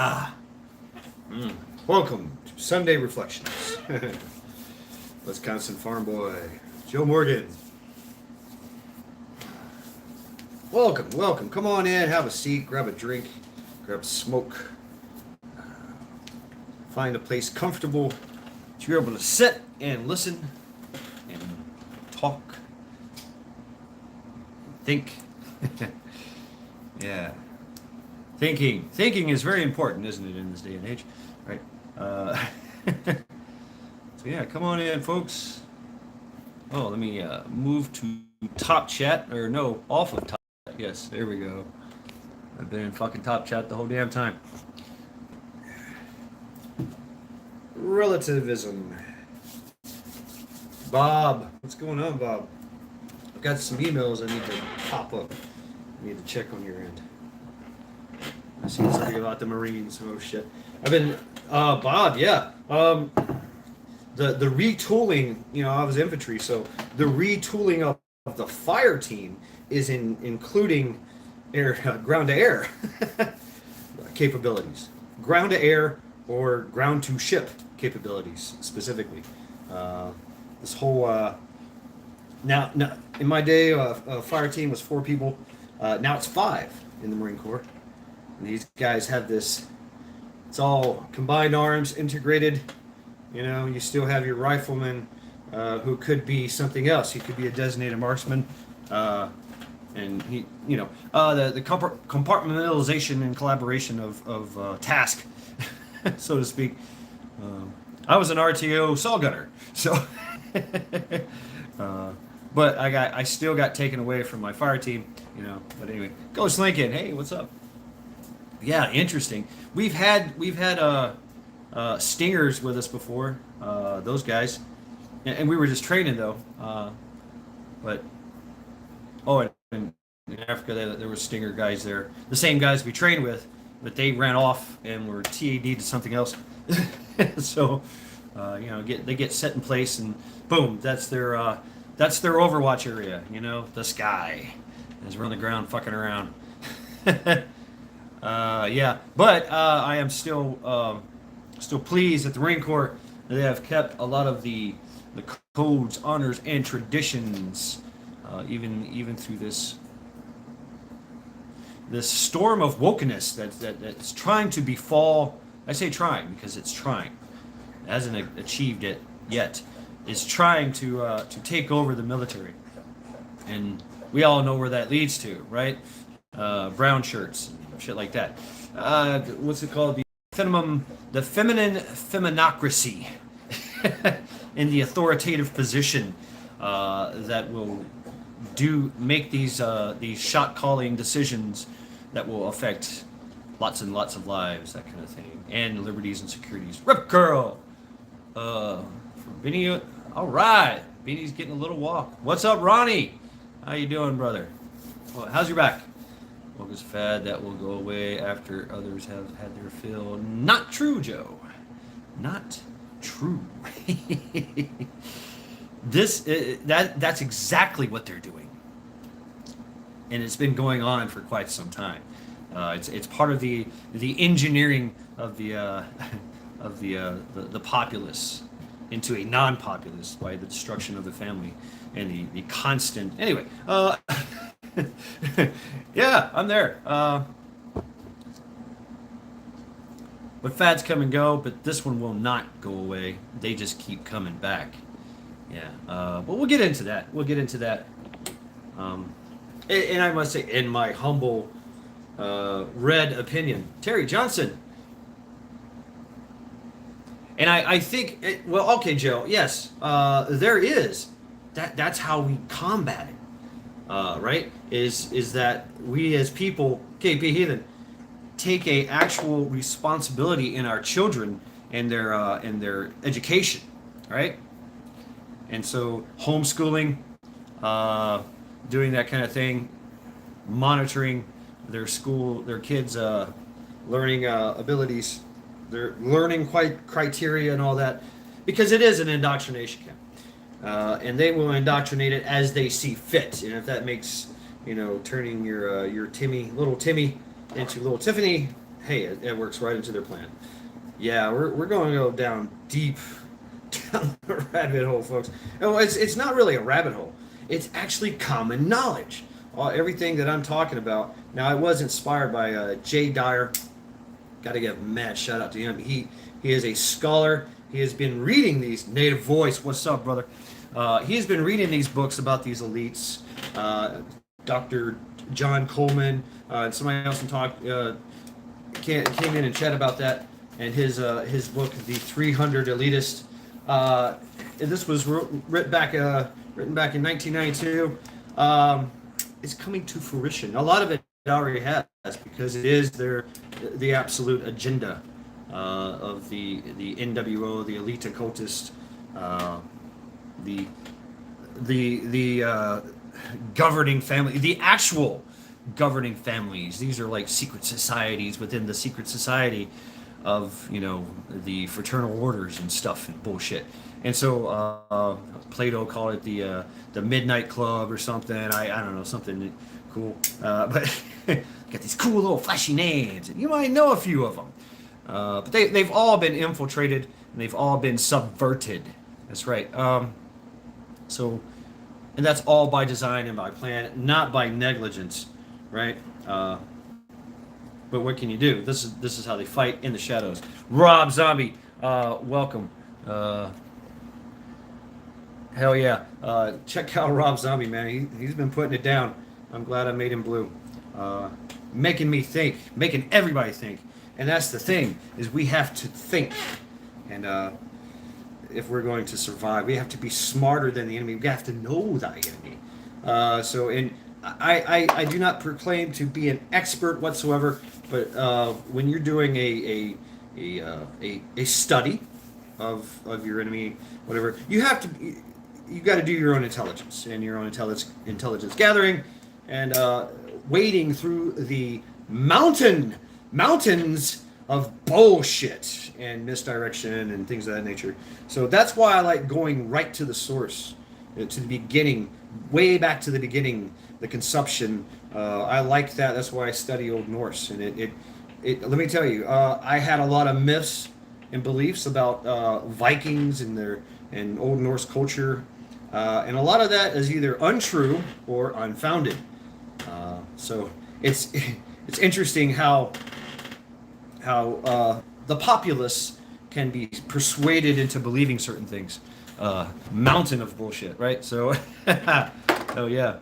Ah, welcome to Sunday Reflections. Wisconsin Farm Boy, Joe Morgan. Welcome, welcome. Come on in, have a seat, grab a drink, grab a smoke. Find a place comfortable that you're able to sit and listen and talk, think. Yeah. Thinking is very important, isn't it, in this day and age, right? So yeah, come on in, folks. Oh, let me move to top chat, or no, off of top chat. Yes, there we go. I've been in fucking top chat the whole damn time. Relativism. Bob, what's going on, Bob? I've got some emails I need to pop up. I need to check on your end. I see something about the Marines. Oh shit! I've been Bob. Yeah. The retooling. You know, I was infantry, so the retooling of the fire team is including air, ground to air capabilities, ground to air or ground to ship capabilities specifically. This whole now in my day, a fire team was 4 people. Now it's 5 in the Marine Corps. And these guys have this, it's all combined arms, integrated. You know, you still have your rifleman who could be something else. He could be a designated marksman. And he, you know, the compartmentalization and collaboration of task, so to speak. I was an RTO saw gunner, so. But I still got taken away from my fire team, you know. But anyway, Ghost Lincoln, hey, what's up? Yeah, interesting. We've had stingers with us before, those guys, and we were just training though. But in Africa there were stinger guys there, the same guys we trained with, but they ran off and were TAD to something else. So you know, they get set in place and boom, that's their Overwatch area. You know, the sky as we're on the ground fucking around. Yeah, but I am still pleased that the Marine Corps, they have kept a lot of the codes, honors, and traditions, even through this storm of wokeness that's trying to befall. I say trying because it's trying, it hasn't achieved it yet. Is trying to take over the military, and we all know where that leads to, right? Brown shirts, shit like that. What's it called? The feminine feminocracy in the authoritative position that will make these shot calling decisions that will affect lots and lots of lives, that kind of thing, and liberties and securities. Rip curl. For Benny, all right. Benny's getting a little walk. What's up, Ronnie? How you doing, brother? Well, how's your back? Focus fad that will go away after others have had their fill. Not true, Joe. Not true. That's exactly what they're doing, and it's been going on for quite some time. It's part of the engineering of the populace into a non-populace by the destruction of the family and the constant. Anyway. Yeah, I'm there. But fads come and go, but this one will not go away. They just keep coming back. Yeah, but we'll get into that. And I must say, in my humble, red opinion, Terry Johnson. And I think, well, okay, Joe, yes, there is. That's how we combat it. Right? Is that we as people, KP Heathen, take a actual responsibility in our children and their education, right? And so homeschooling, doing that kind of thing, monitoring their kids' learning abilities, their learning criteria and all that, because it is an indoctrination camp. And they will indoctrinate it as they see fit. And if that makes, turning your little Timmy into little Tiffany, hey, it works right into their plan. Yeah, we're going to go down deep down the rabbit hole, folks. No, it's not really a rabbit hole. It's actually common knowledge. Everything that I'm talking about. Now, I was inspired by Jay Dyer. Got to give mad shout out to him. He is a scholar. He has been reading these native voice. What's up, brother? He's been reading these books about these elites. Dr. John Coleman and somebody else came in and chat about that. And his book, The 300 Elitist. This was written back in 1992. It's coming to fruition. A lot of it already has, because it is the absolute agenda of the NWO, the elite occultist, the governing family, the actual governing families. These are like secret societies within the secret society of, the fraternal orders and stuff and bullshit. And so Plato called it the Midnight Club or something. I don't know, something cool. But got these cool little flashy names, and you might know a few of them. But they've all been infiltrated, and they've all been subverted. That's right. And that's all by design and by plan, not by negligence, right? But what can you do? This is how they fight in the shadows. Rob Zombie, welcome. Hell yeah. Check out Rob Zombie, man. He's been putting it down. I'm glad I made him blue. Making me think, making everybody think. And that's the thing, is we have to think. And if we're going to survive, we have to be smarter than the enemy. We have to know the enemy. I do not proclaim to be an expert whatsoever, but when you're doing a study of your enemy, whatever, you got to do your own intelligence and your own intelligence gathering, and wading through the mountains of bullshit and misdirection and things of that nature. So that's why I like going right to the source, to the beginning, way back to the beginning, the consumption. I like that. That's why I study Old Norse. And it let me tell you, I had a lot of myths and beliefs about Vikings and Old Norse culture, and a lot of that is either untrue or unfounded. So it's interesting how the populace can be persuaded into believing certain things. Mountain of bullshit, right? So, oh yeah.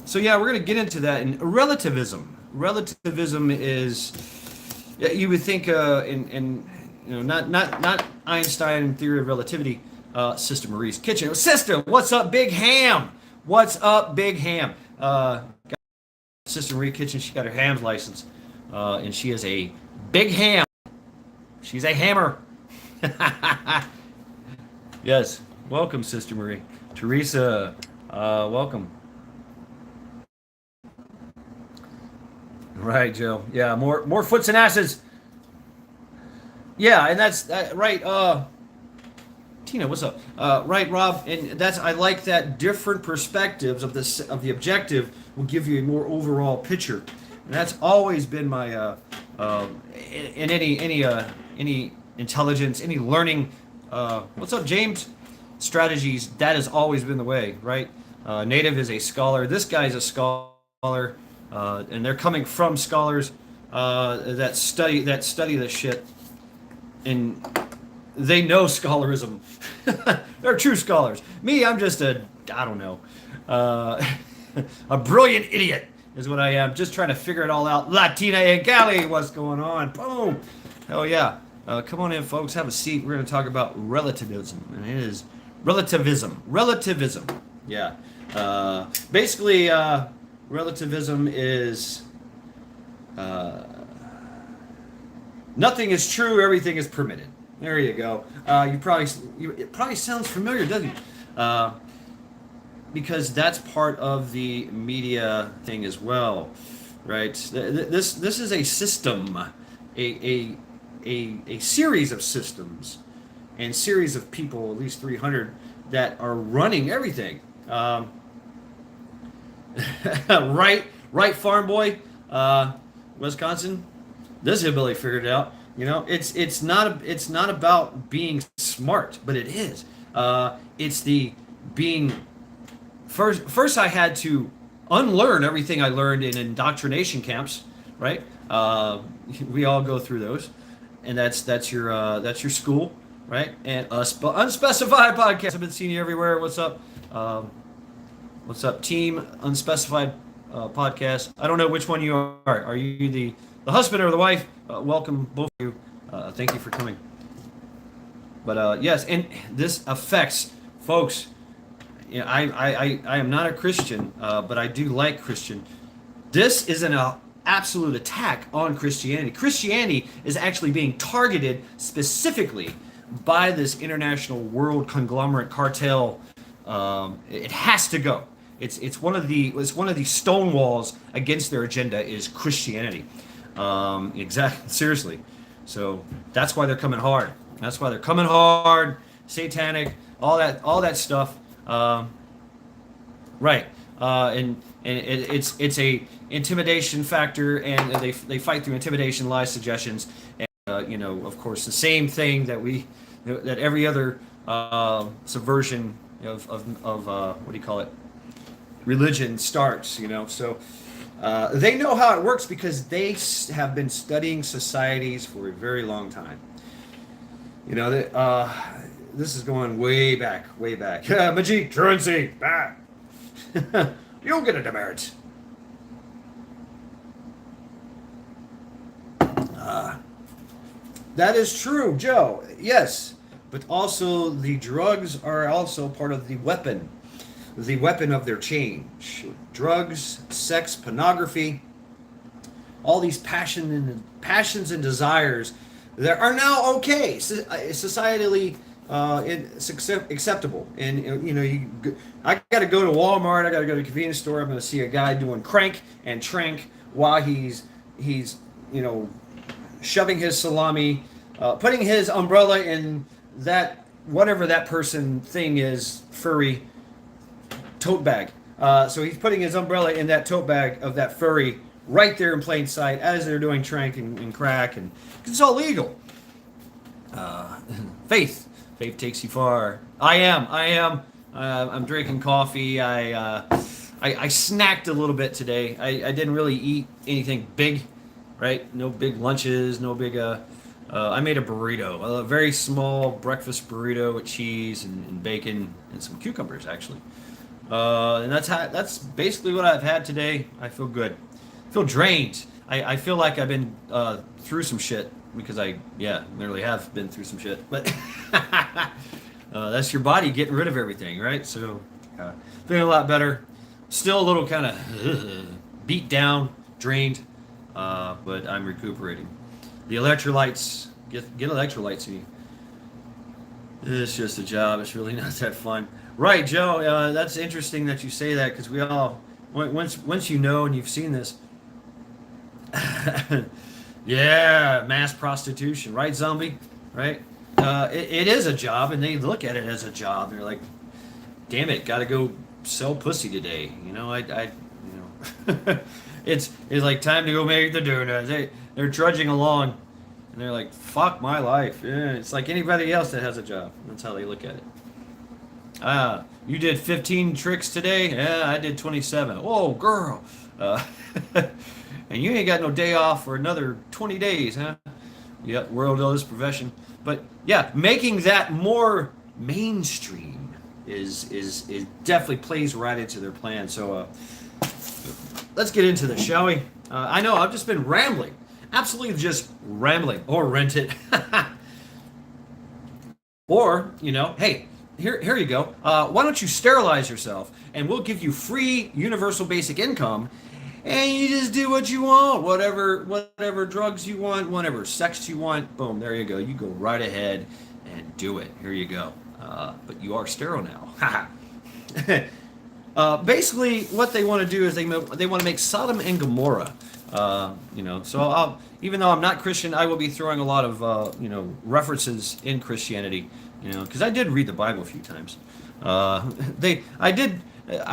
So yeah, we're gonna get into that. And relativism. Relativism is, you would think, not Einstein theory of relativity. Sister Marie's kitchen. Sister, what's up, Big Ham? What's up, Big Ham? Sister Marie Kitchen. She got her ham's license, and she is a big ham. She's a hammer. Yes. Welcome, Sister Marie. Teresa, welcome. Right, Joe. Yeah, more foots and asses. Yeah, and that's right. Tina, what's up? Right, Rob, and I like that different perspectives of the objective will give you a more overall picture, and that's always been my in any intelligence, any learning. What's up, James? Strategies. That has always been the way, right? Native is a scholar. This guy's a scholar, and they're coming from scholars that study this shit, and they know scholarism. They're true scholars. Me, I'm just I don't know, a brilliant idiot is what I am. Just trying to figure it all out. Latina and Cali, what's going on? Boom. Hell yeah. Come on in, folks. Have a seat. We're going to talk about relativism. And it is relativism. Relativism. Yeah. Basically, relativism is nothing is true, everything is permitted. There you go. It probably sounds familiar, doesn't it? Because that's part of the media thing as well, right? This is a system, a series of systems, and series of people, at least 300, that are running everything. Right, Farm Boy, Wisconsin. This hillbilly figured it out. It's not about being smart, but it is. It's the being first. I had to unlearn everything I learned in indoctrination camps, right? We all go through those, and that's your school, right? And unspecified podcast. I've been seeing you everywhere. What's up? What's up, team? Unspecified podcast. I don't know which one you are. Are you the husband or the wife? Welcome, both of you. Thank you for coming. But yes, and this affects folks. I am not a Christian, but I do like Christian. This is an absolute attack on Christianity. Christianity is actually being targeted specifically by this international world conglomerate cartel. It has to go. It's one of the stone walls against their agenda is Christianity. Exactly. Seriously. So that's why they're coming hard. That's why they're coming hard. Satanic, all that stuff. Right. It's a intimidation factor, and they fight through intimidation, lies, suggestions, and of course, the same thing that every other subversion of what do you call it? Religion starts. So. They know how it works because they have been studying societies for a very long time. This is going way back, way back. Majik, truancy, back. You'll get a demerit. That is true, Joe. Yes, but also the drugs are also part of the weapon of their change. Drugs, sex, pornography, all these passions and desires that are now okay, societally acceptable. And I got to go to Walmart. I got to go to the convenience store. I'm going to see a guy doing crank and trank while he's shoving his salami, putting his umbrella in that whatever that person thing is, furry tote bag. So he's putting his umbrella in that tote bag of that furry right there in plain sight as they're doing trank and crack, and it's all legal. Faith takes you far. I am. I'm drinking coffee. I snacked a little bit today. I didn't really eat anything big, right? No big lunches. No big. I made a burrito, a very small breakfast burrito with cheese and bacon and some cucumbers actually. And that's basically what I've had today. I feel good. I feel drained. I feel like I've been through some shit because I nearly have been through some shit. But that's your body getting rid of everything, right? So feeling a lot better. Still a little kind of beat down, drained, but I'm recuperating. The electrolytes, get electrolytes in you. It's just a job. It's really not that fun. Right, Joe. That's interesting that you say that because we all, once you know and you've seen this, yeah, mass prostitution, right, zombie, right? It is a job, and they look at it as a job. They're like, damn it, got to go sell pussy today. It's like time to go make the donuts. They're trudging along, and they're like, fuck my life. Yeah, it's like anybody else that has a job. That's how they look at it. You did 15 tricks today? Yeah, I did 27. Oh, girl. And you ain't got no day off for another 20 days, huh? Yep, world oldest profession. But yeah, making that more mainstream is definitely plays right into their plan. So let's get into this, shall we? I know I've just been rambling. Absolutely just rambling. Or rent it. Or, hey, here you go. Why don't you sterilize yourself and we'll give you free universal basic income and you just do what you want, whatever drugs you want, whatever sex you want. Boom, there you go. You go right ahead and do it. Here you go. But you are sterile now. Basically, what they want to do is they want to make Sodom and Gomorrah. So even though I'm not Christian, I will be throwing a lot of references in Christianity. Because I did read the Bible a few times. I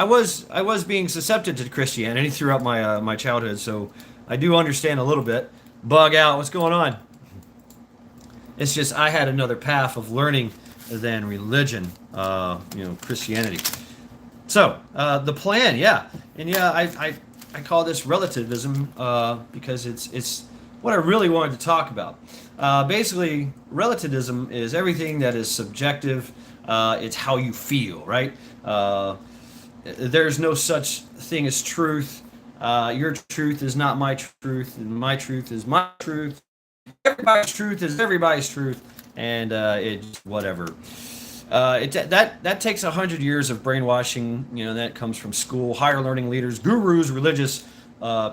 was being susceptible to Christianity throughout my childhood, so I do understand a little bit. Bug out. What's going on? It's just I had another path of learning than religion, Christianity. So the plan, yeah, and yeah, I call this relativism because it's what I really wanted to talk about. Basically, relativism is everything that is subjective. It's how you feel, right? There's no such thing as truth. Your truth is not my truth, and my truth is my truth. Everybody's truth is everybody's truth, and it's whatever. That takes 100 years of brainwashing. That comes from school, higher learning leaders, gurus, religious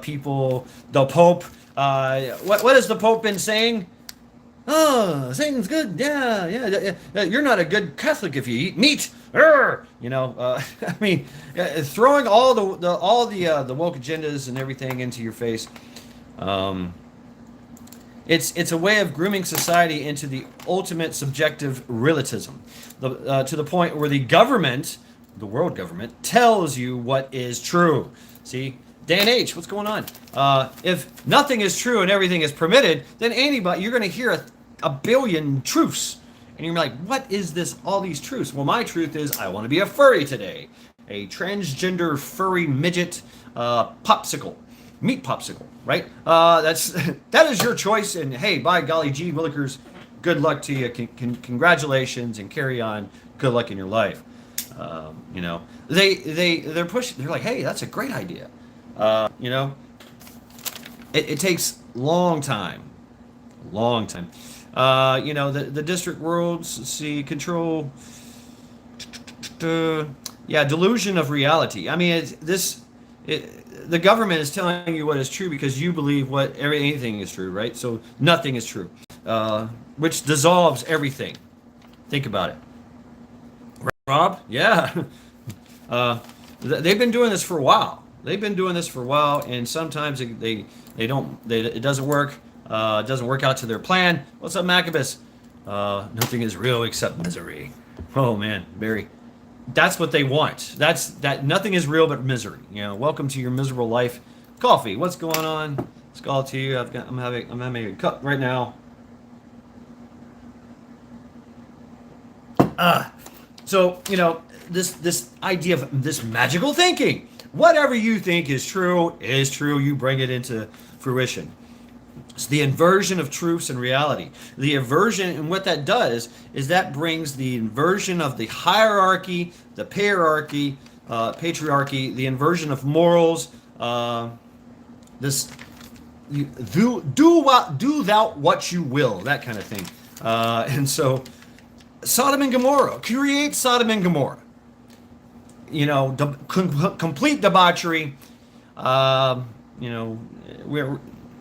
people, the Pope. What has the Pope been saying? Oh, Satan's good. Yeah. You're not a good Catholic if you eat meat. I mean, throwing all the woke agendas and everything into your face. It's a way of grooming society into the ultimate subjective realism, to the point where the government, the world government, tells you what is true. See, Dan H, what's going on? If nothing is true and everything is permitted, then you're going to hear a billion truths. And you're like, what is this, all these truths? Well, my truth is I want to be a furry today. A transgender furry midget popsicle. Meat popsicle, right? That is your choice. And hey, by golly gee willikers, good luck to you. Congratulations and carry on. Good luck in your life. They're pushing. They're like, hey, that's a great idea. It takes long time. The district worlds see control. Delusion of reality. I mean, the government is telling you what is true because you believe anything is true, right? So nothing is true, which dissolves everything. Think about it. Rob? Yeah. They've been doing this for a while. And sometimes it doesn't work. It doesn't work out to their plan. What's up, Macabus? Nothing is real except misery. Oh man, Barry. That's what they want. Nothing is real but misery. Welcome to your miserable life. Coffee. What's going on? Skull to you. I'm having a cup right now. So this idea of this magical thinking. Whatever you think is true. You bring it into fruition. It's the inversion of truths and reality. The inversion, and what that does is that brings the inversion of the hierarchy, the patriarchy, the inversion of morals. Do thou what you will, that kind of thing. And so, Sodom and Gomorrah, create Sodom and Gomorrah. Complete debauchery.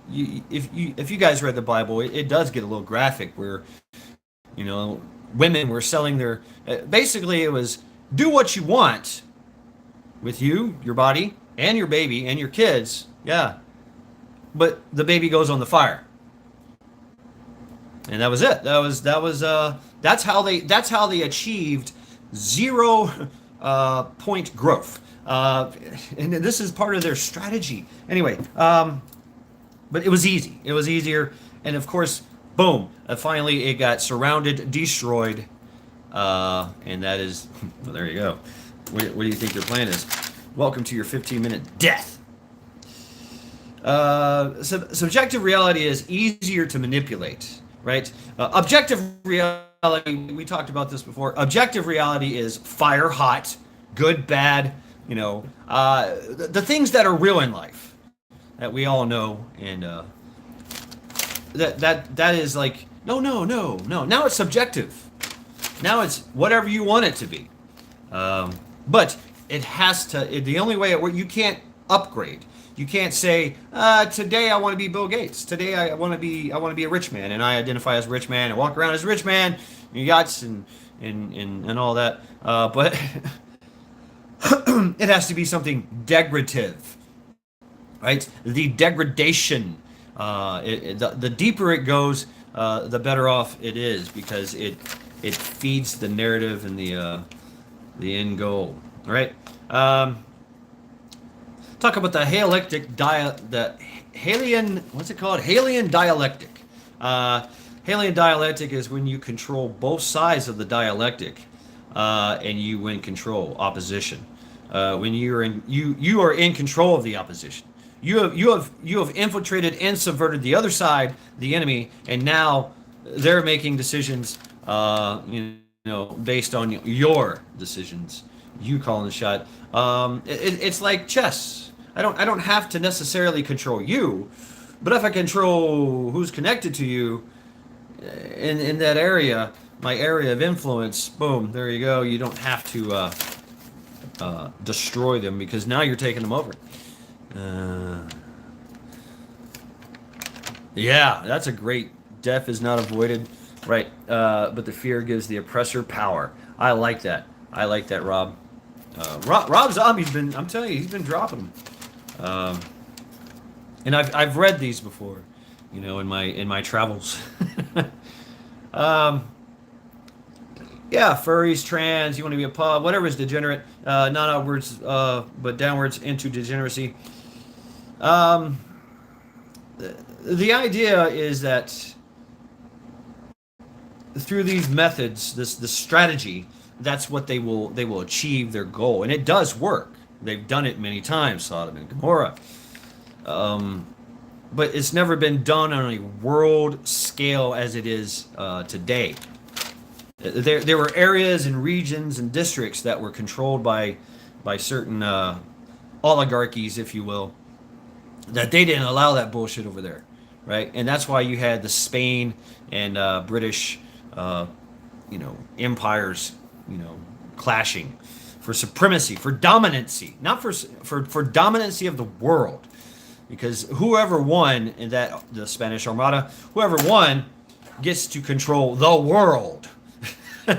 If you guys read the Bible, it does get a little graphic where, women were selling their. Basically, it was do what you want with you, your body, and your baby and your kids. Yeah, but the baby goes on the fire, and that was it. That's how they achieved 0 point growth, and this is part of their strategy. Anyway. But it was easy. It was easier. And of course, boom, finally it got surrounded, destroyed. And that is, well, there you go. What do you think your plan is? Welcome to your 15-minute death. Subjective reality is easier to manipulate, right? Objective reality, we talked about this before. Objective reality is fire hot, good, bad, the things that are real in life. That we all know, and that is like no. Now it's subjective. Now it's whatever you want it to be. But it has to. The only way you can't upgrade. You can't say today I want to be Bill Gates. Today I want to be a rich man, and I identify as a rich man and walk around as a rich man, yachts and all that. But it has to be something degradative. Right, the degradation. The deeper it goes, the better off it is because it feeds the narrative and the end goal. All right. Talk talk about the Halian, what's it called? Halian dialectic. Halian dialectic is when you control both sides of the dialectic, and you win control, opposition. When you are in control of the opposition. You have infiltrated and subverted the other side, the enemy, and now they're making decisions, based on your decisions. You calling the shot. It's like chess. I don't have to necessarily control you, but if I control who's connected to you in that area, my area of influence, boom, there you go. You don't have to destroy them because now you're taking them over. Yeah, that's a great. Death is not avoided, right? But the fear gives the oppressor power. I like that. I like that, Rob. Rob Zombie's been. I'm telling you, he's been dropping them. And I've read these before, in my travels. Yeah, furries, trans. You want to be a pub, whatever is degenerate, not upwards, but downwards into degeneracy. The idea is that through these methods, this strategy, that's what they will achieve their goal, and it does work. They've done it many times, Sodom and Gomorrah. But it's never been done on a world scale as it is today. There were areas and regions and districts that were controlled by certain oligarchies, if you will, that they didn't allow that bullshit over there, right? And that's why you had the Spain and British, empires, clashing for supremacy, for dominancy, not for dominancy of the world, because whoever won in the Spanish Armada, whoever won gets to control the world. They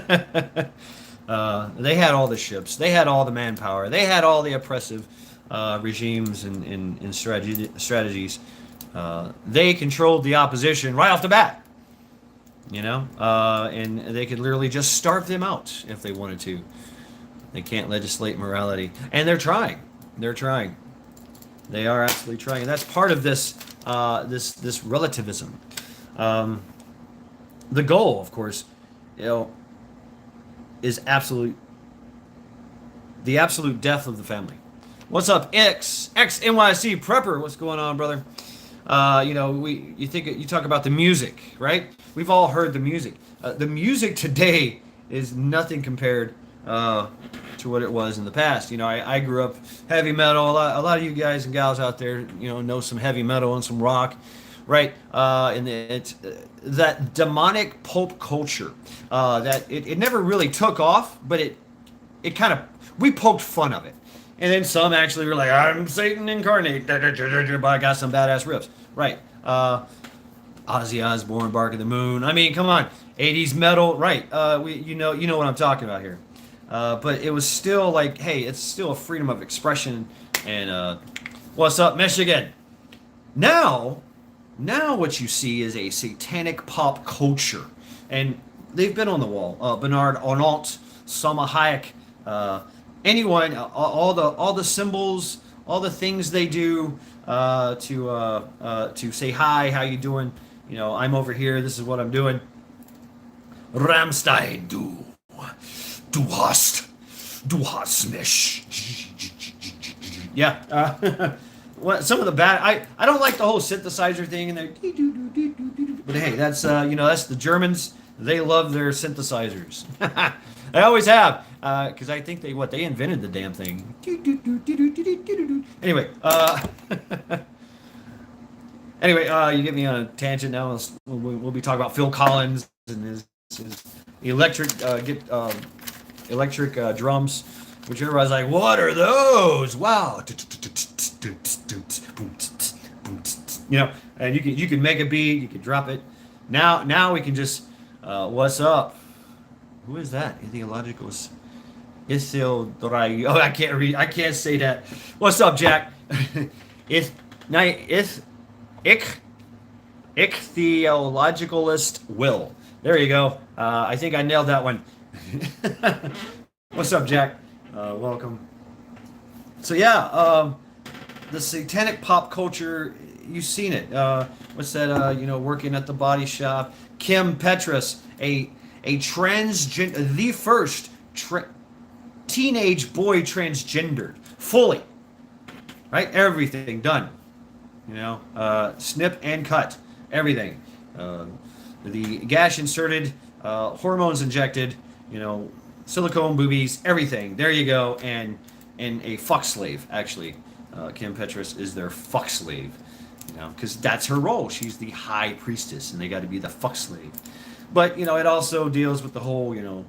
had all the ships, they had all the manpower, they had all the oppressive regimes and strategies. They controlled the opposition right off the bat, and they could literally just starve them out if they wanted to. They can't legislate morality, and they're trying. They're trying. They are absolutely trying, and that's part of this this relativism. The goal, of course, is the absolute death of the family. What's up, XNYC Prepper? What's going on, brother? You talk about the music, right? We've all heard the music. The music today is nothing compared to what it was in the past. I grew up heavy metal. A lot of you guys and gals out there, know some heavy metal and some rock, right? And it's that demonic pulp culture that it never really took off, but it kind of, we poked fun of it. And then some actually were like, I'm Satan incarnate, but I got some badass riffs. Right. Ozzy Osbourne, Bark of the Moon. I mean, come on. 80s metal. Right. You know what I'm talking about here. But it was still like, hey, it's still a freedom of expression. And what's up, Michigan? Now what you see is a satanic pop culture. And they've been on the wall. Bernard Arnault, Salma Hayek, anyone, all the symbols, all the things they do to say hi, how you doing? I'm over here. This is what I'm doing. Rammstein, du hast mich. Yeah. Some of the bad. I don't like the whole synthesizer thing and but hey, that's that's the Germans. They love their synthesizers. They always have, because I think they invented the damn thing. Anyway, you get me on a tangent now. We'll be talking about Phil Collins and his electric drums, which everybody's like, what are those? Wow. And you can make a beat, you can drop it. Now we can just what's up? Who is that? Theologicals. Oh, I can't read. I can't say that. What's up, Jack? Ichthyologicalist Will. There you go. I think I nailed that one. What's up, Jack? Welcome. So yeah, the satanic pop culture, you've seen it. What's that? Working at the body shop. Kim Petras, a transgender, the first teenage boy transgendered fully, right? Everything done. Snip and cut, everything. The gash inserted, hormones injected, silicone boobies, everything. There you go, and a fuck slave actually. Kim Petras is their fuck slave, because that's her role. She's the high priestess, and they got to be the fuck slave. But it also deals with the whole,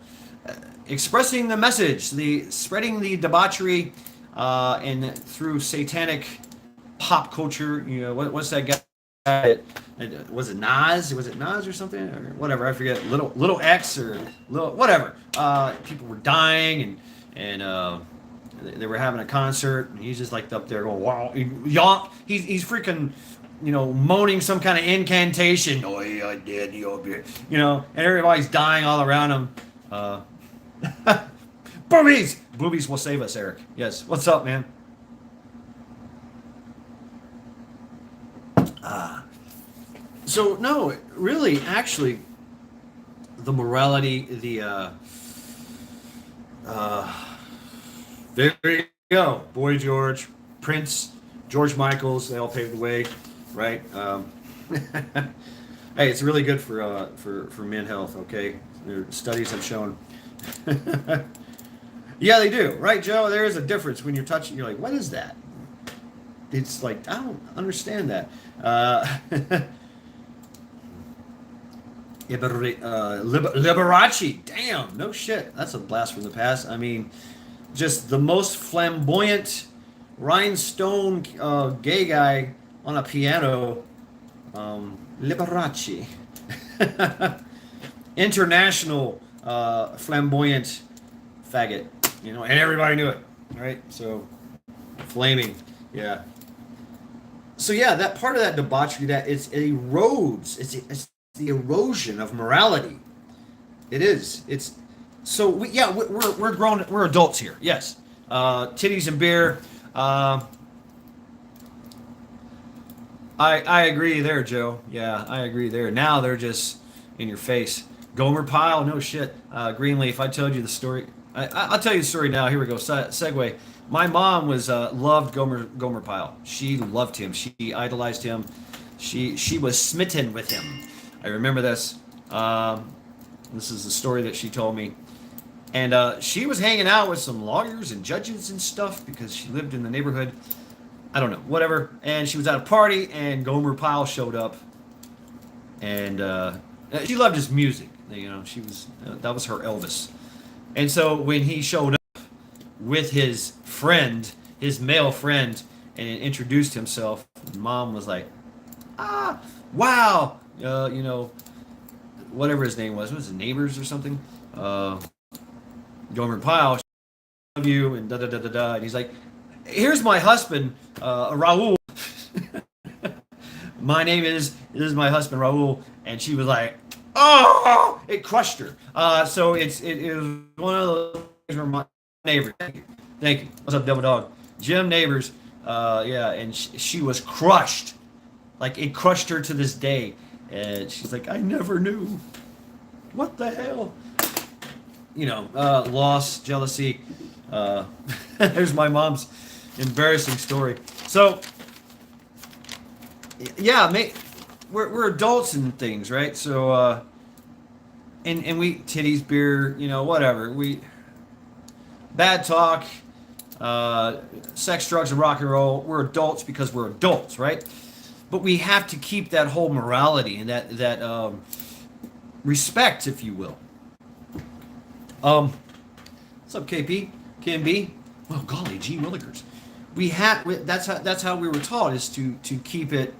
expressing the message, the spreading the debauchery, and through satanic pop culture. What's that guy? Was it Nas? Was it Nas or something or whatever? I forget. Little X or little whatever. People were dying and they were having a concert and he's just like up there going wow. He's freaking moaning some kind of incantation. Oh yeah, I did. And everybody's dying all around him. Boobies will save us, Eric. Yes. What's up, man? So no, really, actually, the morality, there you go, Boy George, Prince, George Michaels, they all paved the way, right? Hey, it's really good for men health. Okay, their studies have shown. Yeah, they do, right, Joe? There is a difference when you're touching. You're like, what is that? It's like I don't understand that. Liberace, damn, no shit. That's a blast from the past. I mean, just the most flamboyant rhinestone gay guy on a piano. Liberace, international flamboyant faggot. And everybody knew it, right? So, flaming, yeah. So yeah, that part of that debauchery that it erodes. It's the erosion of morality. It is. It's so we're grown. We're adults here. Yes. Titties and beer. I agree there, Joe. Yeah, I agree there. Now they're just in your face. Gomer Pyle, no shit. Greenleaf. I told you the story. I'll tell you the story now. Here we go. Segue. My mom loved Gomer Pyle. She loved him. She idolized him. She was smitten with him. I remember this. This is the story that she told me. And she was hanging out with some lawyers and judges and stuff because she lived in the neighborhood. I don't know, whatever. And she was at a party, and Gomer Pyle showed up. And she loved his music. She was that was her Elvis. And so when he showed up with his friend, his male friend, and introduced himself, Mom was like, wow. Whatever his name was it Neighbors or something? Gomer Pyle, love you, and da da da da da. And he's like, here's my husband, Raul. My name is my husband, Raul. And she was like, oh, it crushed her. So it was one of those things where my neighbor, thank you. What's up, Devil Dog? Jim Neighbors, yeah, and she was crushed. Like, it crushed her to this day. And she's like, I never knew. What the hell? Loss, jealousy. There's my mom's embarrassing story. So, yeah, we're adults and things, right? So, and we, titties, beer, whatever. Bad talk, sex, drugs, and rock and roll. We're adults because we're adults, right? But we have to keep that whole morality and that respect, if you will. What's up, KP? KMB? Well, golly, gee willikers. That's how we were taught, is to keep it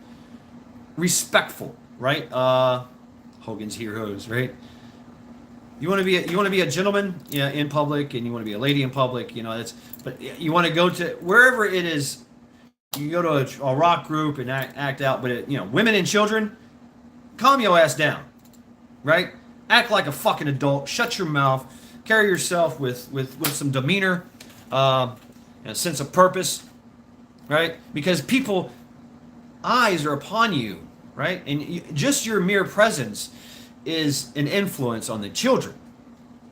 respectful, right? Hogan's Heroes, right? You want to be a gentleman, in public, and you want to be a lady in public, but you want to go to wherever it is. You go to a rock group and act out, but women and children, calm your ass down, right? Act like a fucking adult. Shut your mouth. Carry yourself with some demeanor, a sense of purpose. right? Because people eyes are upon you, right? And just your mere presence is an influence on the children,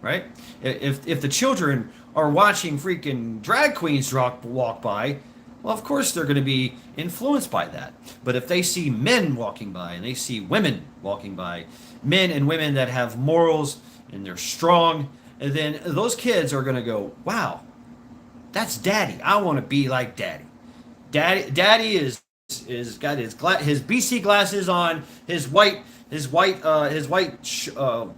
right? If the children are watching freaking drag queens walk by, well, of course they're going to be influenced by that. But if they see men walking by and they see women walking by, men and women that have morals and they're strong, and then those kids are going to go, wow, that's daddy. I want to be like daddy. Daddy is got his BC glasses on, his white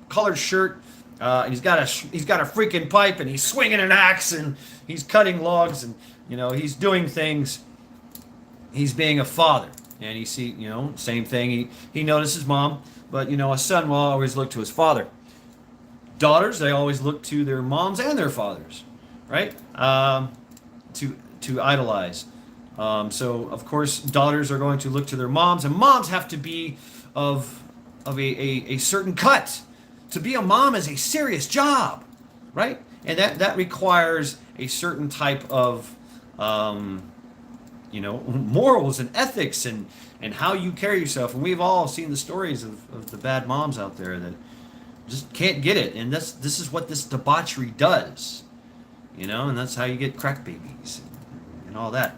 colored shirt. And he's got a freaking pipe, and he's swinging an axe, and he's cutting logs, and he's doing things. He's being a father, and same thing. He notices mom, but a son will always look to his father. Daughters, they always look to their moms and their fathers, right? To idolize. So of course, daughters are going to look to their moms, and moms have to be of a certain cut. To be a mom is a serious job, right? And that requires a certain type of, morals and ethics and how you carry yourself. And we've all seen the stories of the bad moms out there that just can't get it. And this is what this debauchery does, and that's how you get crack babies and all that.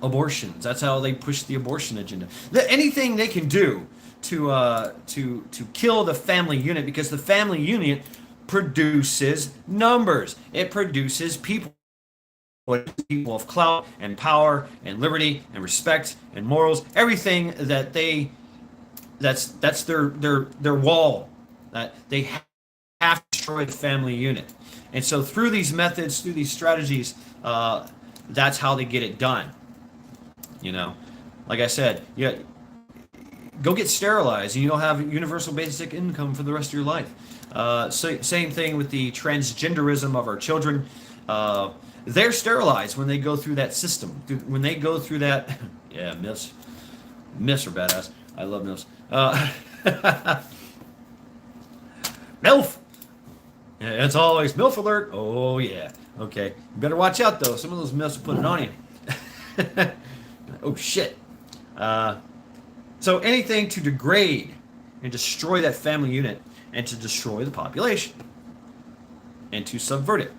Abortions. That's how they push the abortion agenda. Anything they can do to kill the family unit, because the family unit produces numbers. It produces people of clout and power and liberty and respect and morals. Everything that's their wall. That they have to destroy the family unit. And so through these methods, through these strategies, that's how they get it done. Like I said, go get sterilized and you'll have universal basic income for the rest of your life. Same thing with the transgenderism of our children. They're sterilized when they go through that system. When they go through that, yeah, MILFs. MILFs are badass. I love MILFs. MILF! Yeah, it's always MILF alert. Oh, yeah. Okay. You better watch out, though. Some of those MILFs will put it on you. Oh, shit. So anything to degrade and destroy that family unit and to destroy the population and to subvert it.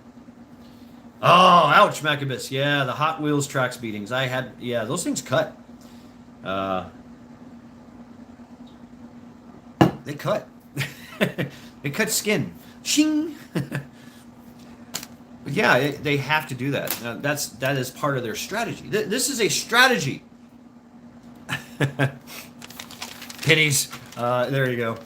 Oh, ouch, Maccabees. Yeah, the Hot Wheels tracks beatings. Those things cut. They cut. They cut skin. Shing. But yeah, they have to do that. That is part of their strategy. This is a strategy. Pennies. There you go.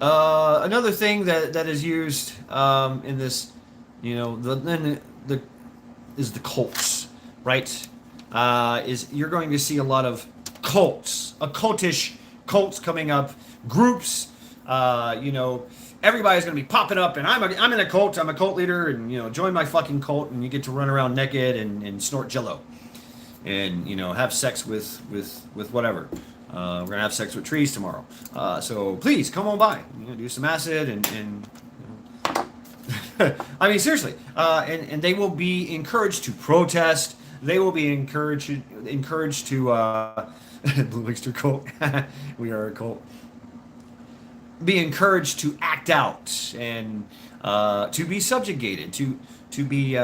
Another thing that is used in this, is the cults, right? Is you're going to see a lot of cults, occultish cults coming up, groups. Everybody's going to be popping up, and I'm in a cult. I'm a cult leader, and join my fucking cult, and you get to run around naked and snort Jello, and have sex with whatever. We're gonna have sex with trees tomorrow, so please come on by. Do some acid and I mean seriously, and they will be encouraged to protest. They will be encouraged to Blue Oyster Cult. We are a cult. Be encouraged to act out and to be subjugated, to be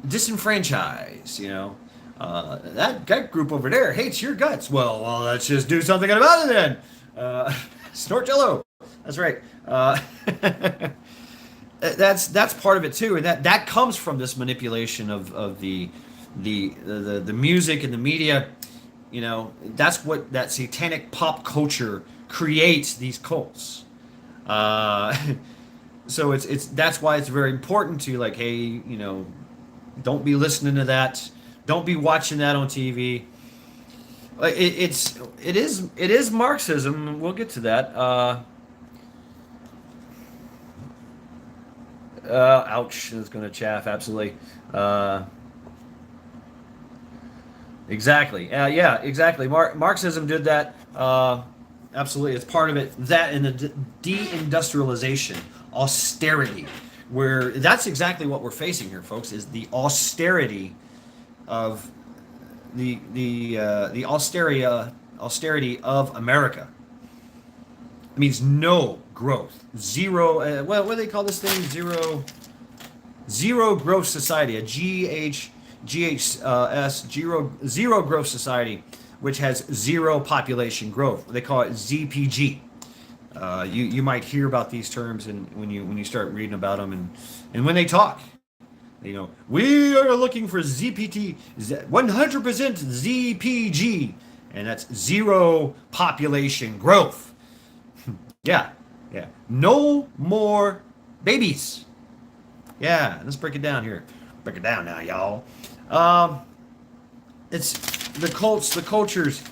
disenfranchised. That group over there hates your guts. Well, let's just do something about it then. Snort Jello. That's right. That's part of it too, and that comes from this manipulation of the music and the media. That's what that satanic pop culture creates these cults. So that's why it's very important to hey, don't be listening to that. Don't be watching that on TV. It is Marxism. We'll get to that. Ouch! It's going to chaff. Absolutely. Exactly. Yeah. Exactly. Marxism did that. Absolutely. It's part of it. That and the deindustrialization austerity, where that's exactly what we're facing here, folks, is the austerity of the austerity of America. It means no growth, zero. What do they call this thing? Zero growth society, a GHS, zero growth society, which has zero population growth. They call it ZPG. You might hear about these terms, and when you start reading about them, and when they talk, we are looking for ZPT, 100% ZPG, and that's zero population growth. Yeah. No more babies. Yeah, let's break it down here. Break it down now, y'all. It's the cultures.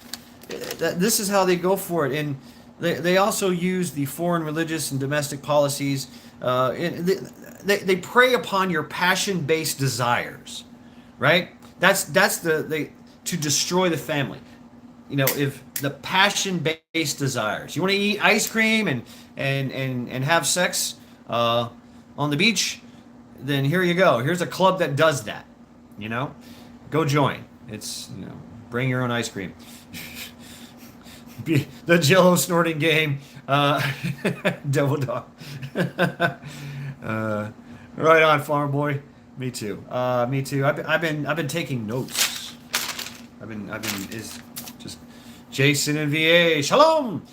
This is how they go for it, and they also use the foreign religious and domestic policies. They prey upon your passion-based desires, right? That's to destroy the family. If the passion-based desires, you want to eat ice cream and have sex on the beach, then here you go. Here's a club that does that. Go join. It's bring your own ice cream. The Jello snorting game. Devil dog. Right on, farm boy. Me too. Me too. I've been taking notes. I've been is just Jason and VA. Shalom.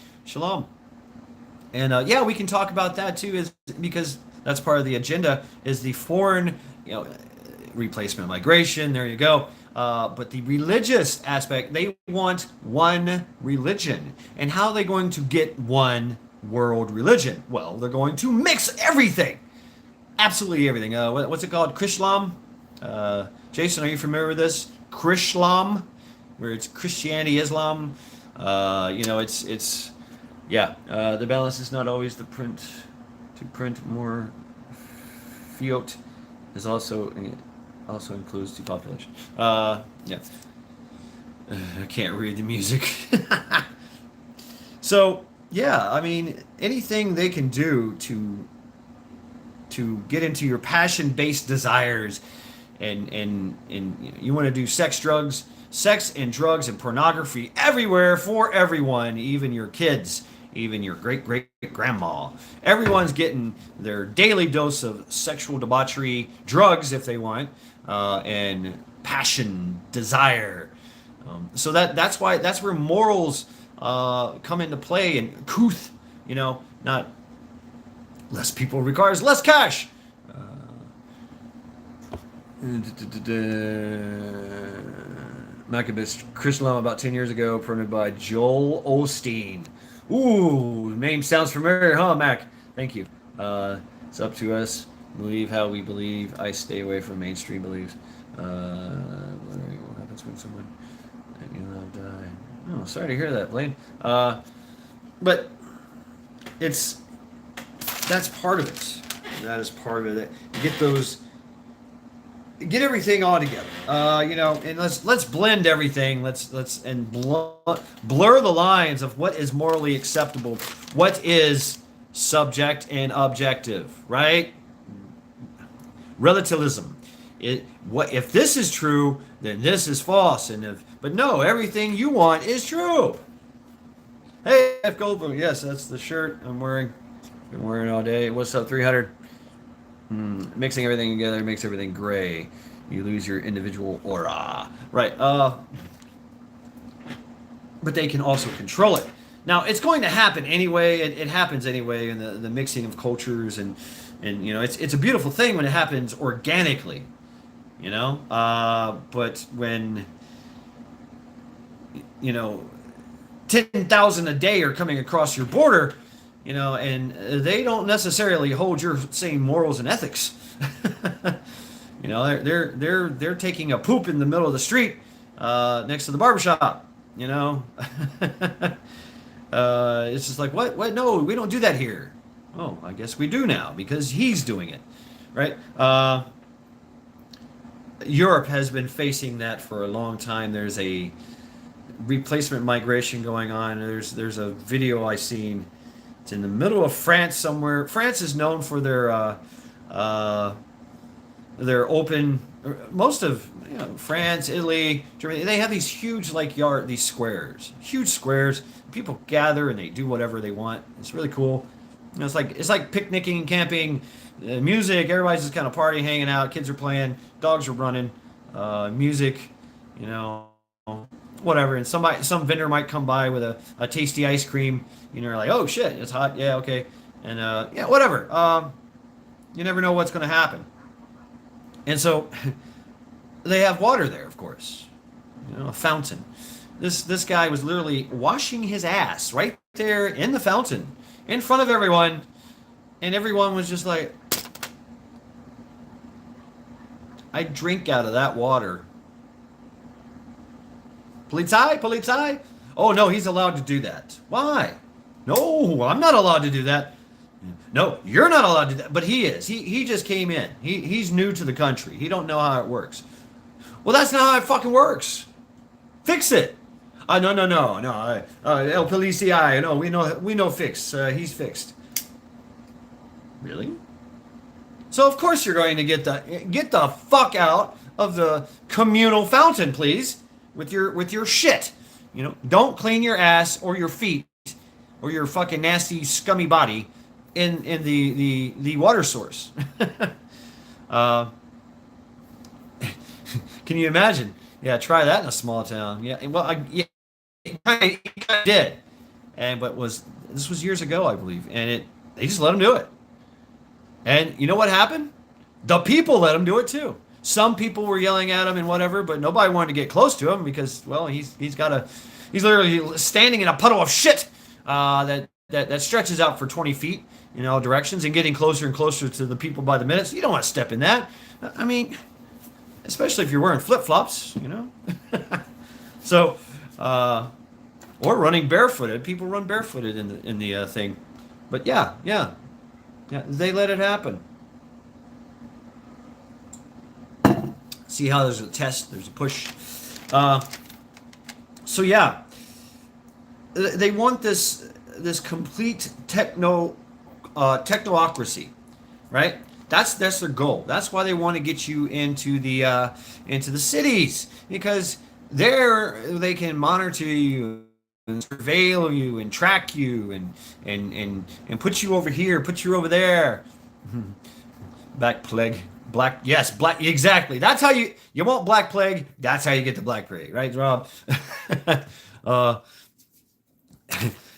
And yeah, we can talk about that too, is because that's part of the agenda, is the foreign, replacement migration. There you go. But the religious aspect, they want one religion. And how are they going to get one world religion? Well, they're going to mix everything. Absolutely everything. What's it called? Chrislam? Jason, are you familiar with this? Chrislam, where it's Christianity, Islam. The balance is not always to print more fiat is also includes the population. I can't read the music. So yeah, I mean, anything they can do to get into your passion-based desires, and you want to do sex and drugs and pornography everywhere for everyone, even your kids, even your great-great-grandma. Everyone's getting their daily dose of sexual debauchery, drugs if they want, and passion, desire. So that's where morals come into play, and couth, not less people requires less cash. Maccabees Chrislam about 10 years ago, printed by Joel Osteen. Ooh, name sounds familiar, huh, Mac? Thank you. It's up to us. Believe how we believe. I stay away from mainstream beliefs. What happens when someone that you love died? Oh, sorry to hear that, Blaine. But that's part of it. That is part of it. Get everything all together. And let's blend everything. Let's blur the lines of what is morally acceptable, what is subject and objective, right? Relativism. If this is true, then this is false, but no, everything you want is true. Hey, F. Goldblum, yes, that's the shirt I'm wearing. Been wearing all day. What's up, 300? Mixing everything together makes everything gray. You lose your individual aura. Right. But they can also control it. Now, it's going to happen anyway. It happens anyway in the mixing of cultures, and it's a beautiful thing when it happens organically. But when 10,000 a day are coming across your border, and they don't necessarily hold your same morals and ethics. They're taking a poop in the middle of the street next to the barbershop. It's just like, what? No, we don't do that here. Oh, I guess we do now because he's doing it, right? Europe has been facing that for a long time. There's a replacement migration going on. There's a video I seen It's in the middle of France somewhere. France is known for uh, their open. Most of France, Italy, Germany. They have these huge like these squares, huge squares. People gather and they do whatever they want. It's really cool. It's like picnicking, camping, music. Everybody's just kind of partying, hanging out. Kids are playing, dogs are running, music, you know, whatever. And some vendor might come by with a tasty ice cream. Like, oh shit, it's hot. Yeah, okay. And yeah, whatever. You never know what's going to happen. And so they have water there, of course. A fountain. This guy was literally washing his ass right there in the fountain in front of everyone, and everyone was just like, I drink out of that water. Polizei, polizei. Oh no, he's allowed to do that. Why? No, I'm not allowed to do that. No, you're not allowed to do that. But he is. He just came in. He's new to the country. He don't know how it works. Well, that's not how it fucking works. Fix it. No, no, no, no. El Policía. No, we know fix. He's fixed. Really? So of course you're going to get the fuck out of the communal fountain, please, with your shit. Don't clean your ass or your feet or your fucking nasty scummy body in the water source. Can you imagine? Yeah, try that in a small town. Yeah, well, yeah, it kind of did, this was years ago, I believe, and they just let him do it. And you know what happened? The people let him do it too. Some people were yelling at him and whatever, but nobody wanted to get close to him because, well, he's literally standing in a puddle of shit that stretches out for 20 feet in all directions and getting closer and closer to the people by the minute. So you don't want to step in that. I mean, especially if you're wearing flip-flops, So, or running barefooted. People run barefooted in the thing. But yeah, they let it happen. See how there's a test, there's a push. So yeah, they want this complete technocracy, right? That's their goal. That's why they want to get you into the cities, because there they can monitor you and surveil you and track you and put you over here, put you over there. Black plague. Black, exactly. That's how you want black plague. That's how you get the black plague, right, Rob?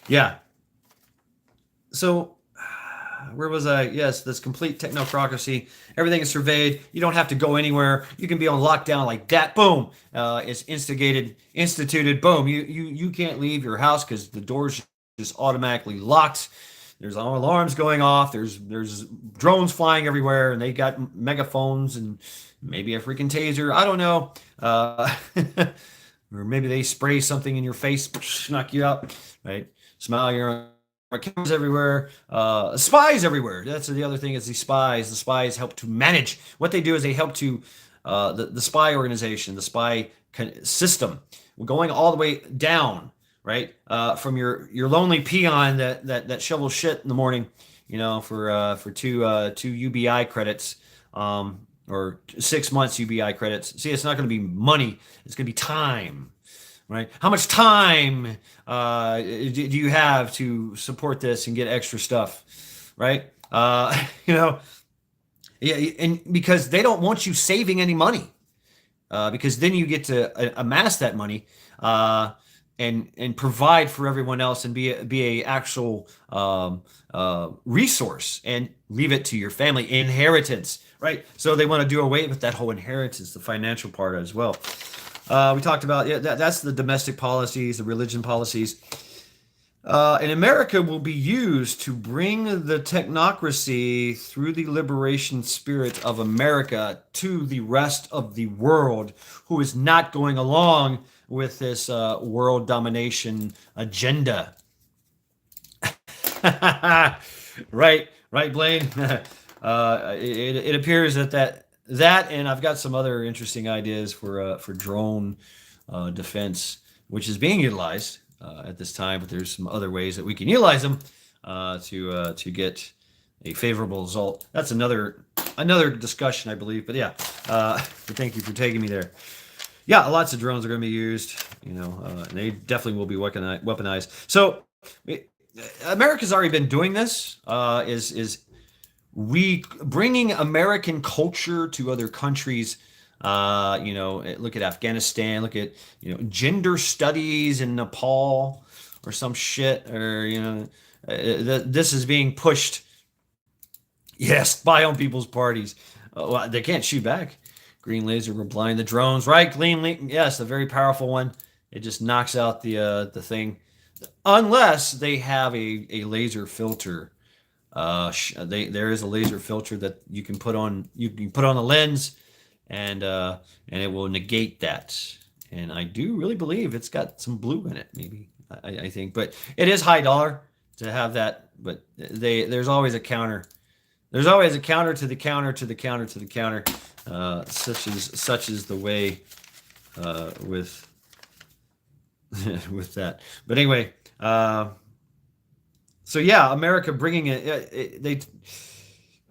Yeah. So, where was I? Yes, this complete technocracy. Everything is surveyed. You don't have to go anywhere. You can be on lockdown like that. Boom. It's instituted. Boom. You can't leave your house because the door's just automatically locked. There's alarms going off. There's drones flying everywhere, and they got megaphones and maybe a freaking taser. I don't know. Or maybe they spray something in your face, knock you out. Right? Smile. You're on cameras everywhere. Spies everywhere. That's the other thing. Is the spies. The spies help to manage. What they do is they help to the spy organization, the spy system, going all the way down. Right, from your lonely peon that shovels shit in the morning, for two UBI credits, or 6 months UBI credits. See, it's not going to be money; it's going to be time, right? How much time do you have to support this and get extra stuff, right? Yeah, and because they don't want you saving any money, because then you get to amass that money. And provide for everyone else and be a actual resource and leave it to your family, inheritance, right? So they want to do away with that whole inheritance, the financial part as well. We talked about that's the domestic policies, the religion policies. And America will be used to bring the technocracy through the liberation spirit of America to the rest of the world, who is not going along with this world domination agenda. Right, Blaine. It appears that and I've got some other interesting ideas for drone defense, which is being utilized at this time, but there's some other ways that we can utilize them. to get a favorable result. That's another discussion, I believe. But yeah, but thank you for taking me there. Yeah, lots of drones are going to be used. And they definitely will be weaponized. So America's already been doing this. Is bringing American culture to other countries. Look at Afghanistan. Look at gender studies in Nepal or some shit. Or this is being pushed. Yes, spy on people's parties. Well, they can't shoot back. Green laser will blind the drones. Right, yes, a very powerful one. It just knocks out the thing, unless they have a laser filter. There is a laser filter that you can put on. You can put on the lens, and it will negate that. And I do really believe it's got some blue in it. Maybe I think, but it is high dollar to have that. But there's always a counter. There's always a counter to the counter to the counter to the counter. Such is the way with with that. But anyway. So yeah, America bringing it.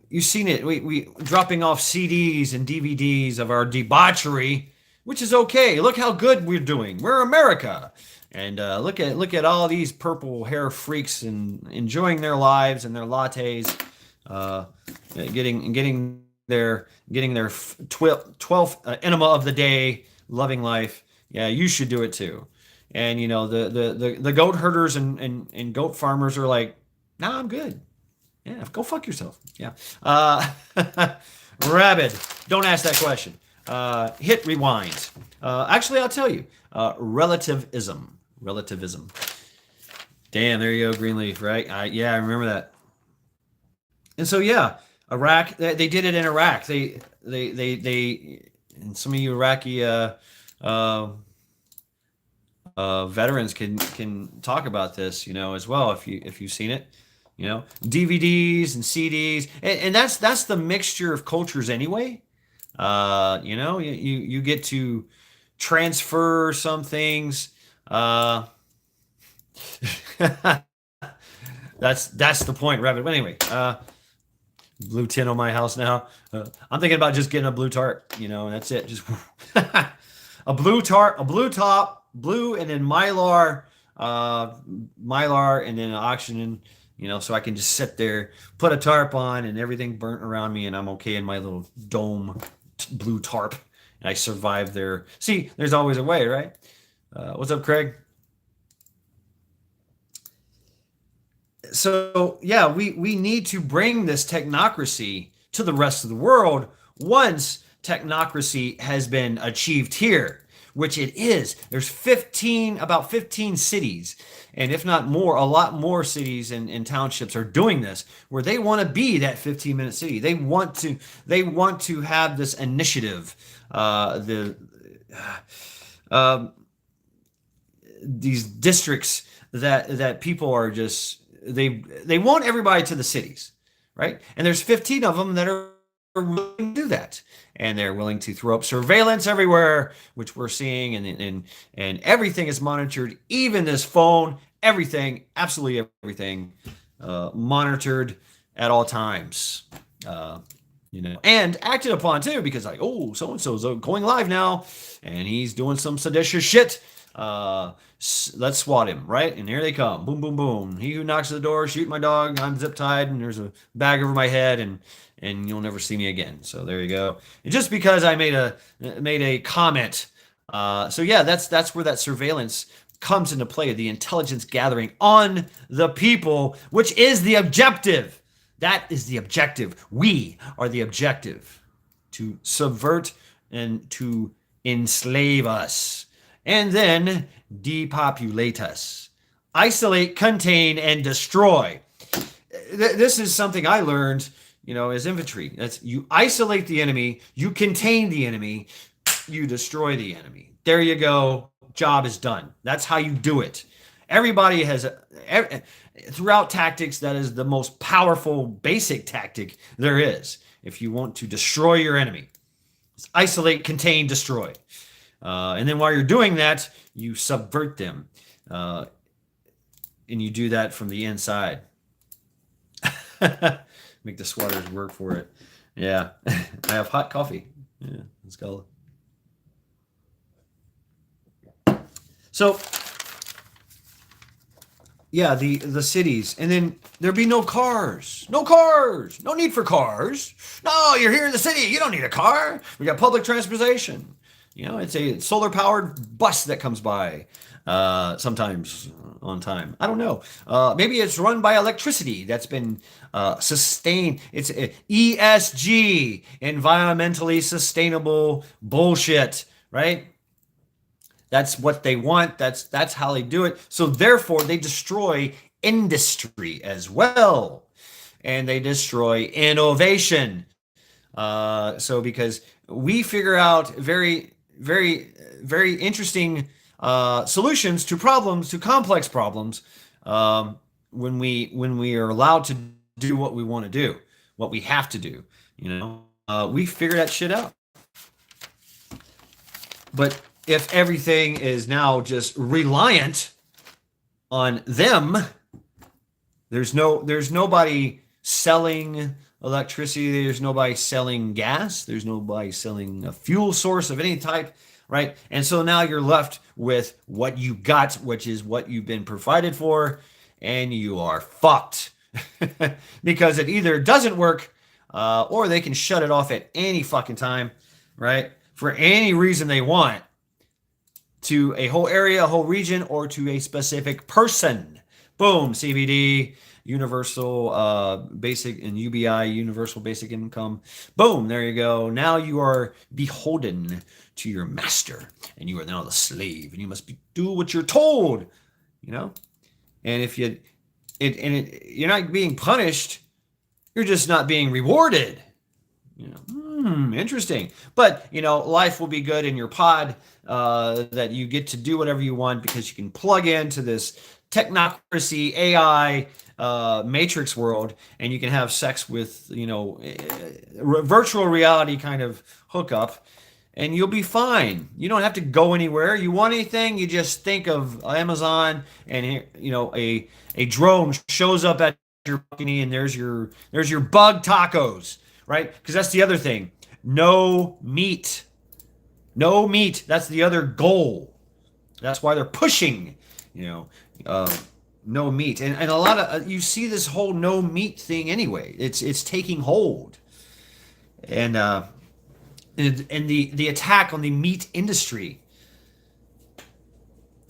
You've seen it. We dropping off CDs and DVDs of our debauchery, which is okay. Look how good we're doing. We're America, and look at all these purple hair freaks and enjoying their lives and their lattes, getting their 12th enema of the day, loving life. Yeah, you should do it too. And the goat herders and goat farmers are like, nah, I'm good. Yeah, go fuck yourself. Yeah. Rabid, don't ask that question. Hit rewind. Actually, I'll tell you. Relativism. Damn, there you go, Greenleaf, right? Yeah, I remember that. And so yeah, Iraq. They did it in Iraq. They and some of you Iraqi veterans can talk about this, as well if you've seen it, DVDs and CDs, and that's the mixture of cultures anyway. You get to transfer some things. That's the point, Rabbit. But anyway, blue tin on my house now. I'm thinking about just getting a blue tarp, and that's it. Just a blue tarp, a blue top, blue, and then mylar, and then oxygen, so I can just sit there, put a tarp on, and everything burnt around me, and I'm okay in my little dome blue tarp, and I survived there. See, there's always a way, right? What's up, Craig? So yeah, we need to bring this technocracy to the rest of the world once technocracy has been achieved here, which it is. There's about 15 cities, and if not more, a lot more cities and townships are doing this, where they want to be that 15-minute city. They want to have this initiative. These districts that people are just they want everybody to the cities, right? And there's 15 of them that are willing to do that, and they're willing to throw up surveillance everywhere, which we're seeing, and everything is monitored, even this phone, everything, absolutely everything, monitored at all times, and acted upon too, because like, oh, so and so's going live now, and he's doing some seditious shit. Let's swat him, right? And here they come. Boom, boom, boom. He who knocks at the door, shoot my dog. I'm zip tied, and there's a bag over my head, and you'll never see me again. So there you go. And just because I made a comment, so yeah, that's where that surveillance comes into play. The intelligence gathering on the people, which is the objective. That is the objective. We are the objective, to subvert and to enslave us, and then depopulate us, isolate, contain, and destroy. This is something I learned, as infantry. That's, you isolate the enemy, you contain the enemy, you destroy the enemy. There you go. Job is done. That's how you do it. Everybody has, throughout tactics, that is the most powerful basic tactic there is. If you want to destroy your enemy, it's isolate, contain, destroy. And then while you're doing that, you subvert them. And you do that from the inside. Make the sweaters work for it. Yeah. I have hot coffee. Yeah, let's go. So yeah, the cities, and then there'd be no cars, no cars, no need for cars. No, you're here in the city, you don't need a car. We got public transportation. It's a solar powered bus that comes by sometimes on time. I don't know. Maybe it's run by electricity that's been sustained. It's ESG, environmentally sustainable bullshit, right? That's what they want. That's how they do it. So therefore, they destroy industry as well, and they destroy innovation. So because we figure out very, very, very interesting solutions to problems, to complex problems, when we are allowed to do what we want to do, what we have to do. We figure that shit out. But if everything is now just reliant on them, there's nobody selling electricity, there's nobody selling gas, there's nobody selling a fuel source of any type, right? And so now you're left with what you got, which is what you've been provided for, and you are fucked. Because it either doesn't work or they can shut it off at any fucking time, right? For any reason they want, to a whole area, a whole region, or to a specific person. Boom, CBD, universal basic, and UBI, universal basic income. Boom, there you go. Now you are beholden to your master, and you are now the slave, and you must do what you're told. And if you're not being punished, you're just not being rewarded. Interesting. But life will be good in your pod, that you get to do whatever you want because you can plug into this technocracy AI matrix world, and you can have sex with virtual reality kind of hookup, and you'll be fine. You don't have to go anywhere. You want anything, you just think of Amazon, and a drone shows up at your balcony, and there's your bug tacos. Right? Because that's the other thing. No meat. No meat. That's the other goal. That's why they're pushing, no meat. And a lot of, you see this whole no meat thing anyway. It's taking hold. And the attack on the meat industry.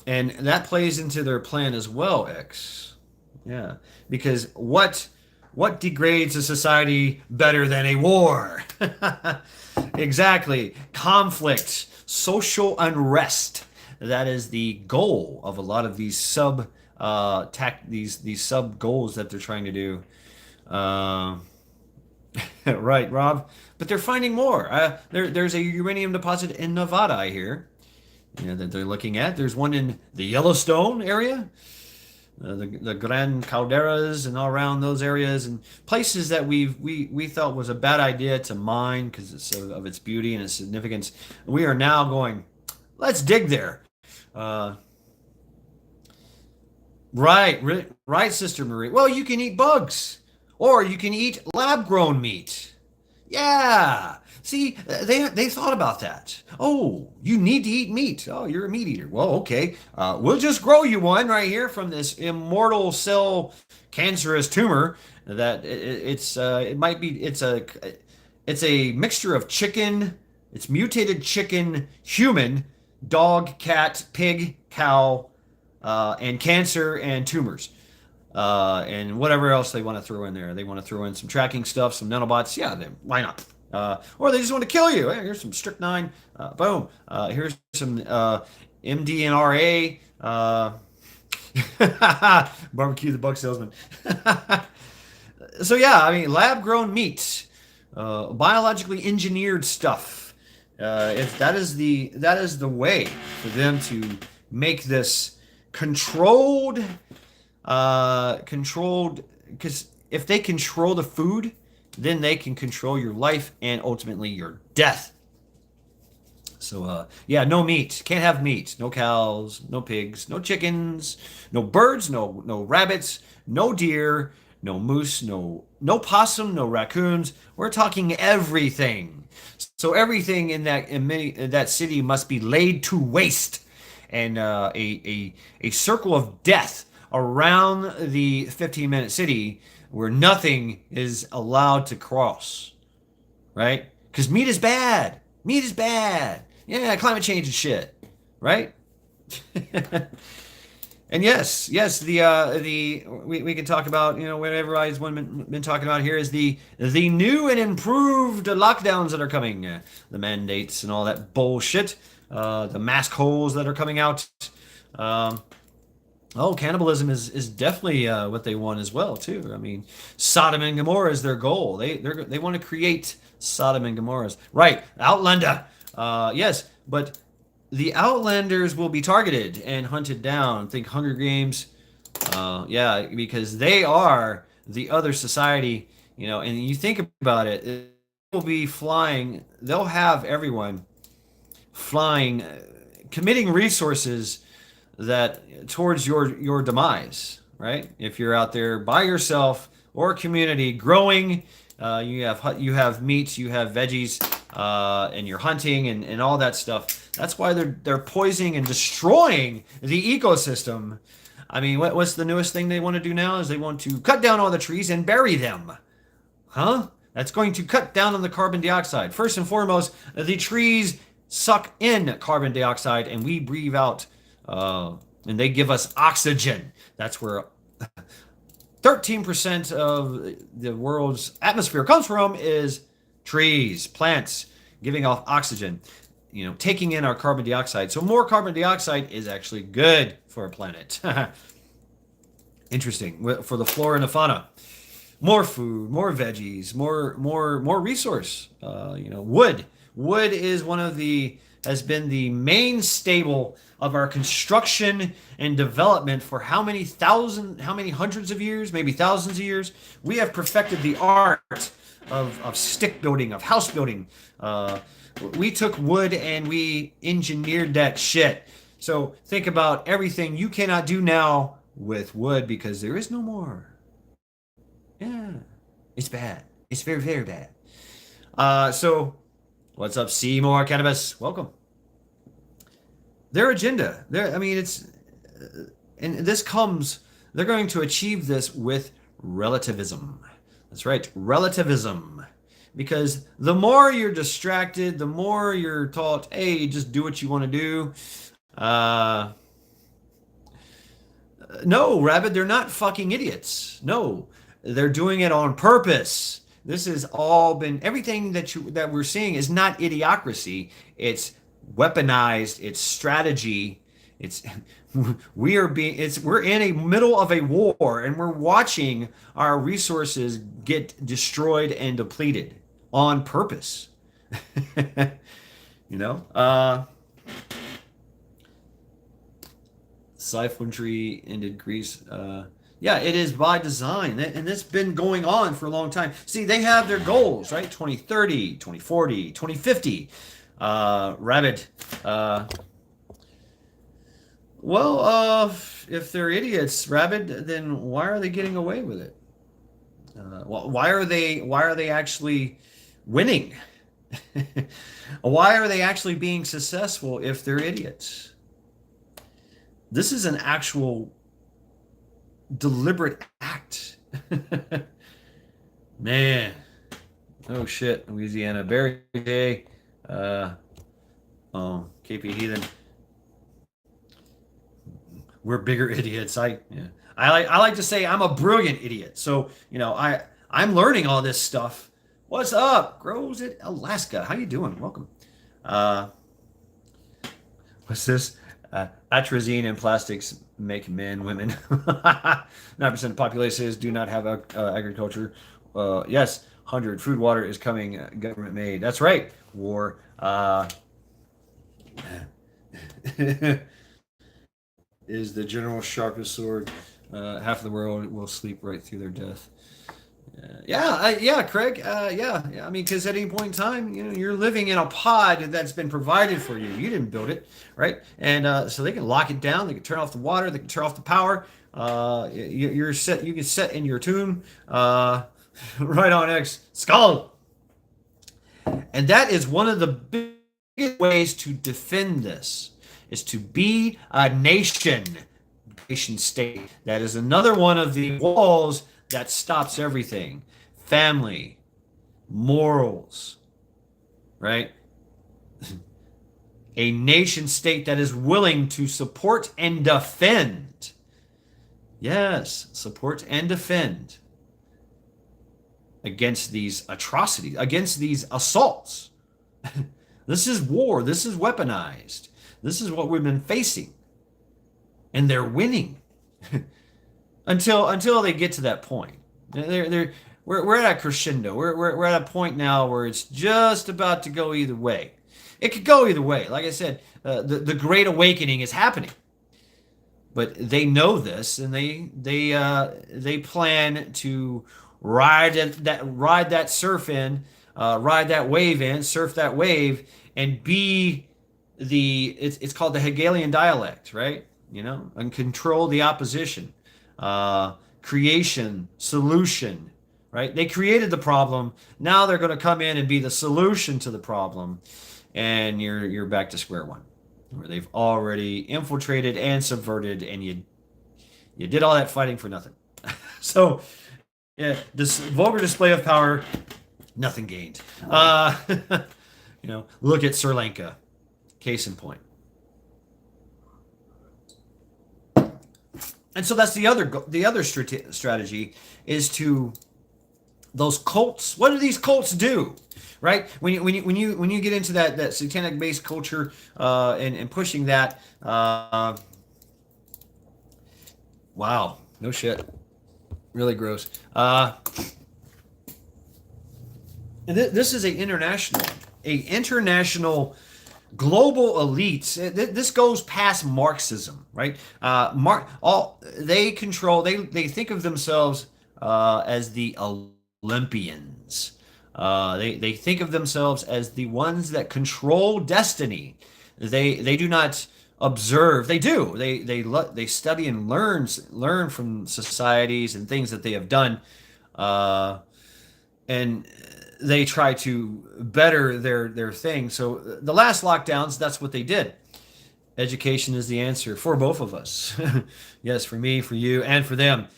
And that plays into their plan as well, X. Yeah. Because what degrades a society better than a war? Exactly. Conflict, social unrest. That is the goal of a lot of these sub goals that they're trying to do. Right, Rob. But they're finding more. There's a uranium deposit in Nevada, I hear. That they're looking at. There's one in the Yellowstone area. The Grand Calderas and all around those areas, and places that we thought was a bad idea to mine because of its beauty and its significance. We are now going, let's dig there. Right, Sister Marie. Well, you can eat bugs, or you can eat lab-grown meat. Yeah. See, they thought about that. Oh, you need to eat meat. Oh, you're a meat eater. Well, okay. We'll just grow you one right here from this immortal cell cancerous tumor that it's a mixture of chicken, it's mutated chicken, human, dog, cat, pig, cow, and cancer and tumors. And whatever else they want to throw in there. They want to throw in some tracking stuff, some nanobots. Yeah, why not? Or they just want to kill you. Hey, here's some strychnine. Boom. Here's some MDNRA. Barbecue the bug salesman. So yeah, I mean, lab-grown meat, biologically engineered stuff. That is the way for them to make this controlled. Because if they control the food, then they can control your life and ultimately your death. So yeah, no meat. Can't have meat. No cows, no pigs, no chickens, no birds, no rabbits, no deer, no moose, no possum, no raccoons. We're talking everything. So everything in that city must be laid to waste, and a circle of death around the 15-minute city where nothing is allowed to cross, right? Because meat is bad. Meat is bad. Yeah, climate change and shit, right? And yes, the we can talk about, what everybody's been talking about here is the new and improved lockdowns that are coming, the mandates and all that bullshit, the mask holes that are coming out. Um, oh, cannibalism is definitely what they want as well too. I mean, Sodom and Gomorrah is their goal. They want to create Sodom and Gomorrahs. Right, Outlander. Yes, but the Outlanders will be targeted and hunted down. Think Hunger Games. Yeah, because they are the other society, and you think about it, it will be flying, they'll have everyone flying, committing resources that towards your demise, right? If you're out there by yourself or a community growing, you have meat, you have veggies, and you're hunting and all that stuff. That's why they're poisoning and destroying the ecosystem. I mean, what's the newest thing they want to do now? Is they want to cut down all the trees and bury them. Huh? That's going to cut down on the carbon dioxide. First and foremost, the trees suck in carbon dioxide and we breathe out, and they give us oxygen. That's where 13% of the world's atmosphere comes from, is trees, plants giving off oxygen, taking in our carbon dioxide. So more carbon dioxide is actually good for a planet. Interesting. For the flora and the fauna. More food, more veggies, more resource. Wood. Wood is has been the main staple of our construction and development for how many hundreds of years, maybe thousands of years. We have perfected the art of stick building, of house building. We took wood and we engineered that shit. So think about everything you cannot do now with wood because there is no more. Yeah, it's bad. It's very, very bad. So what's up, Seymour Cannabis? Welcome. Their agenda. And this comes, they're going to achieve this with relativism. That's right, relativism. Because the more you're distracted, the more you're taught, hey, just do what you want to do. No, Rabbit, they're not fucking idiots. No, they're doing it on purpose. This has all been, everything that we're seeing is not idiocracy. It's weaponized. It's strategy. It's we're in a middle of a war, and we're watching our resources get destroyed and depleted on purpose. you know, Siphonry ended Greece. Yeah, it is by design, and it's been going on for a long time. See, they have their goals, right? 2030, 2040, 2050. Rabbit. If they're idiots, Rabbit, then why are they getting away with it? Why are they actually winning? Why are they actually being successful if they're idiots? This is an actual deliberate act. Man. Oh shit. Louisiana. Barry J. KP Heathen. We're bigger idiots. I like to say I'm a brilliant idiot. So, I'm learning all this stuff. What's up? Grows at Alaska. How you doing? Welcome. What's this? Atrazine and plastics make men women. 9% of the population do not have agriculture. Yes, 100. Food, water is coming. Government made. That's right. War. Is the general sharpest sword. Half of the world will sleep right through their death. Yeah, Craig. Yeah. I mean, because at any point in time, you're living in a pod that's been provided for you. You didn't build it, right? And so they can lock it down. They can turn off the water. They can turn off the power. You're set. You can set in your tune. Right on X skull, and that is one of the biggest ways to defend this is to be a nation state. That is another one of the walls that stops everything. Family, morals, right? A nation state that is willing to support and defend. Yes, support and defend against these atrocities, against these assaults. This is war. This is weaponized. This is what we've been facing. And they're winning until they get to that point. We're at a crescendo. We're at a point now where it's just about to go either way. It could go either way. Like I said, the Great Awakening is happening, but they know this, and they plan to ride that surf in, ride that wave in, surf that wave, and be it's called the Hegelian dialect, right? And control the opposition, creation, solution, right? They created the problem. Now they're going to come in and be the solution to the problem, and you're back to square one, where they've already infiltrated and subverted, and you did all that fighting for nothing. So, yeah, this vulgar display of power, nothing gained. Look at Sri Lanka, case in point. And so that's the other strategy is to those cults. What do these cults do, right? When you get into that satanic based culture and pushing that, wow, no shit, really gross. This is a international global elites. This goes past Marxism, right? They control. They think of themselves as the Olympians. They think of themselves as the ones that control destiny. They do not observe. They do. They study and learn from societies and things that they have done, and they try to better their thing. So the last lockdowns, that's what they did. Education is the answer for both of us. Yes, for me, for you, and for them.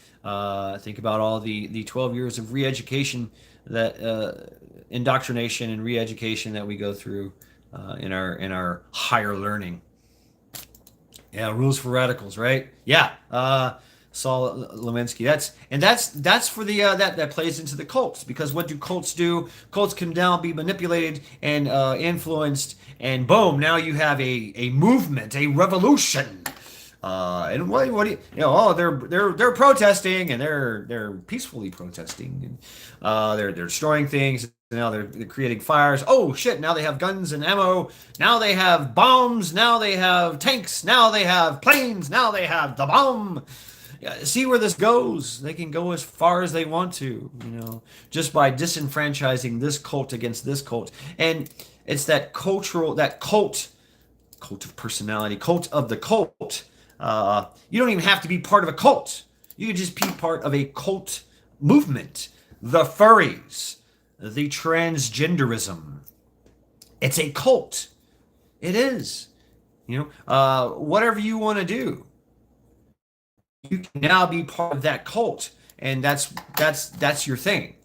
Think about all the 12 years of re-education, that indoctrination and re-education that we go through in our higher learning. Yeah, rules for radicals, right? Yeah. Saul Lewinsky. That's for the that plays into the cults, because what do cults do? Cults can now be manipulated and influenced, and boom, now you have a movement, a revolution. And what do you oh, they're protesting, and they're peacefully protesting, and they're destroying things. Now they're creating fires. Oh shit, now they have guns and ammo. Now they have bombs. Now they have tanks. Now they have planes. Now they have the bomb. See where this goes. They can go as far as they want to, just by disenfranchising this cult against this cult. And it's that cult of personality, cult of the cult. You don't even have to be part of a cult. You can just be part of a cult movement. The furries, the transgenderism. It's a cult. It is. Whatever you want to do, you can now be part of that cult, and that's your thing.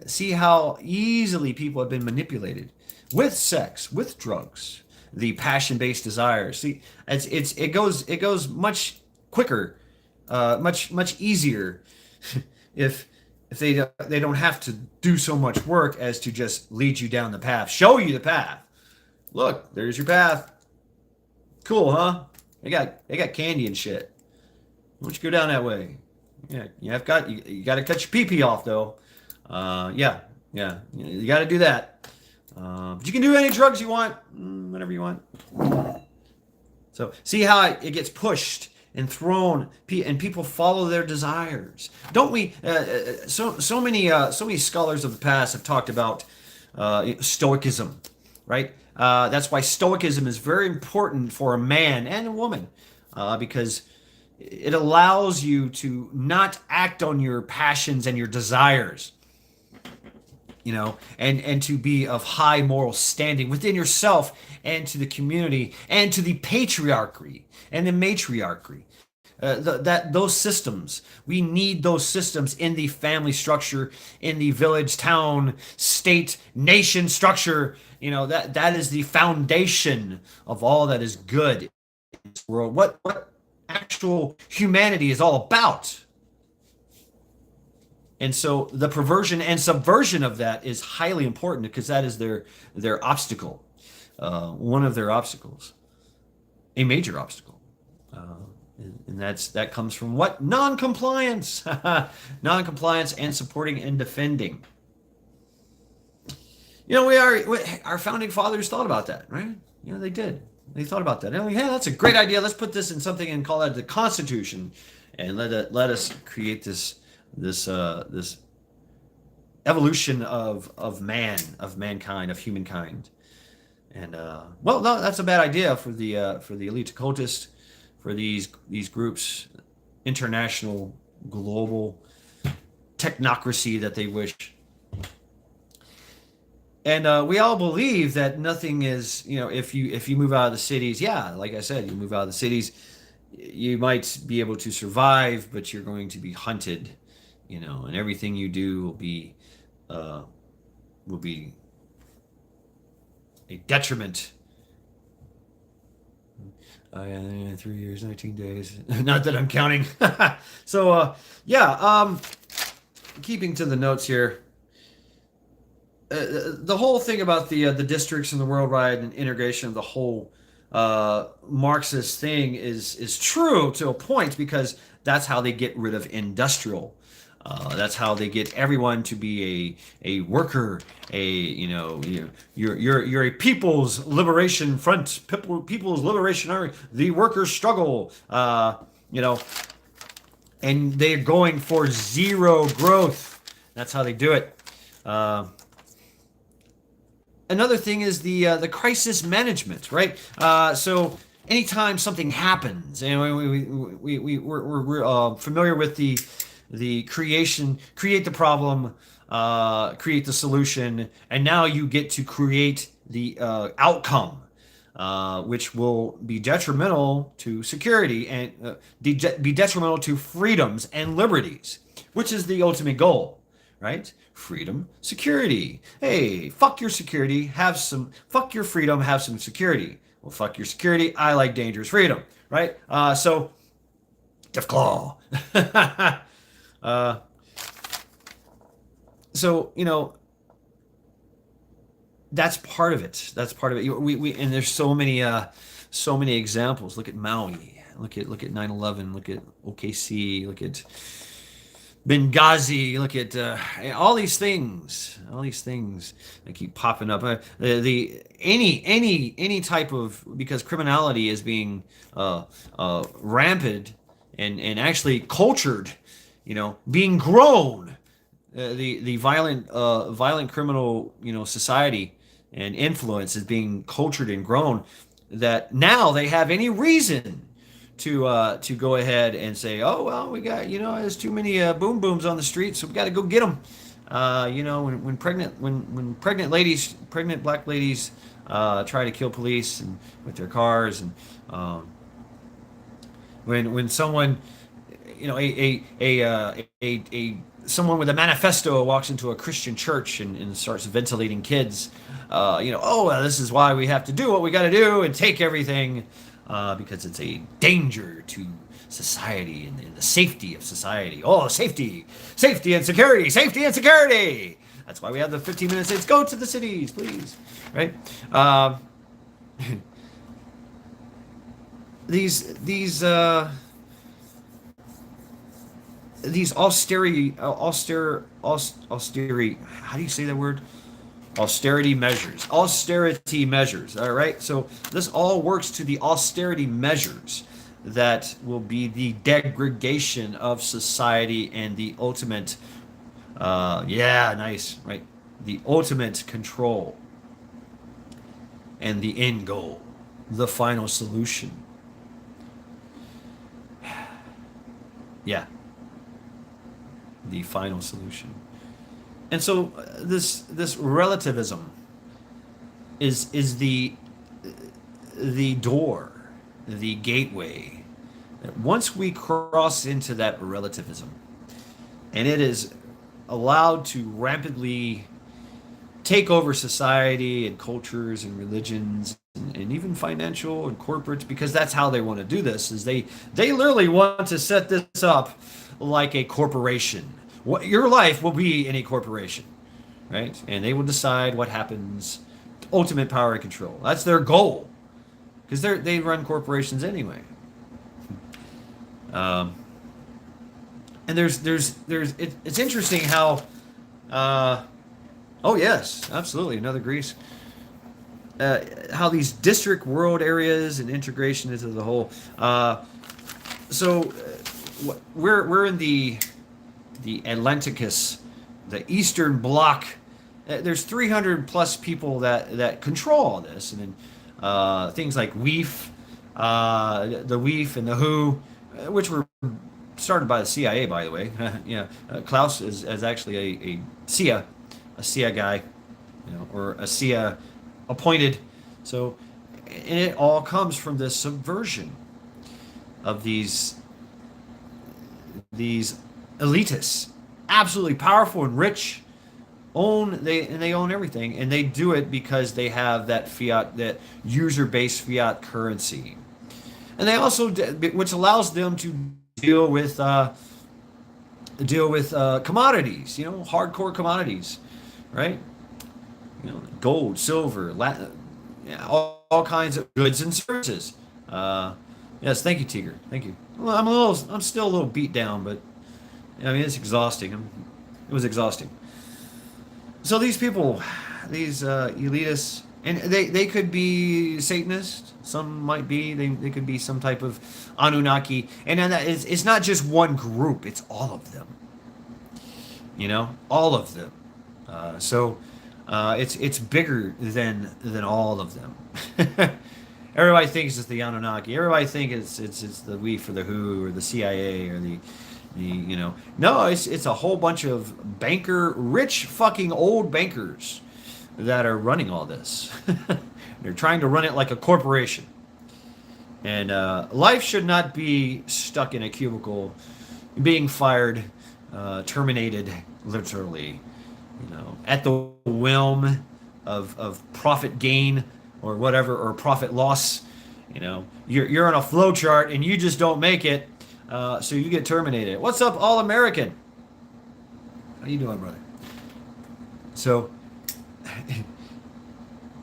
See how easily people have been manipulated with sex, with drugs, the passion-based desires. See, it goes much quicker, much easier if they don't have to do so much work as to just lead you down the path, show you the path. Look, there's your path. Cool, huh? They got candy and shit. Why don't you go down that way? Yeah, you got to cut your pee-pee off though. Yeah, you got to do that. But you can do any drugs you want, whatever you want. So see how it gets pushed and thrown, and people follow their desires. Don't we? So many scholars of the past have talked about Stoicism, right? That's why Stoicism is very important for a man and a woman, because it allows you to not act on your passions and your desires, and to be of high moral standing within yourself and to the community and to the patriarchy and the matriarchy. Those systems, we need those systems in the family structure, in the village, town, state, nation structure. That is the foundation of all that is good in this world. What actual humanity is all about. And so the perversion and subversion of that is highly important because that is their obstacle, one of their obstacles, a major obstacle. And that comes from what? Non-compliance. Non-compliance and supporting and defending. Our founding fathers thought about that, right? They did. They thought about that. Yeah, that's a great idea. Let's put this in something and call that the Constitution, and let us create this evolution of mankind, of humankind. And well, no, that's a bad idea for the elite occultists, for these groups, international, global technocracy that they wish. And we all believe that nothing is, if you move out of the cities, yeah, like I said, you move out of the cities, you might be able to survive, but you're going to be hunted, and everything you do will be a detriment. 3 years, 19 days. Not that I'm counting. So, keeping to the notes here. The whole thing about the districts and the worldwide and integration of the whole Marxist thing is true to a point, because that's how they get rid of industrial. That's how they get everyone to be a worker, you're a People's Liberation Front, People's Liberation Army, the workers' struggle, and they're going for zero growth. That's how they do it. Another thing is the crisis management, right? So anytime something happens, and we're familiar with the create the problem, create the solution, and now you get to create the outcome, which will be detrimental to security and be detrimental to freedoms and liberties, which is the ultimate goal, right? Freedom, security. Hey, fuck your security, fuck your freedom, have some security. Well, fuck your security, I like dangerous freedom, right? So, Death Claw. So, that's part of it. That's part of it. We and there's so many examples. Look at Maui. Look at 9/11. Look at OKC. Look at Benghazi. Look at all these things. All these things that keep popping up. Any type of, because criminality is being rampant and actually cultured. Being grown. The violent criminal society and influence is being cultured and grown, that now they have any reason to go ahead and say, oh well, we got there's too many boom booms on the street, so we got to go get them. When pregnant black ladies try to kill police and with their cars, and when someone someone with a manifesto walks into a Christian church and starts ventilating kids, this is why we have to do what we got to do and take everything, because it's a danger to society and the safety of society. Oh, safety and security, safety and security. That's why we have the 15-minute states. Go to the cities, please. Right? These austerity, how do you say that word? Austerity measures. All right. So this all works to the austerity measures that will be the degradation of society and the ultimate, nice, right? The ultimate control and the end goal, the final solution. Yeah, the final solution. And so this relativism is the door, the gateway. Once we cross into that relativism, and it is allowed to rapidly take over society and cultures and religions and even financial and corporate, because that's how they want to do this, is they literally want to set this up like a corporation. What your life will be in a corporation, right? And they will decide what happens. Ultimate power and control. That's their goal, because they run corporations anyway. Um, and it's interesting how oh yes, absolutely, another Greece. How these district world areas and integration into the whole. So we're in the Atlanticus, the Eastern Bloc. There's 300 plus people that control all this, and then things like WEEF, the WEEF and the WHO, which were started by the CIA, by the way. Yeah, Klaus is actually a CIA guy, or a CIA appointed. So, and it all comes from this subversion of these elitists, absolutely powerful and rich, they own everything, and they do it because they have that user-based fiat currency, and they also, which allows them to deal with commodities, hardcore commodities, right? Gold, silver, all kinds of goods and services. Yes, thank you, Tiger. Thank you. Well, I'm still a little beat down, but I mean it's exhausting. It was exhausting. So these people, these elitists, and they could be Satanists. Some might be. They could be some type of Anunnaki, and then it's not just one group. It's all of them. All of them. So it's bigger than all of them. Everybody thinks it's the Anunnaki. Everybody thinks it's the WEEF or the WHO or the CIA or the no, it's a whole bunch of rich fucking old bankers that are running all this. They're trying to run it like a corporation. And life should not be stuck in a cubicle, being fired, terminated, literally, at the whim of profit gain or whatever, or profit loss. You're on a flow chart and you just don't make it. So you get terminated. What's up, All American? How you doing, brother? So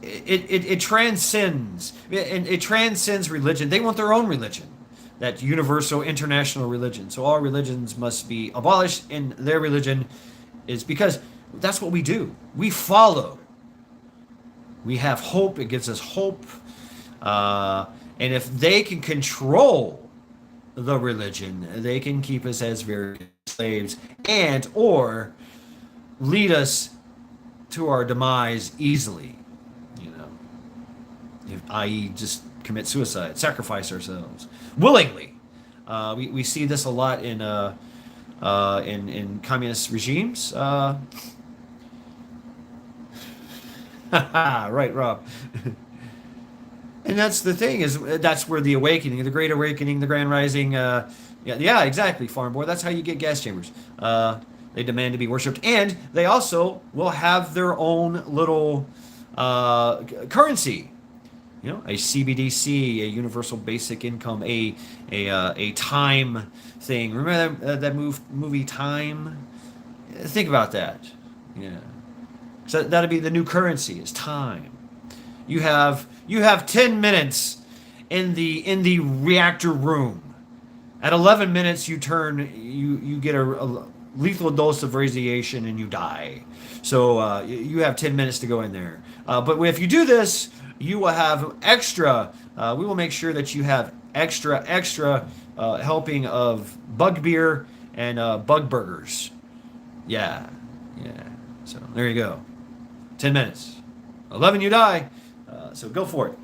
it transcends, and it transcends religion. They want their own religion, that universal international religion. So all religions must be abolished, and their religion is, because that's what we do. We follow. We have hope. It gives us hope. And if they can control the religion, they can keep us as very slaves, and or lead us to our demise easily, i.e. just commit suicide, sacrifice ourselves willingly. We see this a lot in communist regimes. Right, Rob. And that's the thing, is that's where the awakening, the great awakening, the grand rising, yeah, exactly, farm boy. That's how you get gas chambers. They demand to be worshipped, and they also will have their own little currency. A CBDC, a universal basic income, a time thing. Remember that movie Time? Think about that. Yeah. So that'd be the new currency, is time. You have 10 minutes in the reactor room. At 11 minutes, you get a lethal dose of radiation and you die. So you have 10 minutes to go in there. But if you do this, you will have extra. We will make sure that you have extra helping of bug beer and bug burgers. Yeah. So there you go. 10 minutes. 11, you die. So go for it.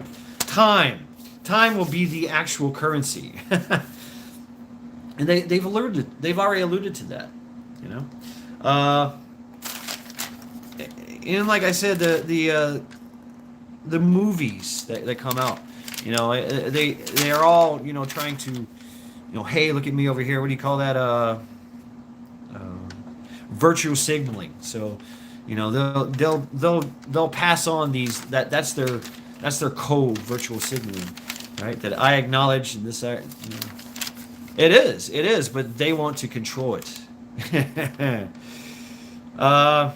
Time will be the actual currency. and they've already alluded to that, you know. Uh, and like I said, the movies that come out, you know, they are all, you know, trying to, you know, hey, look at me over here. What do you call that? Uh, virtual signaling. So, you know, they'll pass on these, that's their code, virtual signaling, right? That I acknowledge and this, you know. It is, but they want to control it. uh,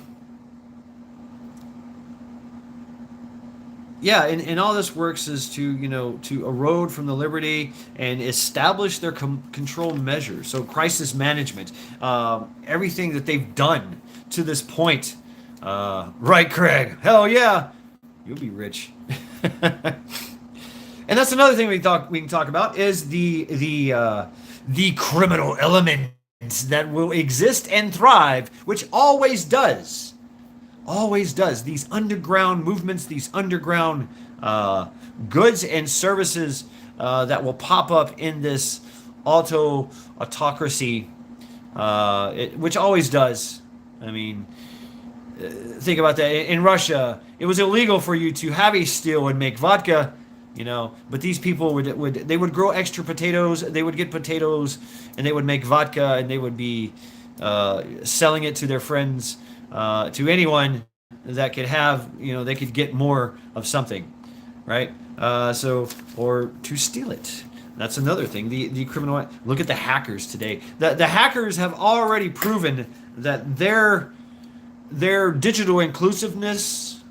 yeah, and all this works is to, you know, to erode from the liberty and establish their control measures. So crisis management, everything that they've done to this point. Right, Craig? Hell yeah, you'll be rich. And that's another thing we can talk about is the criminal element that will exist and thrive, which always does. These underground movements, these underground goods and services that will pop up in this autocracy, which always does. I mean, think about that. In Russia, it was illegal for you to have a still and make vodka, you know. But these people would grow extra potatoes. They would get potatoes, and they would make vodka, and they would be selling it to their friends, to anyone that could have, you know, they could get more of something, right? Or to steal it. That's another thing. The criminal. Look at the hackers today. The hackers have already proven that their digital inclusiveness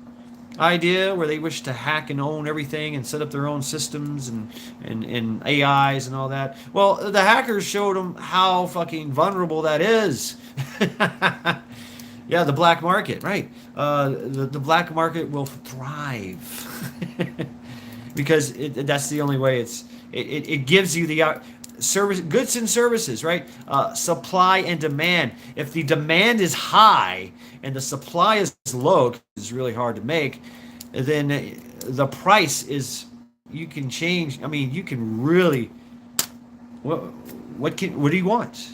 idea, where they wish to hack and own everything and set up their own systems and AIs and all that. Well, the hackers showed them how fucking vulnerable that is. Yeah, the black market, right? The black market will thrive because that's the only way. It gives you the service, goods and services, right? Supply and demand. If the demand is high and the supply is low, 'cause it's really hard to make, then the price is, you can change. I mean, you can really, what do you want?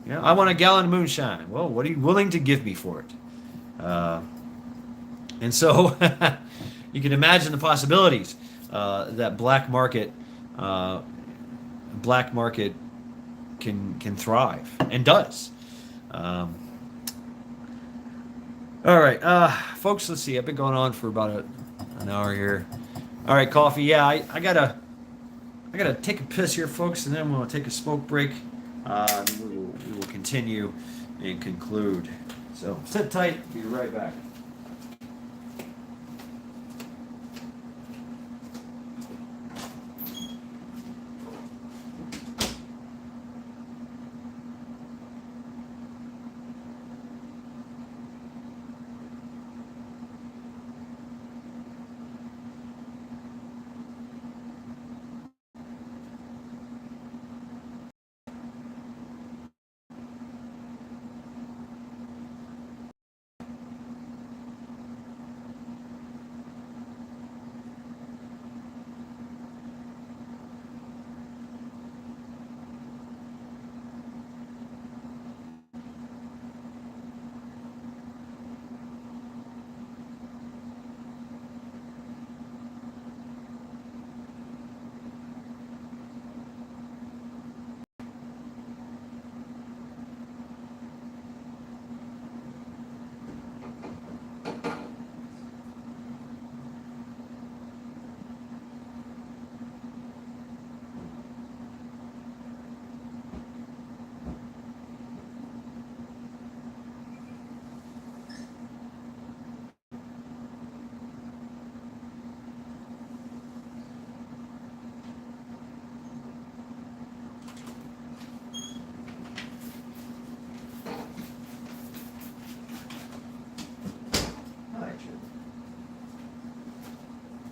You know, I want a gallon of moonshine. Well, what are you willing to give me for it? And so you can imagine the possibilities that black market can thrive and does. All right, folks. Let's see. I've been going on for about an hour here. All right, coffee. Yeah, I gotta take a piss here, folks, and then we'll take a smoke break. We will continue and conclude. So sit tight. Be right back.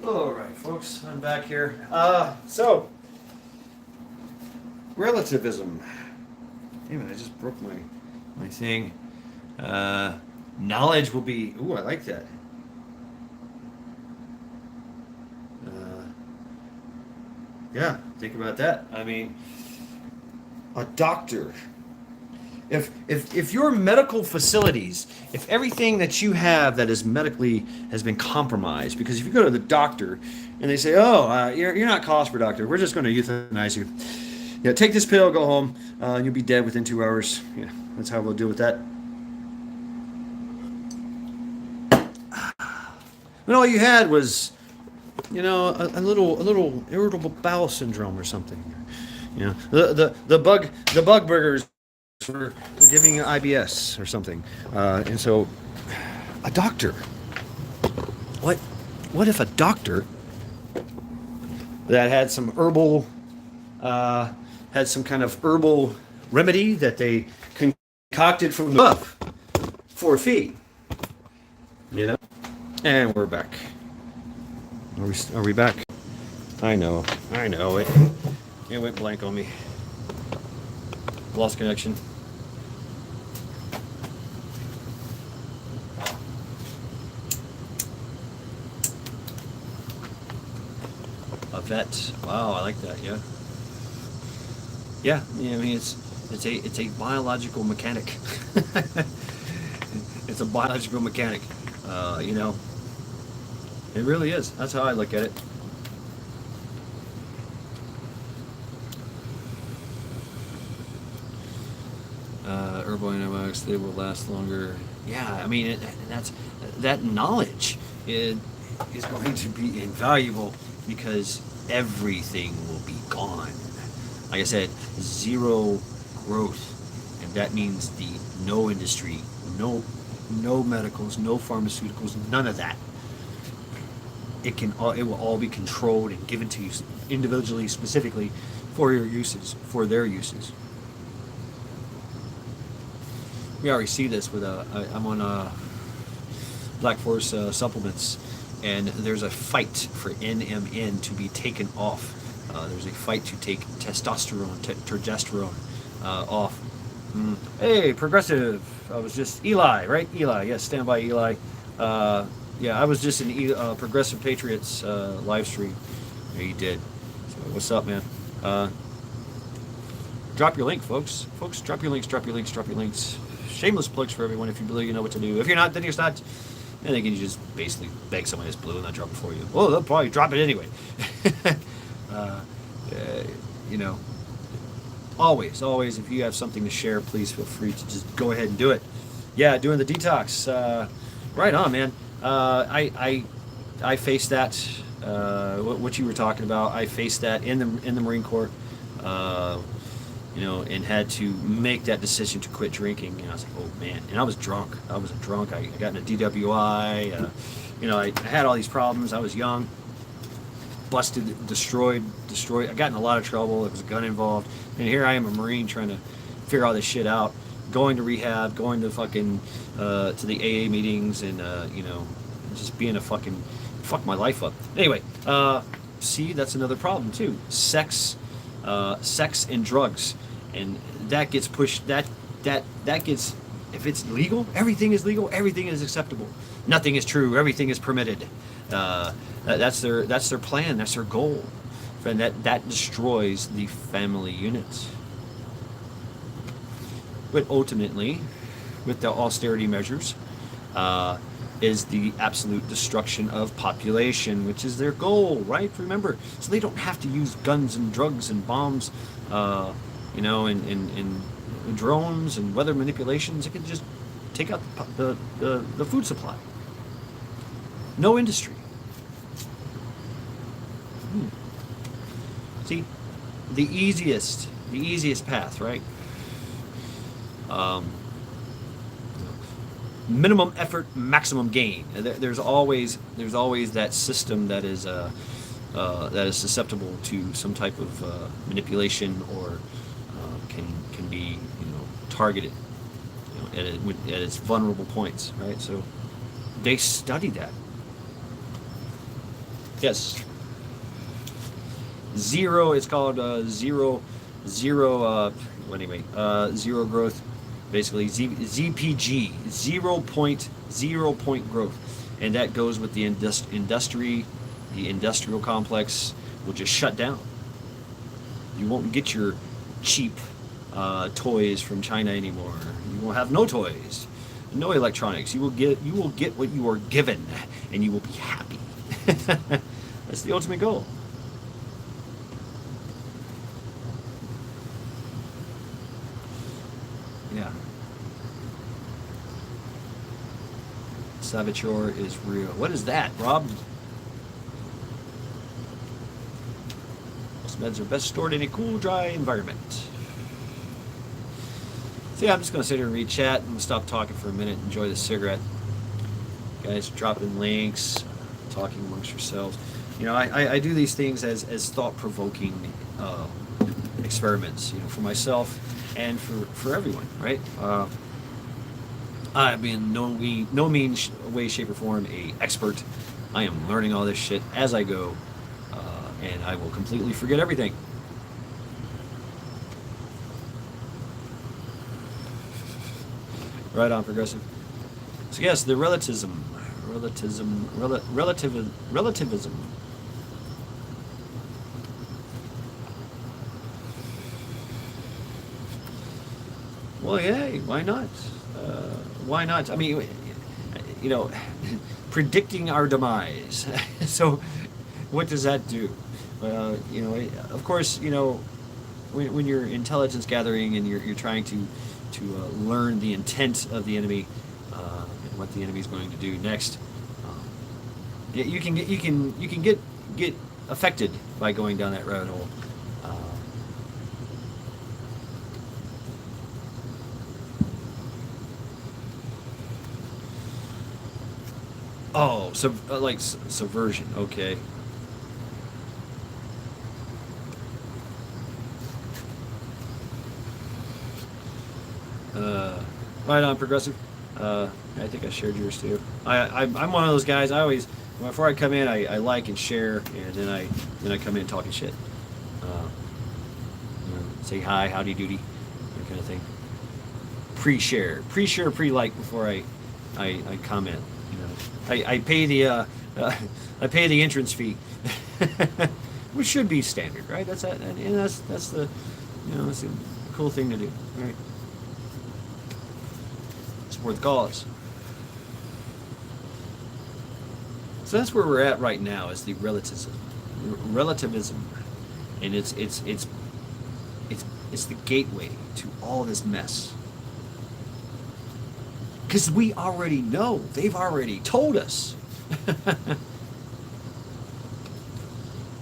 All right, folks, I'm back here. So, relativism. Damn it, I just broke my thing. Knowledge will be. Ooh, I like that. Yeah, think about that. I mean, A doctor. If your medical facilities, if everything that you have that is medically has been compromised, because if you go to the doctor and they say, oh, you're not cause for doctor, we're just going to euthanize you. Yeah, take this pill, go home, and you'll be dead within 2 hours. Yeah, that's how we'll deal with that. And all you had was, a little irritable bowel syndrome or something. The bug burgers were giving you IBS or something, and so a doctor. What what if a doctor that had some herbal, had some kind of herbal remedy that they concocted from above for a fee? You know. And we're back. Are we back? I know. It went blank on me. Lost connection. A vet. Wow, I like that. Yeah. Yeah. I mean, it's a biological mechanic. It's a biological mechanic. It really is. That's how I look at it. Herbal antibiotics, they will last longer. Yeah, I mean, that knowledge is going to be invaluable because everything will be gone. Like I said, zero growth, and that means no industry, no medicals, no pharmaceuticals, none of that. It will all be controlled and given to you individually, specifically for your uses, for their uses. We already see this with I'm on Black Forest supplements, and there's a fight for NMN to be taken off. There's a fight to take progesterone off. Hey, Progressive. I was just Eli, right? Eli, yes, stand by Eli. Yeah, I was just in Progressive Patriots live stream. Yeah, you did. So what's up, man? Drop your link, folks. Folks, drop your links. Shameless plugs for everyone if you believe you know what to do. If you're not, then you're not. And then you just basically beg someone that's blue and they'll drop it for you. Well, they'll probably drop it anyway. Always, if you have something to share, please feel free to just go ahead and do it. Yeah, doing the detox. Right on, man. I faced that. What you were talking about, I faced that in the Marine Corps. And had to make that decision to quit drinking. And I was like, oh man. And I was drunk. I got in a DWI. I had all these problems. I was young. Busted, destroyed. I got in a lot of trouble. There was a gun involved. And here I am, a Marine, trying to figure all this shit out. Going to rehab, going to fucking, to the AA meetings, and, just being fuck my life up. Anyway, see, that's another problem too. Sex and drugs. And that gets pushed, that gets, if it's legal, everything is legal, everything is acceptable. Nothing is true, everything is permitted. That's their plan, that's their goal. And that destroys the family unit. But ultimately, with the austerity measures, is the absolute destruction of population, which is their goal, right? Remember, so they don't have to use guns and drugs and bombs, and drones and weather manipulations. It can just take out the food supply. No industry. See, the easiest path, right? Minimum effort, maximum gain. There's always that system that is susceptible to some type of manipulation, or can be targeted at its vulnerable points, right? So they study that. Yes. Zero. It's called zero. Zero growth. Basically, ZPG, 0 point growth, and that goes with the industry. The industrial complex will just shut down. You won't get your cheap toys from China anymore. You will have no toys, no electronics. You will get what you are given, and you will be happy. That's the ultimate goal. Yeah. Saboteur is real. What is that, Rob? Most meds are best stored in a cool, dry environment. So yeah, I'm just going to sit here and read chat. I'm going to stop talking for a minute, enjoy the cigarette. Guys, dropping links, talking amongst yourselves. You know, I do these things as thought-provoking experiments, you know, for myself and for everyone, right? I'm in no means, way, shape, or form a expert. I am learning all this shit as I go, and I will completely forget everything. Right on, progressive. So yes, the relativism. Well, yeah, why not? Why not? I mean, you know, predicting our demise. So, what does that do? You know, of course, you know, when you're intelligence gathering and you're trying to learn the intent of the enemy and what the enemy is going to do next, you can get affected by going down that rabbit hole. Oh, like subversion. Okay. Right on, progressive. I think I shared yours too. I'm one of those guys. I always, before I come in, I like and share, and then I come in talking shit. You know, say hi, howdy doody, that kind of thing. Pre-share, pre-like before I comment. You know, I pay the I pay the entrance fee, which should be standard, right? That's that, and that's the, you know, that's the cool thing to do, right? Support the cause. So that's where we're at right now, is the relativism, and it's the gateway to all this mess. Because we already know, they've already told us.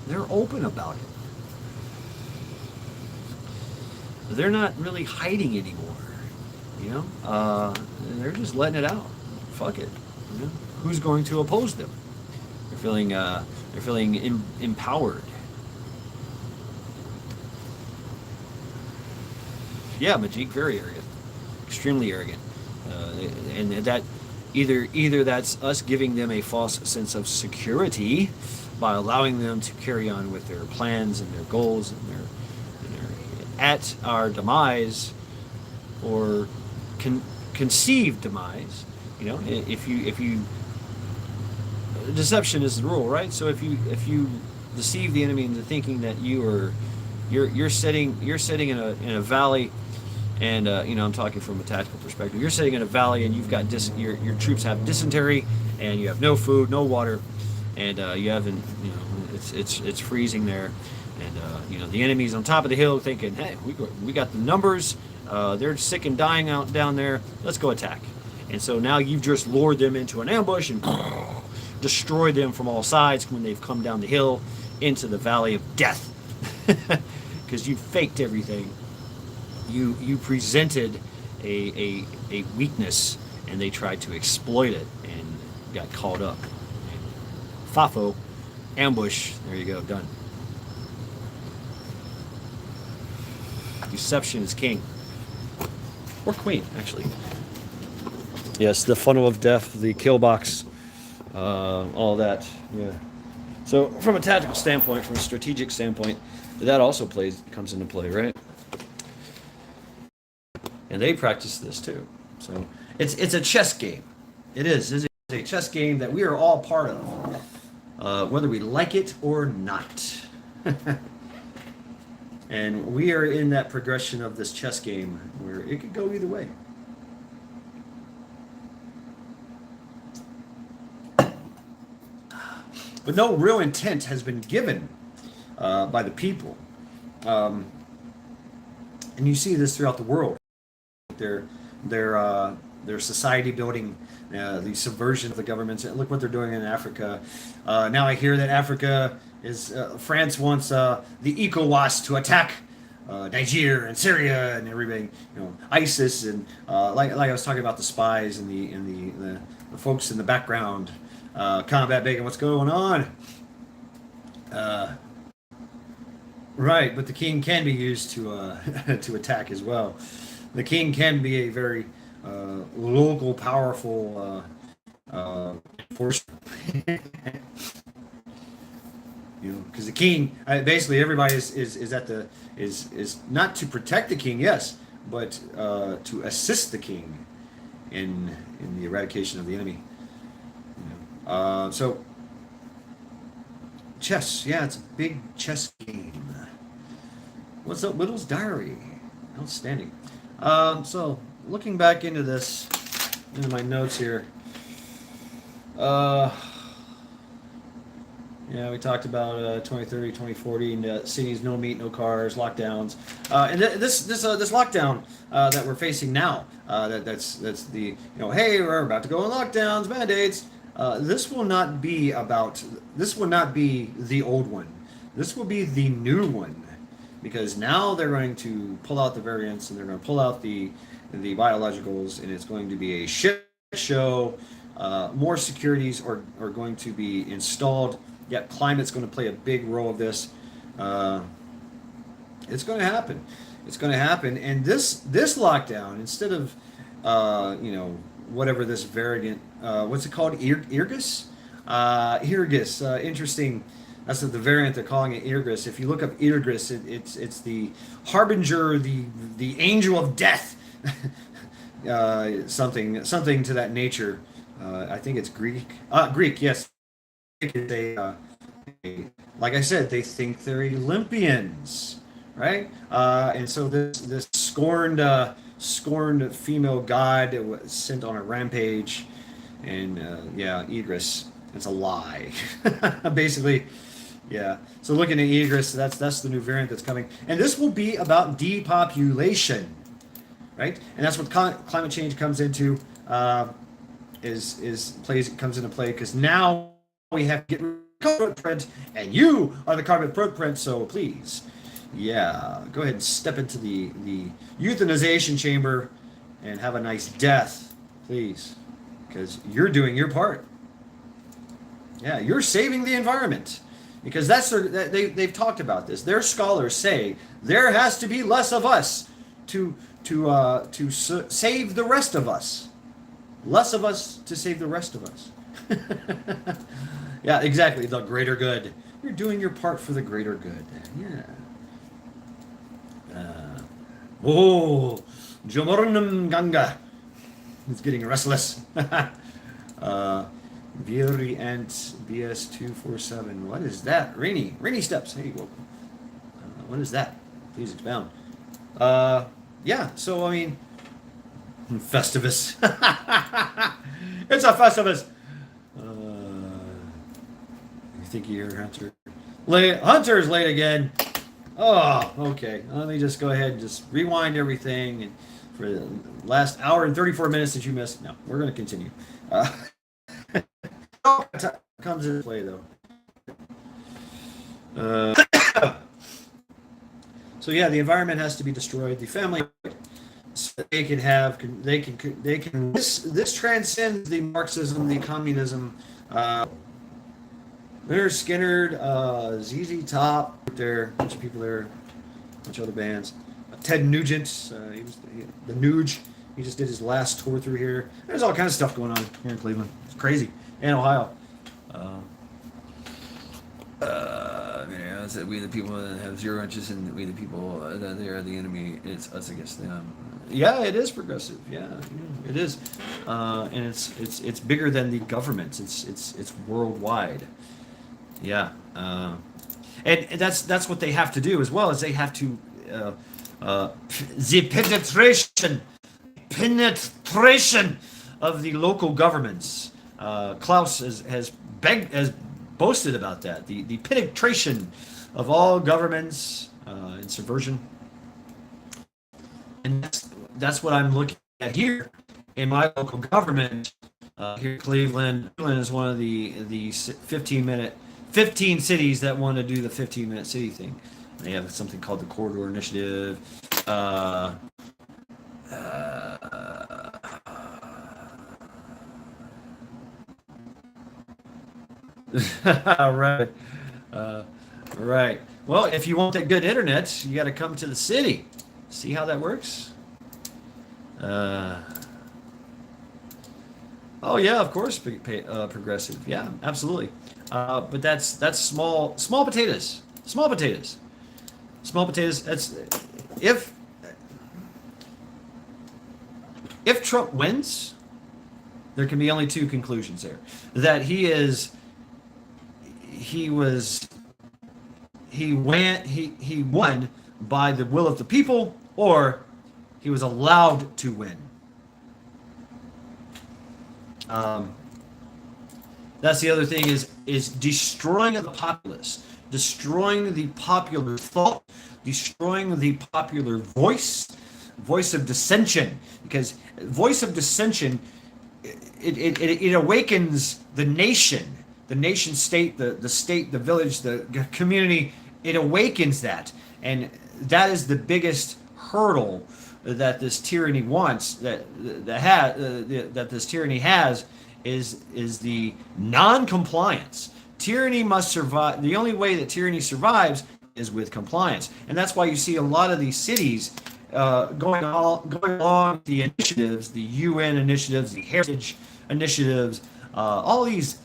They're open about it. They're not really hiding anymore. You know, they're just letting it out. Fuck it. You know? Who's going to oppose them? They're feeling empowered. Yeah, Majik, very arrogant, extremely arrogant, and that either that's us giving them a false sense of security by allowing them to carry on with their plans and their goals and their at our demise, or conceived demise. You know, if you deception is the rule, right? So if you deceive the enemy into thinking that you're sitting in a valley, and you know, I'm talking from a tactical perspective. You're sitting in a valley and you've got your troops have dysentery, and you have no food, no water, and you haven't, you know, it's freezing there, and you know, the enemy's on top of the hill thinking, hey, we got the numbers. They're sick and dying out down there. Let's go attack. And so now you've just lured them into an ambush and destroyed them from all sides when they've come down the hill into the valley of death. Because you faked everything. You presented a weakness, and they tried to exploit it and got caught up. And FAFO, ambush, there you go, done. Deception is king. Or queen, actually. Yes, the funnel of death, the kill box, all that. Yeah. So from a tactical standpoint, from a strategic standpoint, that also comes into play, right? And they practice this too. So it's a chess game. It's a chess game that we are all part of, whether we like it or not. And we are in that progression of this chess game where it could go either way. But no real intent has been given by the people. And you see this throughout the world. Their their society building, the subversion of the governments. Look what they're doing in Africa. Now I hear that Africa is France wants the ECOWAS to attack Niger and Syria and everything. ISIS and like I was talking about the spies and the folks in the background, combat bacon. What's going on? Right, but the king can be used to to attack as well. The king can be a very local, powerful enforcer. Because the king, basically, everybody is at the is not to protect the king, yes, but to assist the king in the eradication of the enemy. So chess, yeah, it's a big chess game. What's up, Whittle's Diary? Outstanding. So looking back into this, into my notes here. Yeah, we talked about 2030, 2040, and cities, no meat, no cars, lockdowns, and this lockdown that we're facing now. That's the hey, we're about to go on lockdowns, mandates. This will not be the old one. This will be the new one, because now they're going to pull out the variants and they're going to pull out the biologicals, and it's going to be a shit show. More securities are going to be installed. Yet climate's going to play a big role of this. It's going to happen. It's going to happen. And this lockdown, instead of whatever this variant, what's it called? Irgus? Irgus. Interesting. That's the variant they're calling it, Irgus. If you look up Irgus, it's the harbinger, the angel of death. Something to that nature. I think it's Greek. Greek, yes. Like I said, they think they're Olympians, right? And so this scorned female god was sent on a rampage, and Idris, it's a lie, basically. Yeah. So looking at Idris, that's the new variant that's coming, and this will be about depopulation, right? And that's what climate change comes into. Comes into play, because now we have to get rid of the carbon footprint, and you are the carbon footprint. So please, go ahead and step into the euthanization chamber and have a nice death, please, because you're doing your part. Yeah, you're saving the environment, because they've talked about this. Their scholars say there has to be less of us to save the rest of us. Less of us to save the rest of us. Yeah, exactly. The greater good. You're doing your part for the greater good. Yeah. Jomornum Ganga. It's getting restless. Vieri Ant BS247. What is that? Rainy steps. Hey, whoa. What is that? Please expound. Yeah, so I mean, Festivus. It's a Festivus. You think you're Hunter? Hunter's late again. Oh, okay. Let me just go ahead and just rewind everything. And for the last hour and 34 minutes that you missed, no, we're going to continue. Comes into play though. So yeah, the environment has to be destroyed. The family. So they can this transcends the Marxism, the communism. There's Skinner, ZZ Top, there, a bunch of people there, a bunch of other bands. Ted Nugent, the Nuge. He just did his last tour through here. There's all kinds of stuff going on here in Cleveland. It's crazy, and Ohio. We the people that have 0 inches, and we the people that they are the enemy. It's us against them. Yeah, it is progressive. Yeah, it is, and it's bigger than the government. It's worldwide. Yeah. And that's what they have to do as well, as they have to uh, the penetration of the local governments. Klaus has boasted about that, the penetration of all governments and subversion, and that's what I'm looking at here in my local government. Here in Cleveland. Cleveland is one of the 15 cities that want to do the 15-minute city thing. They have something called the Corridor Initiative. Uh, right. Uh, right. Well, if you want that good internet, you got to come to the city. See how that works? Uh, oh yeah, of course, progressive. Yeah, absolutely. But that's small potatoes. Small potatoes. Small potatoes. That's if if Trump wins, there can be only two conclusions there: that he was he won by the will of the people, or he was allowed to win. Um, that's the other thing, is destroying the populace, destroying the popular thought, destroying the popular voice of dissension, because voice of dissension, it awakens the nation state, the state, the village, the community. It awakens that, and that is the biggest hurdle that this tyranny wants, that this tyranny has, is the non-compliance. Tyranny must survive. The only way that tyranny survives is with compliance, and that's why you see a lot of these cities going along the initiatives, the UN initiatives, the heritage initiatives, all these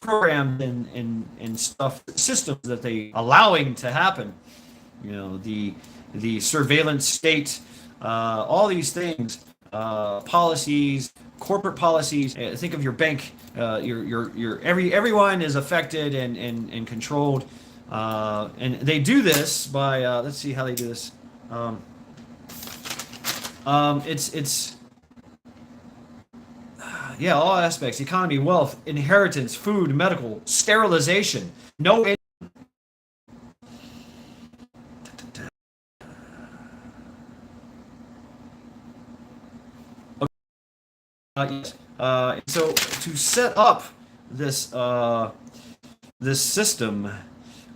programs and stuff, systems that they allowing to happen. The surveillance state, all these things, policies, corporate policies. Think of your bank. Everyone is affected and controlled, and they do this by let's see how they do this. It's yeah, all aspects: economy, wealth, inheritance, food, medical, sterilization. No. Yes. So to set up this system,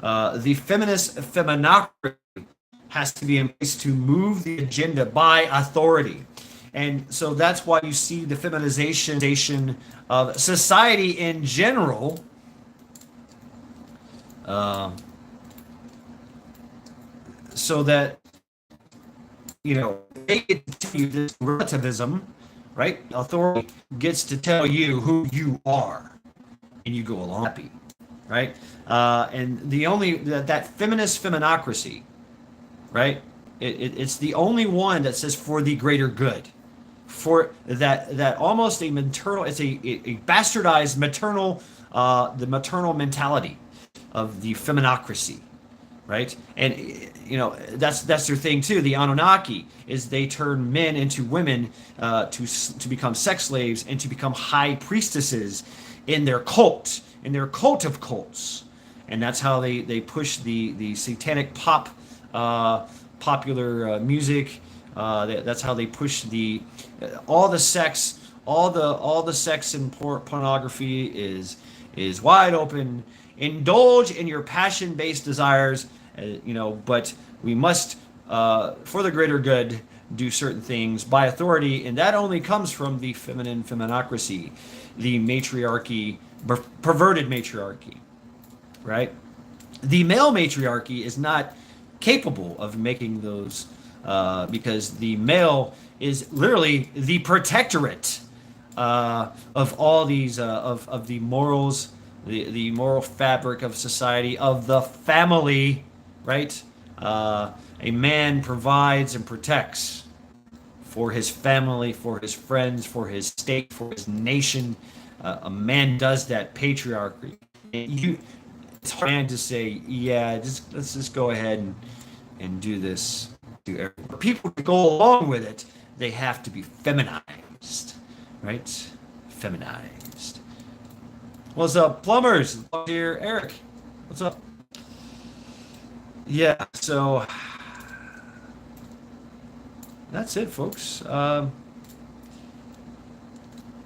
the feminist feminocracy has to be in place to move the agenda by authority. And so that's why you see the feminization of society in general. So that, they get to tell you this relativism, right? Authority gets to tell you who you are, and you go along happy, right? And the only that feminist feminocracy, right? It's the only one that says for the greater good, for that almost a maternal. It's a bastardized maternal, the maternal mentality of the feminocracy, right? And that's their thing too. The Anunnaki is they turn men into women to become sex slaves and to become high priestesses in their cult of cults, and that's how they push the satanic popular music. That's how they push all the sex, all the sex and pornography is wide open. Indulge in your passion-based desires, but we must, for the greater good, do certain things by authority, and that only comes from the feminine feminocracy, the matriarchy, perverted matriarchy, right? The male matriarchy is not capable of making those, because the male is literally the protectorate of all these, of the morals, the moral fabric of society, of the family, right? A man provides and protects for his family, for his friends, for his state, for his nation. A man does that. Patriarchy. it's hard to say, yeah, let's just go ahead and do this. For people to go along with it, they have to be feminized, right? Feminized. What's up, plumbers? Here, Eric. What's up? Yeah, so that's it, folks.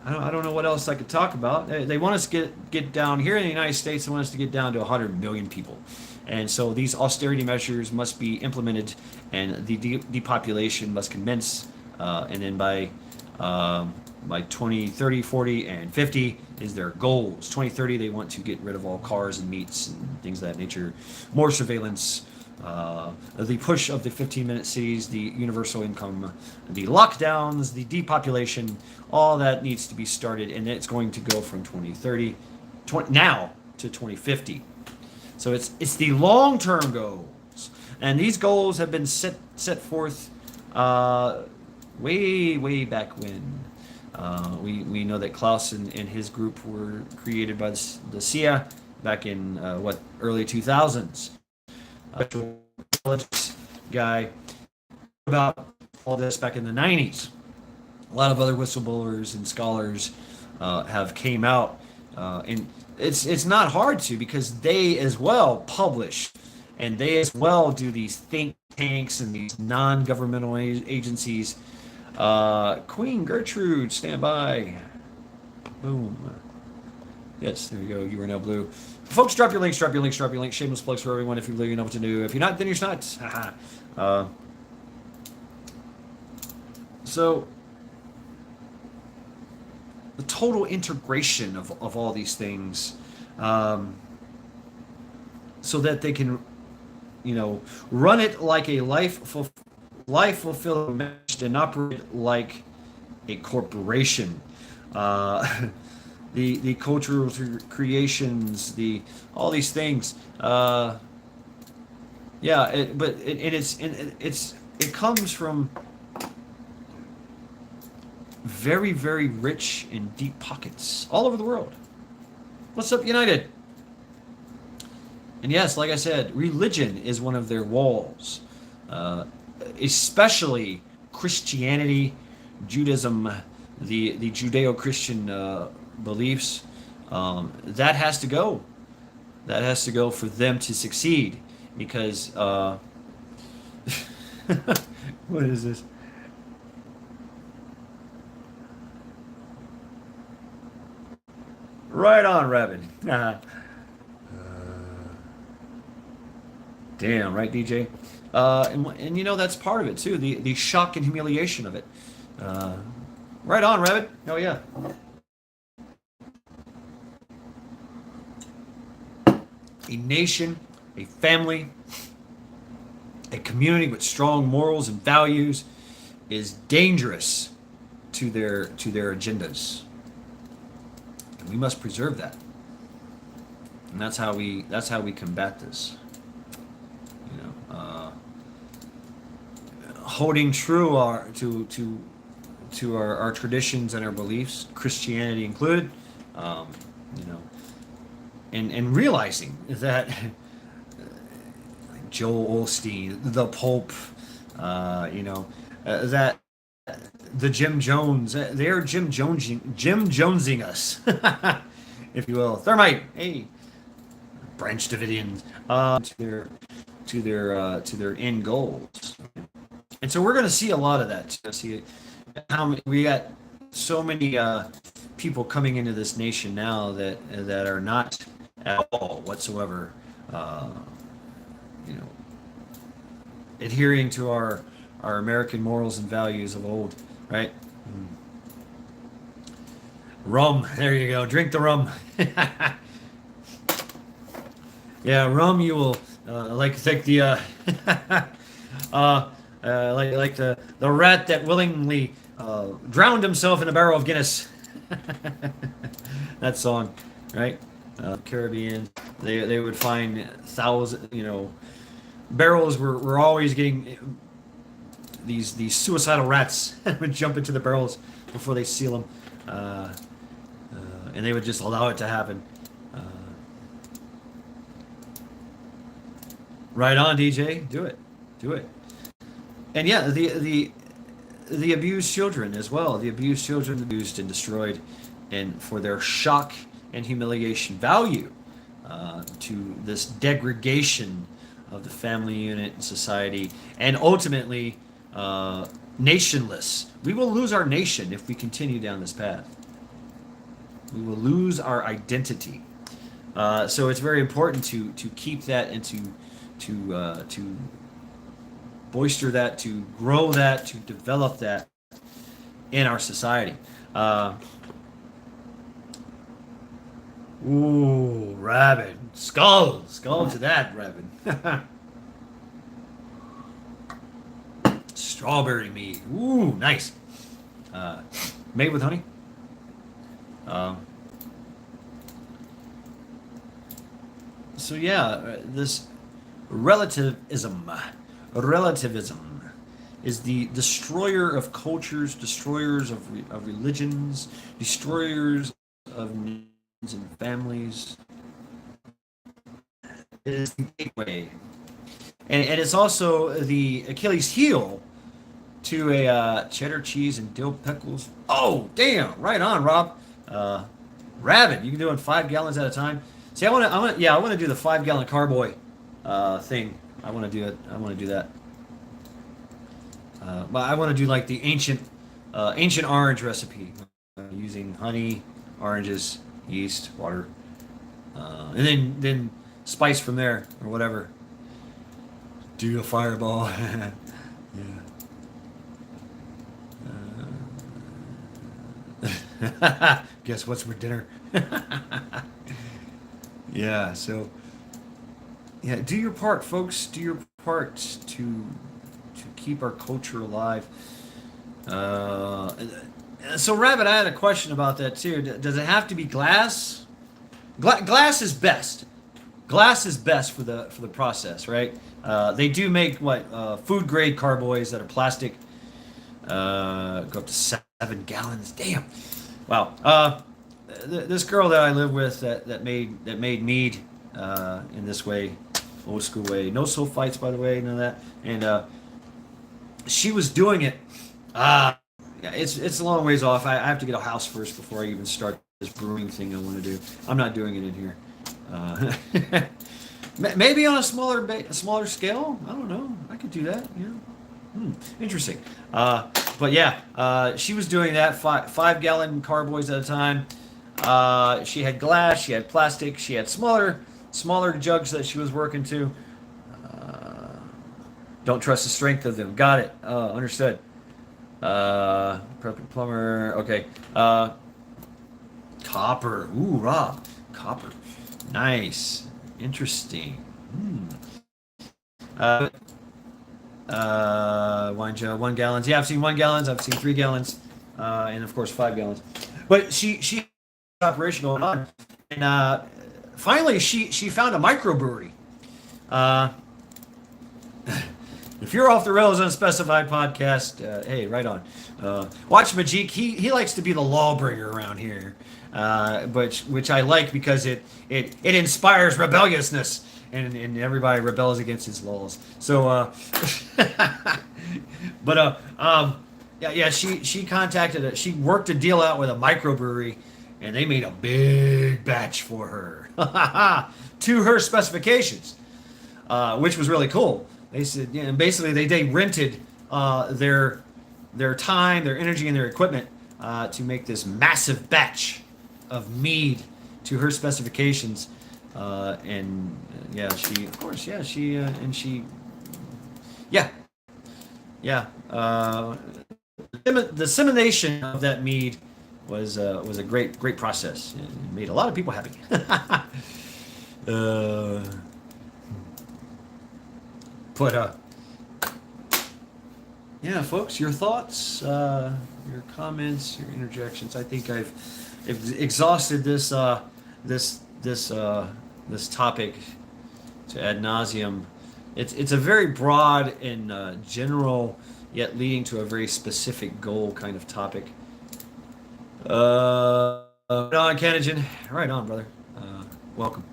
I don't know what else I could talk about. They want us to get down here in the United States. They want us to get down to 100 million people, and so these austerity measures must be implemented, and the depopulation must commence. And then by 2030, 40, and 50 is their goals. 2030, they want to get rid of all cars and meats and things of that nature. More surveillance. The push of the 15-minute cities, the universal income, the lockdowns, the depopulation, all that needs to be started, and it's going to go from 2030 now to 2050. So it's the long-term goals, and these goals have been set forth way back when. We know that Klaus and his group were created by the CIA back in early 2000s. Intelligence guy about all this back in the 90s. A lot of other whistleblowers and scholars have came out, and it's not hard to, because they as well publish, and they as well do these think tanks and these non-governmental agencies. Queen Gertrude, stand by. Boom. Yes, there you go. You are now blue. Folks, drop your links, drop your links, drop your links. Shameless plugs for everyone. If you really know what to do. If you're not, then you're not. So, the total integration of all these things, so that they can, run it like a life-fulfilling mission and operate like a corporation. The cultural creations, all these things. It comes from very, very rich and deep pockets all over the world. What's up, United? And yes, like I said, religion is one of their walls, especially Christianity, Judaism, the Judeo-Christian beliefs. That has to go. That has to go for them to succeed, because what is this? Right on, Rabbit. Damn, right, DJ? And that's part of it too, the shock and humiliation of it. Right on, Rabbit. Oh yeah. A nation, a family, a community with strong morals and values is dangerous to their agendas, and we must preserve that. And that's how we combat this. Holding true to our traditions and our beliefs, Christianity included. And realizing that Joel Osteen, the Pope, that the Jim Jones, they're Jim Jonesing us, if you will. Thermite, hey, Branch Davidians, to their end goals. And so we're going to see a lot of that. See how many, we got so many people coming into this nation now that are not at all whatsoever, adhering to our American morals and values of old, right? Rum, there you go. Drink the rum. Yeah, rum. You will like the like the rat that willingly drowned himself in a barrel of Guinness. That song, right? Caribbean, they would find barrels were always getting these suicidal rats would jump into the barrels before they seal them, and they would just allow it to happen. Right on, DJ. Do it. Do it. And yeah, the abused children as well. The abused children abused and destroyed, and for their shock and humiliation value to this degradation of the family unit and society, and ultimately nationless. We will lose our nation if we continue down this path. We will lose our identity. So it's very important to keep that and to boister that, to grow that, to develop that in our society. Ooh, rabbit. Skull. Skull to that, rabbit. Strawberry mead. Ooh, nice. Made with honey. Um, so yeah, this relativism is the destroyer of cultures, destroyers of religions, destroyers of nations and families. It is the gateway, and it's also the Achilles heel to a cheddar cheese and dill pickles. Oh, damn! Right on, Rob. Rabbit, you can do it in 5 gallons at a time. See, I want to do the 5 gallon carboy thing. I want to do it. I want to do that. But I want to do like the ancient orange recipe using honey, oranges, yeast, water, and then spice from there or whatever. Do a fireball. Yeah. Guess what's for dinner? Yeah. So yeah, do your part, folks. Do your part to keep our culture alive. Uh, so, Rabbit, I had a question about that too. Does it have to be glass? Glass is best. Glass is best for the process, right? They do make what food grade carboys that are plastic. Go up to 7 gallons. Damn. Wow. This girl that I live with that made mead in this way, old school way. No sulfites, by the way, none of that. And she was doing it. Yeah, it's a long ways off. I have to get a house first before I even start this brewing thing I want to do. I'm not doing it in here. Maybe on a smaller scale. I don't know. I could do that. Yeah. Interesting. But yeah, she was doing that 5 gallon carboys at a time. She had glass. She had plastic. She had smaller jugs that she was working to. Don't trust the strength of them. Got it. Understood. Prep plumber. Okay. Copper. Ooh, Rob. Copper. Nice. Interesting. Wine jar, 1 gallons. Yeah, I've seen 1 gallons. I've seen 3 gallons, and of course 5 gallons. But she operation going on, and finally she found a microbrewery. If you're off the rails unspecified podcast, hey, right on. Watch Majik. He likes to be the lawbringer around here, but which I like because it inspires rebelliousness, and everybody rebels against his laws. So, but yeah, she contacted it. She worked a deal out with a microbrewery, and they made a big batch for her to her specifications, which was really cool. They said, yeah, and basically they rented their time, their energy, and their equipment to make this massive batch of mead to her specifications. And yeah, she, of course, yeah, she and she, yeah, yeah. The dissemination of that mead was a great process. It made a lot of people happy. But yeah, folks, your thoughts, your comments, your interjections. I think I've exhausted this topic to ad nauseum. It's a very broad and general, yet leading to a very specific goal kind of topic. Right on, Kanajan. Right on, brother. Welcome.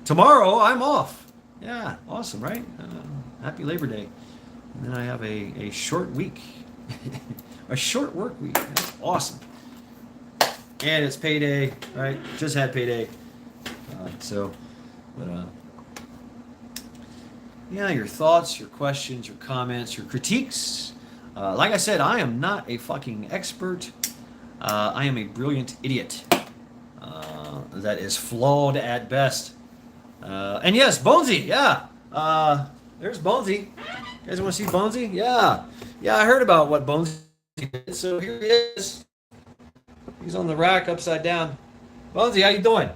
Tomorrow I'm off. Yeah, awesome, right? Happy Labor Day. And then I have a short week, a short work week. That's awesome. And it's payday, right? Just had payday. But yeah, your thoughts, your questions, your comments, your critiques. Like I said, I am not a fucking expert. I am a brilliant idiot that is flawed at best. And yes, Bonesy, yeah. There's Bonesy. You guys want to see Bonesy? Yeah. Yeah, I heard about what Bonesy did, so here he is. He's on the rack upside down. Bonesy, how you doing?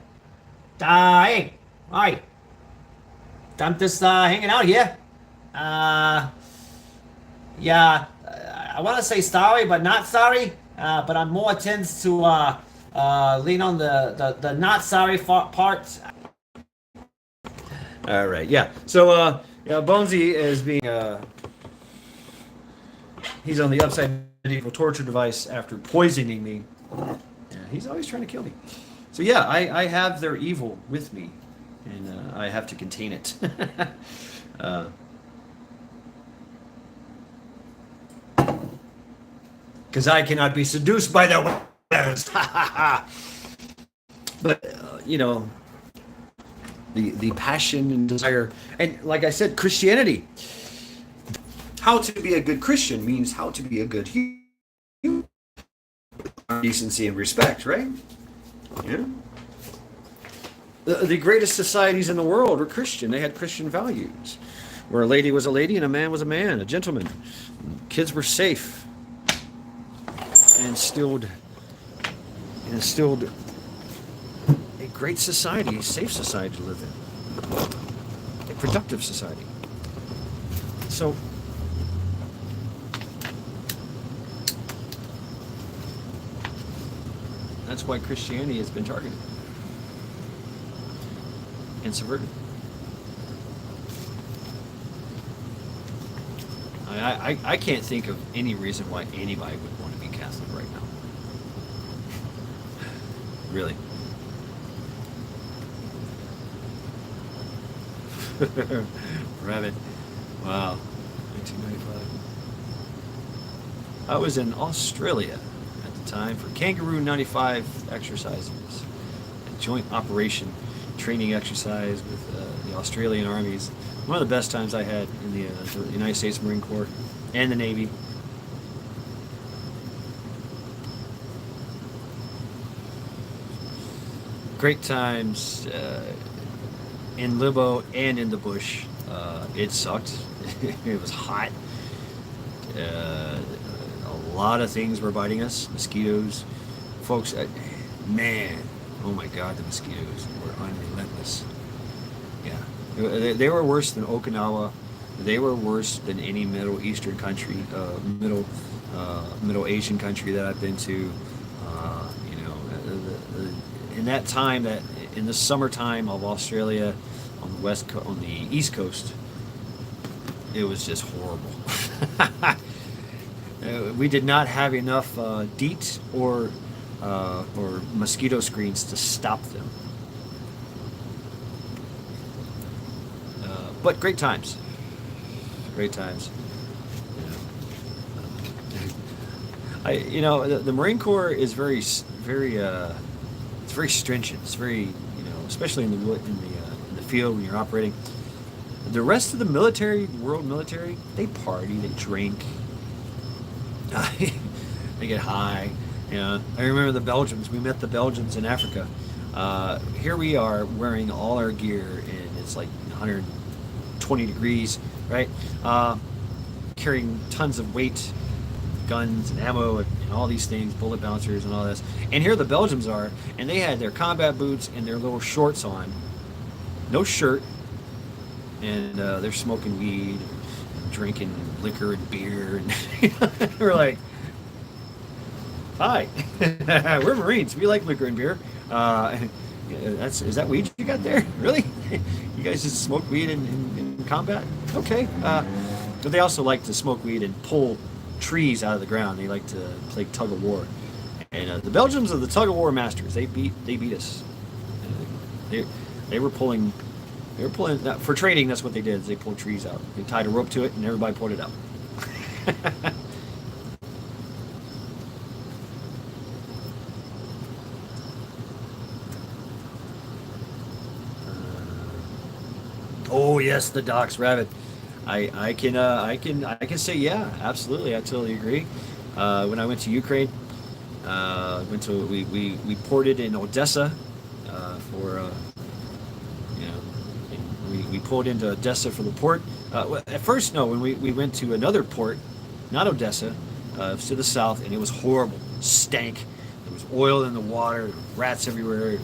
Hey, hi. I'm just hanging out here. Uh, yeah, I want to say sorry, but not sorry. But I'm more tends to lean on the not sorry part. All right, yeah. So, yeah, Bonesy is being he's on the upside medieval torture device after poisoning me. Yeah, he's always trying to kill me. So yeah, I have their evil with me, and I have to contain it. Because I cannot be seduced by their wares. But you know, the passion and desire, and like I said, Christianity. How to be a good Christian means how to be a good human. Decency and respect, right? Yeah. The greatest societies in the world were Christian. They had Christian values, where a lady was a lady and a man was a man, a gentleman. Kids were safe, and instilled a great society, a safe society to live in, a productive society. So, that's why Christianity has been targeted and subverted. I can't think of any reason why anybody would want to be Catholic right now. Really. Rabbit. Wow. 1995. I was in Australia at the time for Kangaroo 95 exercises, a joint operation training exercise with the Australian armies. One of the best times I had in the United States Marine Corps and the Navy. Great times in Libo and in the bush. It sucked. It was hot. A lot of things were biting us. Mosquitoes. Folks, man, oh my God, the mosquitoes were unrelentless. Yeah. They were worse than Okinawa. They were worse than any Middle Eastern country, Middle Asian country that I've been to. In that time, that in the summertime of Australia, on the East Coast, it was just horrible. We did not have enough DEET or mosquito screens to stop them. But great times. Great times. The Marine Corps is very it's very stringent. It's very, especially in the field when you're operating. The rest of the military, world military, they party, they drink, they get high. I remember the Belgians. We met the Belgians in Africa. Here we are wearing all our gear, and it's like 120 degrees, right? Carrying tons of weight, guns and ammo and all these things, bullet bouncers and all this. And here the Belgians are, and they had their combat boots and their little shorts on, no shirt, and they're smoking weed, and drinking liquor and beer, and we're like, hi, we're Marines. We like liquor and beer. Is that weed you got there? Really? You guys just smoke weed in combat? Okay. But they also like to smoke weed and pull trees out of the ground. They like to play tug of war. And the Belgians are the tug of war masters. They beat us. They were pulling They were pulling for trading. That's what they did. Is they pulled trees out. They tied a rope to it, and everybody pulled it out. Oh yes, the docks, rabbit. I can say yeah, absolutely. I totally agree. When I went to Ukraine, we ported in Odessa for you know we pulled into Odessa for the port. At first, no, when we went to another port, not Odessa, to the south, and it was horrible. Stank. There was oil in the water, rats everywhere.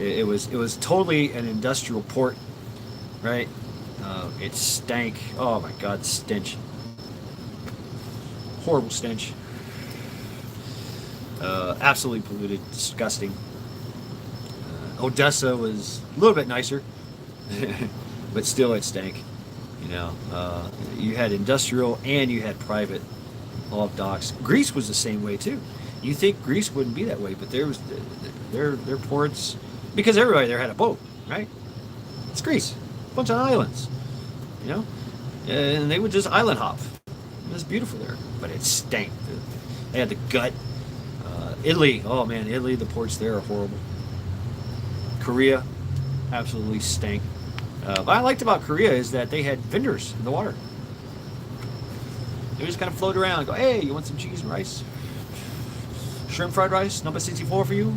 It was totally an industrial port, right? It stank. Oh my God, stench. Horrible stench. Absolutely polluted, disgusting. Odessa was a little bit nicer, but still it stank. You had industrial and you had private off docks. Greece was the same way too. You think Greece wouldn't be that way, but there was their ports, because everybody there had a boat, right? It's Greece, a bunch of islands, and they would just island hop. It was beautiful there, but it stank. They had the gut. Italy, oh man, Italy, the ports there are horrible. Korea, absolutely stank. What I liked about Korea is that they had vendors in the water. They just kind of float around and go, hey, you want some cheese and rice? Shrimp fried rice, number 64 for you?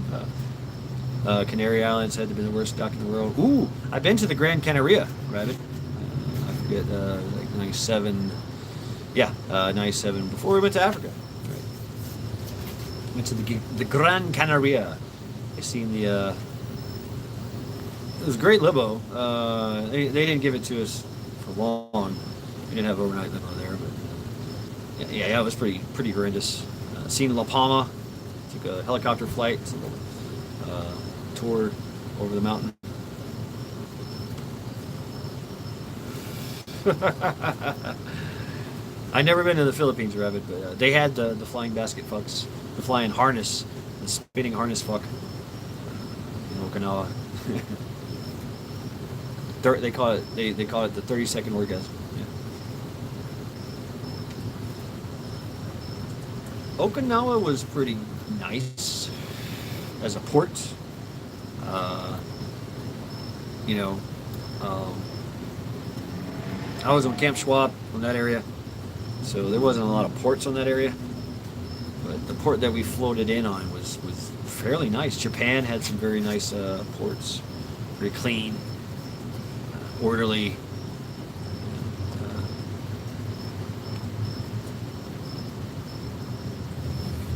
Canary Islands had to be the worst dock in the world. Ooh, I've been to the Gran Canaria, Rabbit. I forget, like 97. Yeah, 97, before we went to Africa. Right. Went to the Gran Canaria. I seen the... it was great limo. They didn't give it to us for long. We didn't have overnight limo there, but yeah, it was pretty horrendous. Seen La Palma. Took a helicopter flight. Tour over the mountain. I never been to the Philippines, Rabbit, but they had the flying basket fucks, the flying harness, the spinning harness fuck in Okinawa. They call it they call it the 30-second orgasm. Yeah. Okinawa was pretty nice as a port. I was on Camp Schwab on that area, so there wasn't a lot of ports on that area. But the port that we floated in on was fairly nice. Japan had some very nice ports, very clean, orderly.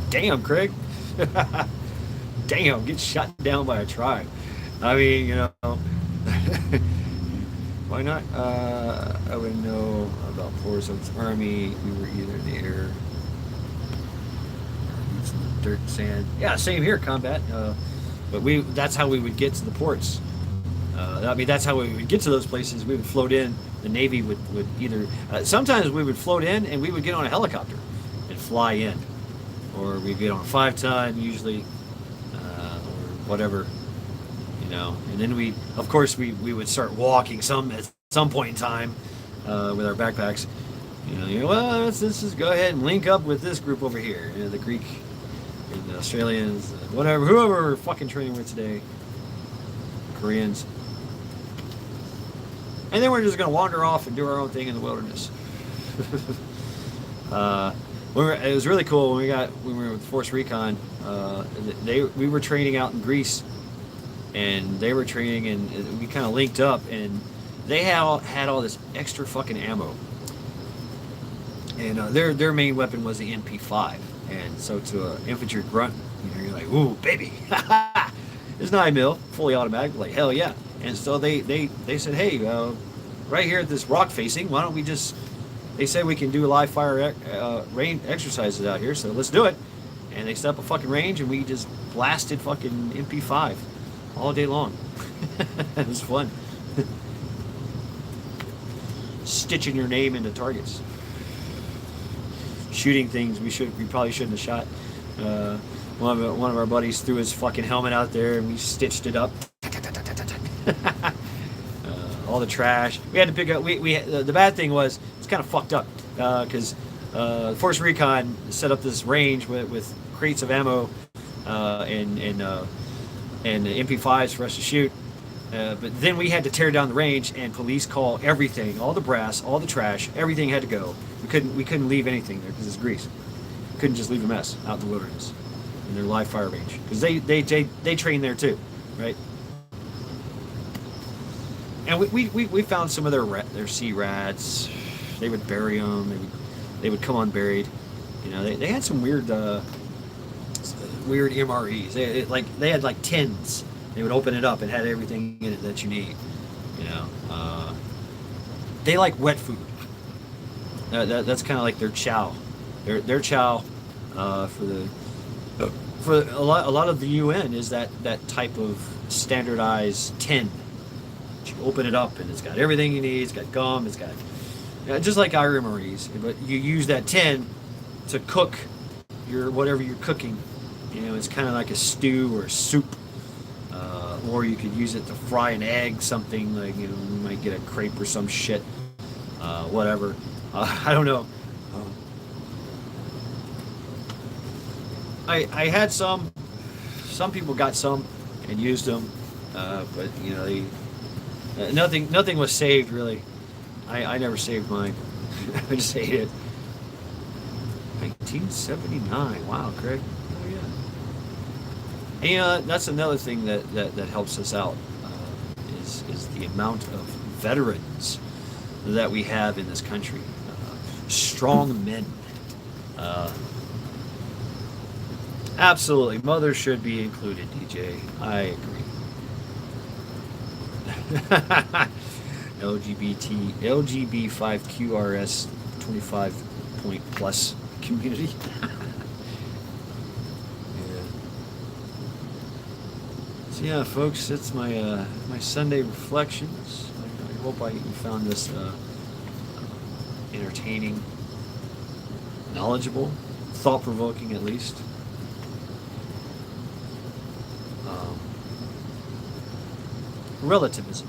Damn, Craig. Damn, get shot down by a tribe. I mean, why not? I would know about ports of the army. We were either in the air, boots in the dirt, sand. Yeah, same here, combat. But that's how we would get to the ports. That's how we would get to those places. We would float in. The Navy would either... sometimes we would float in and we would get on a helicopter and fly in. Or we'd get on a 5-ton, usually, or whatever, And then we would start walking at some point in time with our backpacks. Well, let's just go ahead and link up with this group over here. The Greek and the Australians, whatever, whoever we're fucking training with today. Koreans. And then we're just going to wander off and do our own thing in the wilderness. It was really cool when we were with Force Recon. We were training out in Greece, and they were training, and we kind of linked up, and they had all this extra fucking ammo, and their main weapon was the MP5. And so to an infantry grunt, you're like, ooh, baby, it's 9mm, fully automatic, like hell yeah. And so they said, hey, right here at this rock facing, why don't we just... They said we can do live fire range exercises out here, so let's do it. And they set up a fucking range, and we just blasted fucking MP5 all day long. It was fun. Stitching your name into targets. Shooting things we probably shouldn't have shot. One of our buddies threw his fucking helmet out there, and we stitched it up. the trash. We had to pick up. The bad thing was it's kind of fucked up because Force Recon set up this range with crates of ammo and MP5s for us to shoot. But then we had to tear down the range and police call everything, all the brass, all the trash, everything had to go. We couldn't leave anything there because it's grease. We couldn't just leave a mess out in the wilderness in their live fire range because they train there too, right? And we found some of their sea rats. They would bury them. They would come unburied. You know, they had some weird MREs. They had like tins. They would open it up and had everything in it that you need. You know, they like wet food. That's kind of like their chow. Their chow for a lot of the UN is that type of standardized tin. You open it up and it's got everything you need. It's got gum. It's got just like our MREs, but you use that tin to cook whatever you're cooking. You know, it's kind of like a stew or a soup. Or you could use it to fry an egg, something like, you know, you might get a crepe or some shit, whatever. I don't know. I had some people got some and used them, but you know, nothing was saved really. I never saved mine. I just ate it. 1979. Wow, Craig. Oh yeah. And, you know, that's another thing that helps us out is the amount of veterans that we have in this country. Strong men. Absolutely, mothers should be included, DJ. I agree. LGB5QRS 25 point plus community. So yeah, folks, it's my my Sunday reflections. I hope you found this entertaining, knowledgeable, thought-provoking at least. Relativism.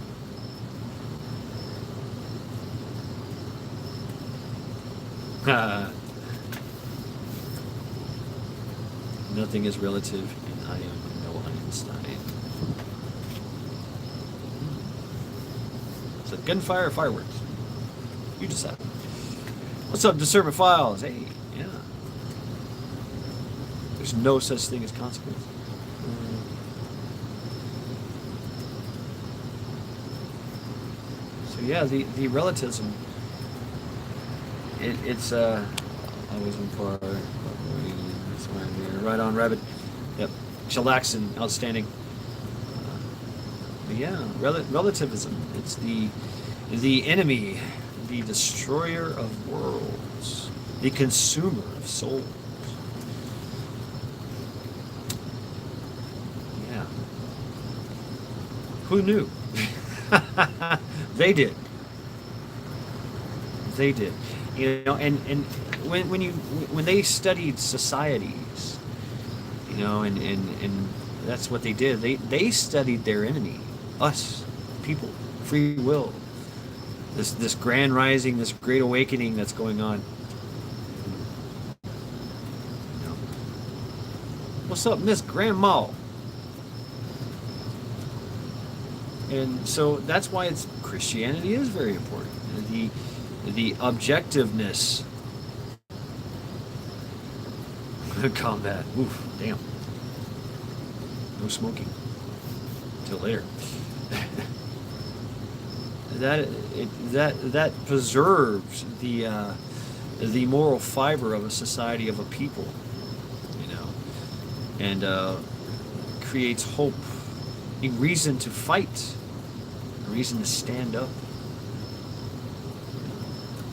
Nothing is relative, and I am no Einstein. Is it gunfire or fireworks? You decide. What's up, Discernment Files? Hey, yeah. There's no such thing as consequence. So yeah, the relativism. It's I wasn't far. Right on, Rabbit. Yep. Chillaxin, outstanding. But yeah, relativism. It's the enemy, the destroyer of worlds, the consumer of souls. Yeah. Who knew? They did. They did. You know, and when they studied societies, you know, and that's what they did. They studied their enemy, us, people, free will. This grand rising, this great awakening that's going on. You know. What's up, Miss Grandma? And so that's why Christianity is very important. The objectiveness. Combat. Oof, damn. No smoking. Till later. that preserves the moral fiber of a society, of a people, you know, and creates hope, a reason to fight, a reason to stand up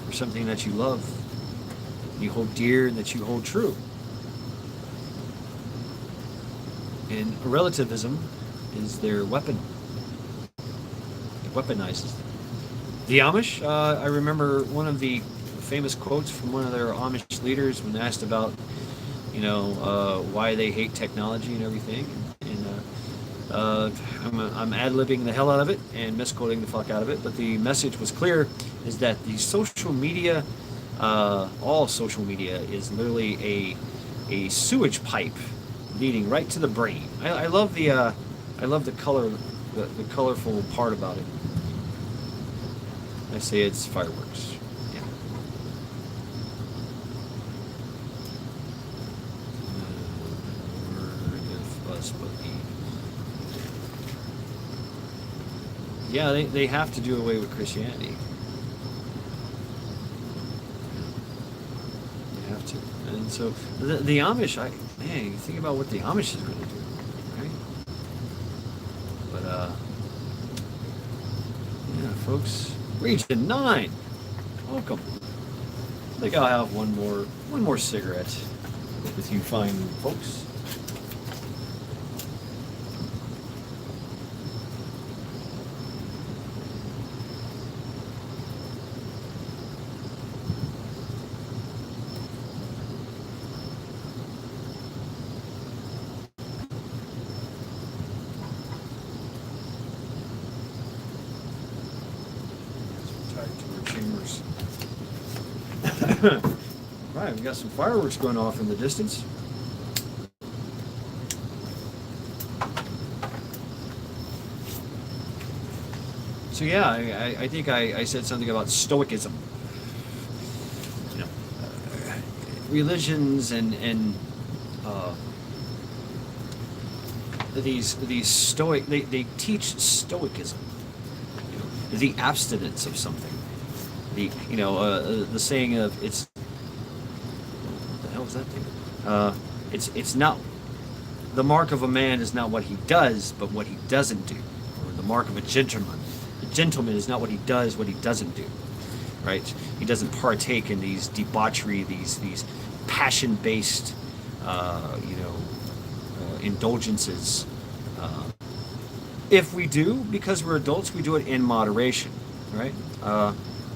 for something that you love, you hold dear, and that you hold true. And relativism is their weapon. It weaponizes them. The Amish, I remember one of the famous quotes from one of their Amish leaders when asked about, you know, why they hate technology and everything. And I'm ad-libbing the hell out of it and misquoting the fuck out of it, but the message was clear, is that the social media, all social media, is literally a sewage pipe leading right to the brain. I love the color, the colorful part about it. I say it's fireworks. Yeah. Yeah, they have to do away with Christianity. They have to. And so the Amish, man, you think about what the Amish is going to do, right? But yeah, folks, Region 9, welcome. I think I'll have one more cigarette with you fine folks. Right, we got some fireworks going off in the distance. So yeah, I think I said something about Stoicism. You know, religions and these Stoic, they teach Stoicism. You know, the abstinence of something. The saying of it's, what the hell is that thing? It's not, the mark of a man is not what he does, but what he doesn't do. Or the mark of a gentleman. A gentleman is not what he does, what he doesn't do. Right? He doesn't partake in these debauchery, these passion-based, indulgences. If we do, because we're adults, we do it in moderation. Right?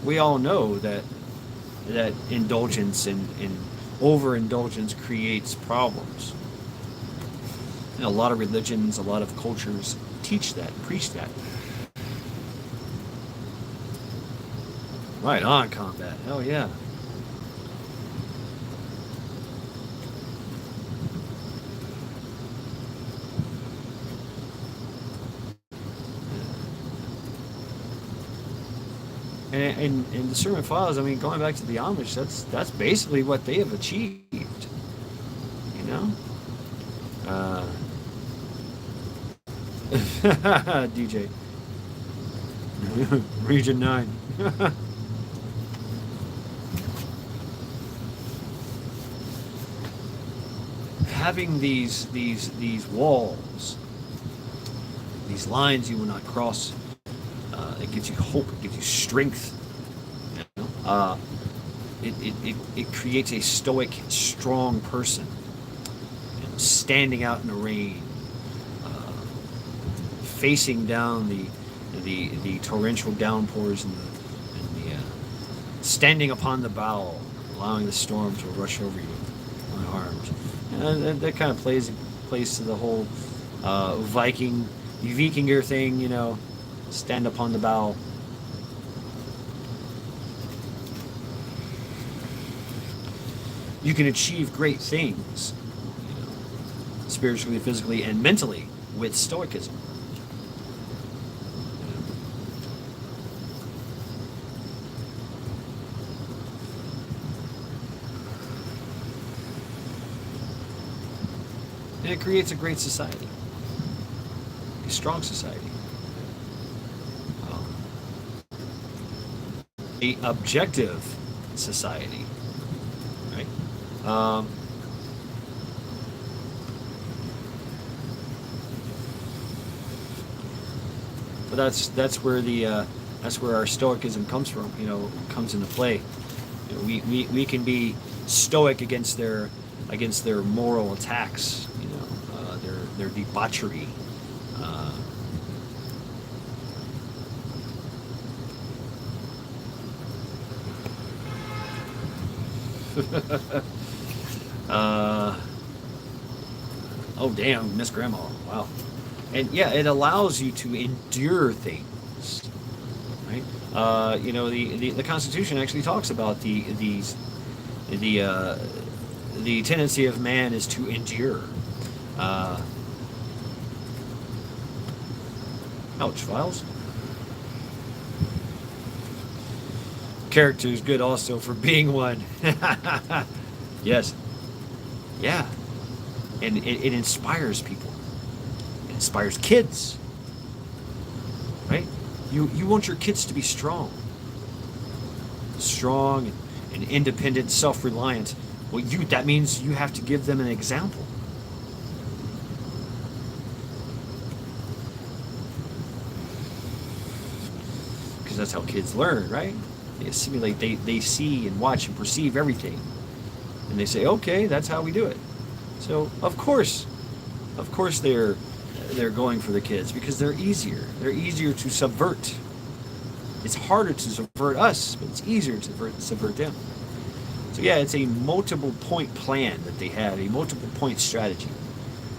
We all know that indulgence and overindulgence creates problems. And a lot of religions, a lot of cultures teach that, preach that. Right on, combat. Hell yeah. And the Sermon Files, I mean, going back to the Amish, that's basically what they have achieved. You know? DJ. Region 9. Having these walls, these lines you will not cross, it gives you hope, it gives you strength. You know? It creates a stoic, strong person, you know, standing out in the rain, facing down the torrential downpours and the standing upon the bow, allowing the storm to rush over you unharmed. And that kind of plays to the whole Vikinger thing, you know, stand upon the bow. You can achieve great things, you know, spiritually, physically, and mentally with Stoicism. And it creates a great society, a strong society. A objective society, right? But that's where our Stoicism comes from. You know, comes into play. You know, we can be stoic against their moral attacks. You know, their debauchery. Oh damn, Miss Grandma. Wow. And yeah, it allows you to endure things, right? The Constitution actually talks about the the tendency of man is to endure. Uh, Ouch, Files. Character is good also for being one. Yes. Yeah. And it inspires people. It inspires kids. Right? You want your kids to be strong. Strong and independent, self-reliant. Well, that means you have to give them an example. Because that's how kids learn, right? They assimilate, they see and watch and perceive everything. And they say, okay, that's how we do it. So of course they're going for the kids because they're easier. They're easier to subvert. It's harder to subvert us, but it's easier to subvert them. So yeah, it's a multiple point plan that they have, a multiple point strategy,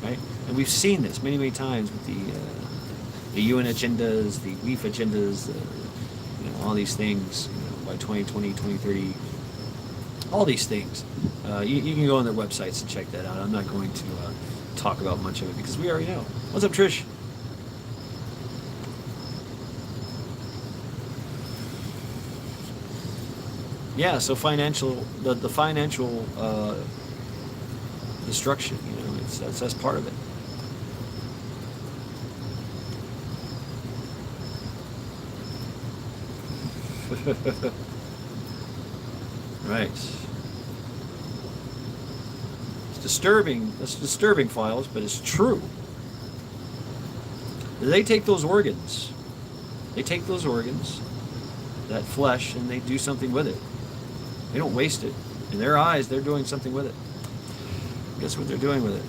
right? And we've seen this many, many times with the UN agendas, the WEF agendas, all these things, by 2020, 2030, all these things. You can go on their websites and check that out. I'm not going to talk about much of it because we already know. What's up, Trish? Yeah, so the financial destruction, that's part of it. Right. It's disturbing. It's disturbing, Files, but it's true. They take those organs. They take those organs, that flesh, and they do something with it. They don't waste it. In their eyes, they're doing something with it. Guess what they're doing with it?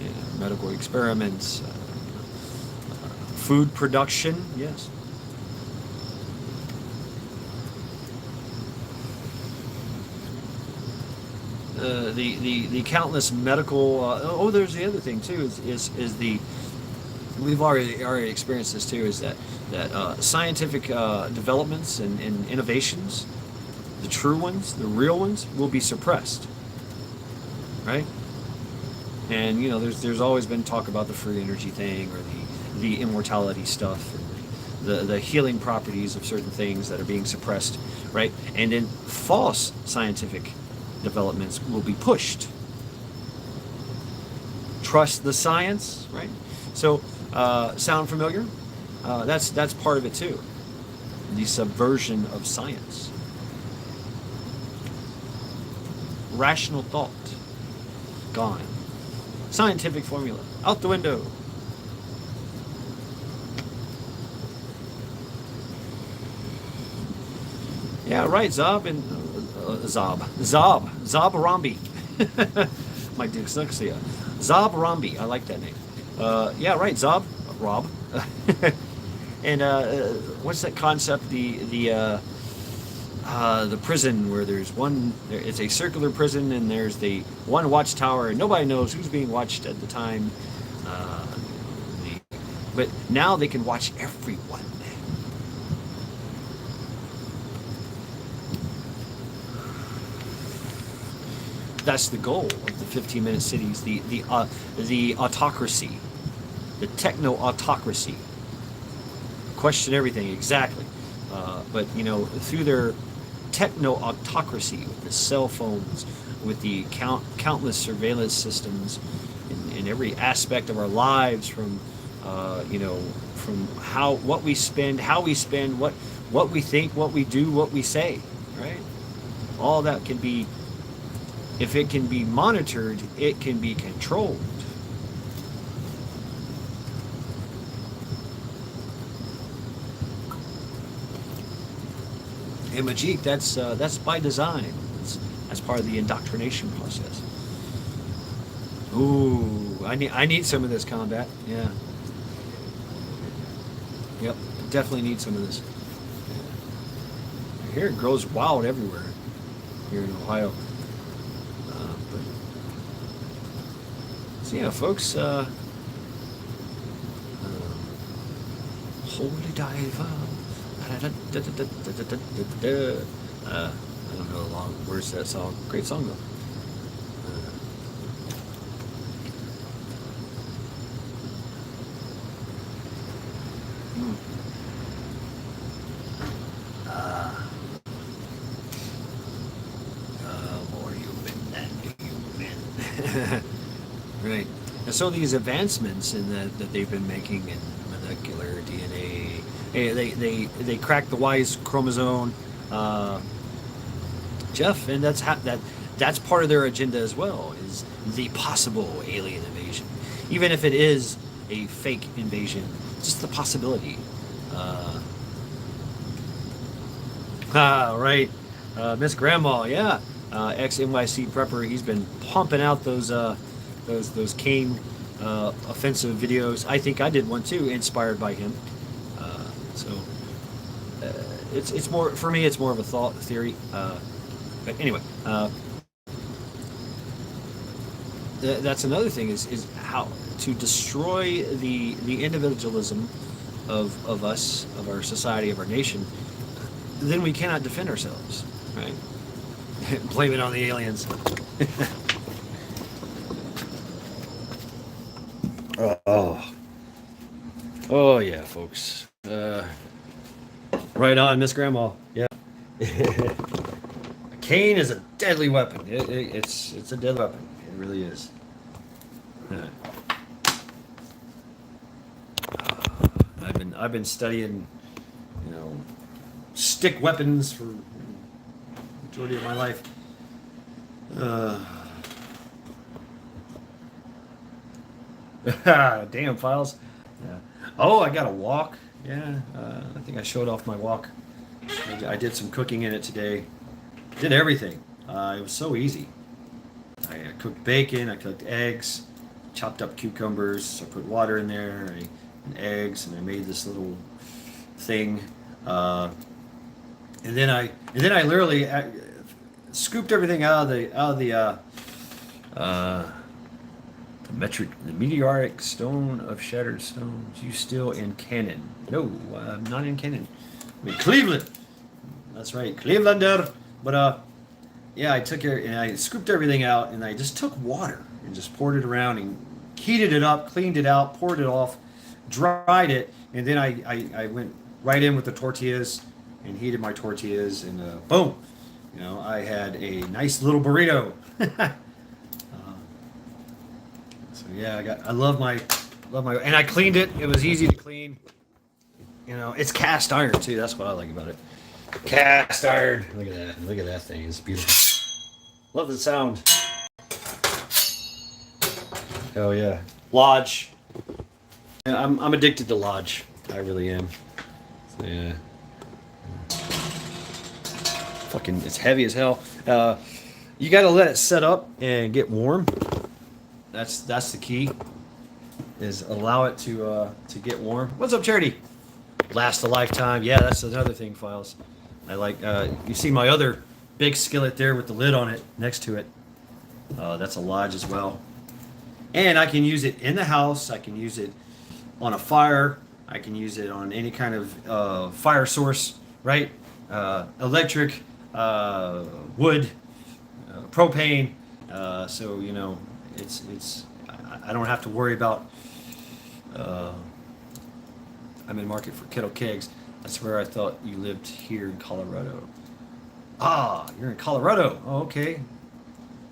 Yeah, medical experiments, food production, yes. The countless medical. There's the other thing too. Is the we've already experienced this too. Is that scientific developments and innovations, the true ones, the real ones, will be suppressed, right? And there's always been talk about the free energy thing or the immortality stuff, and the healing properties of certain things that are being suppressed, right? And then false scientific developments will be pushed. Trust the science, right? So, sound familiar? That's part of it too. The subversion of science. Rational thought, gone. Scientific formula, out the window. Yeah, right, Zob and Zob Rambi. My dyslexia. Zob Rambi. I like that name. Yeah, right, Zob. Rob. And what's that concept? The prison where there's one. It's a circular prison, and there's the one watchtower, and nobody knows who's being watched at the time. But now they can watch everyone. That's the goal of the 15-minute cities, the autocracy, the techno-autocracy. Question everything, exactly. But through their techno-autocracy, with the cell phones, with the countless surveillance systems in every aspect of our lives, from what we spend, how we spend, what we think, what we do, what we say, right? All that can be. If it can be monitored, it can be controlled. And Majik, that's by design. That's part of the indoctrination process. Ooh, I need some of this combat. Yeah. Yep, definitely need some of this. Here it grows wild everywhere. Here in Ohio. So yeah, folks, holy diver. I don't know the long words to that song. Great song though. More human than human. Right. And so these advancements in that they've been making in molecular DNA, they cracked the Y chromosome, Jeff, and that's part of their agenda as well, is the possible alien invasion, even if it is a fake invasion, just the possibility. Right, Miss Grandma, yeah, ex NYC prepper. He's been pumping out those Kane offensive videos. I think I did one too, inspired by him. So it's more for me. It's more of a thought theory. But anyway, that's another thing is how to destroy the individualism of us, of our society, of our nation. Then we cannot defend ourselves, right? Blame it on the aliens. Oh yeah, folks. Right on, Miss Grandma. Yeah. A cane is a deadly weapon. It's a deadly weapon. It really is. I've been studying, stick weapons for the majority of my life. Damn files. Yeah. Oh, I got a walk. Yeah, I think I showed off my walk. I did some cooking in it today. Did everything. It was so easy. I cooked bacon. I cooked eggs. Chopped up cucumbers. I put water in there and eggs, and I made this little thing. And then I literally scooped everything out of the meteoric stone of shattered stones. You still in Cannon? No, I'm not in Cannon. I'm in Cleveland. That's right, Clevelander. But yeah, I took it and I scooped everything out, and I just took water and just poured it around and heated it up, cleaned it out, poured it off, dried it, and then I went right in with the tortillas and heated my tortillas, and boom, I had a nice little burrito. So yeah, I love my, and I cleaned it. It was easy to clean. It's cast iron too. That's what I like about it. Cast iron. Look at that. Look at that thing. It's beautiful. Love the sound. Hell yeah. Lodge. Yeah, I'm addicted to Lodge. I really am. So, yeah. Fucking, it's heavy as hell. You got to let it set up and get warm. That's the key. Is allow it to get warm. What's up, Charity? Last a lifetime. Yeah, that's another thing, Files. I like. You see my other big skillet there with the lid on it next to it. That's a Lodge as well. And I can use it in the house. I can use it on a fire. I can use it on any kind of fire source, right? Electric, wood, propane. So it's. I don't have to worry about. I'm in market for kettle kegs. That's where I thought you lived here in Colorado. Ah, you're in Colorado. Oh, okay.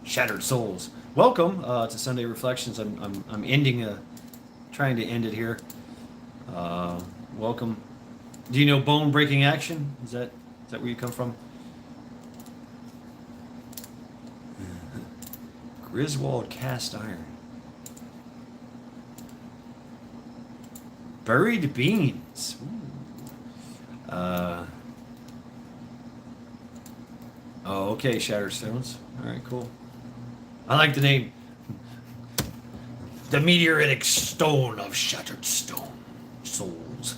Shattered Souls. Welcome to Sunday Reflections. I'm ending trying to end it here. Welcome. Do you know Bone Breaking Action? Is that where you come from? Griswold Cast Iron. Buried Beans. Oh, okay, Shattered Stones. All right, cool. I like the name. The Meteoritic Stone of Shattered Stone Souls.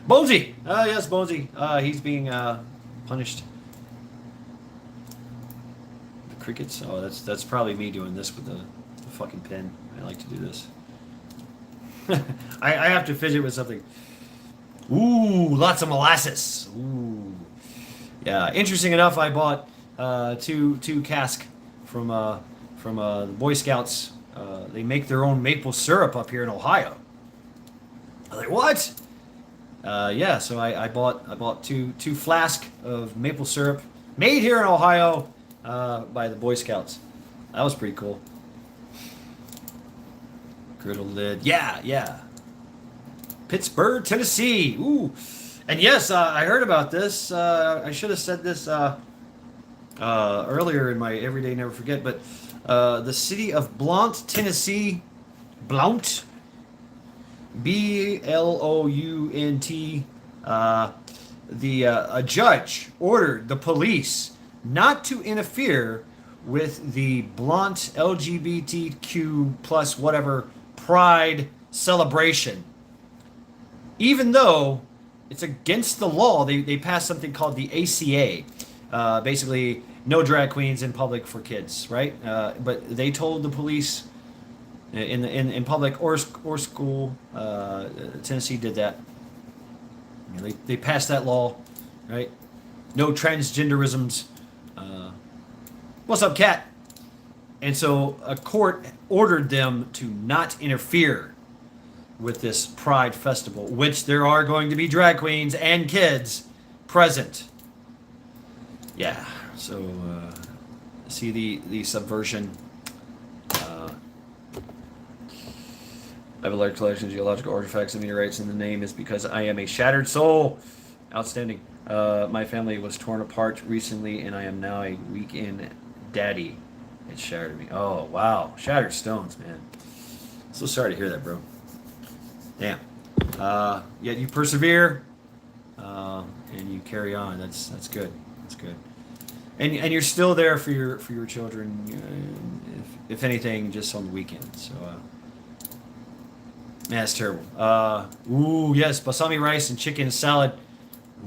Bonesy! Yes, Bonesy. He's being punished. The crickets? Oh, that's probably me doing this with the fucking pen. I like to do this. I have to fidget with something. Ooh, lots of molasses. Ooh. Yeah, interesting enough, I bought two cask from the Boy Scouts. They make their own maple syrup up here in Ohio. I was like, what? Yeah, so I bought two flask of maple syrup made here in Ohio by the Boy Scouts. That was pretty cool. Griddle lid. Yeah, yeah. Pittsburgh, Tennessee. Ooh. And yes, I heard about this. I should have said this earlier in my Everyday Never Forget, but the city of Blount, Tennessee, Blount, Blount, a judge ordered the police not to interfere with the Blount LGBTQ plus whatever pride celebration, even though it's against the law. They passed something called the ACA, basically no drag queens in public for kids, right? But they told the police in public or school. Tennessee did that. You know, they passed that law, right? No transgenderisms. What's up, cat? And so a court ordered them to not interfere with this Pride Festival, which there are going to be drag queens and kids present. Yeah, so see the subversion. I have a large collection of geological artifacts and meteorites, and the name is because I am a shattered soul. Outstanding. My family was torn apart recently, and I am now a weekend daddy. It shattered me. Oh, wow. Shattered stones, man. So sorry to hear that, bro. Damn. Yet you persevere, and you carry on. That's good. That's good. And you're still there for your children, if anything, just on the weekends. So, man, it's terrible. Ooh, yes, balsamic rice and chicken salad.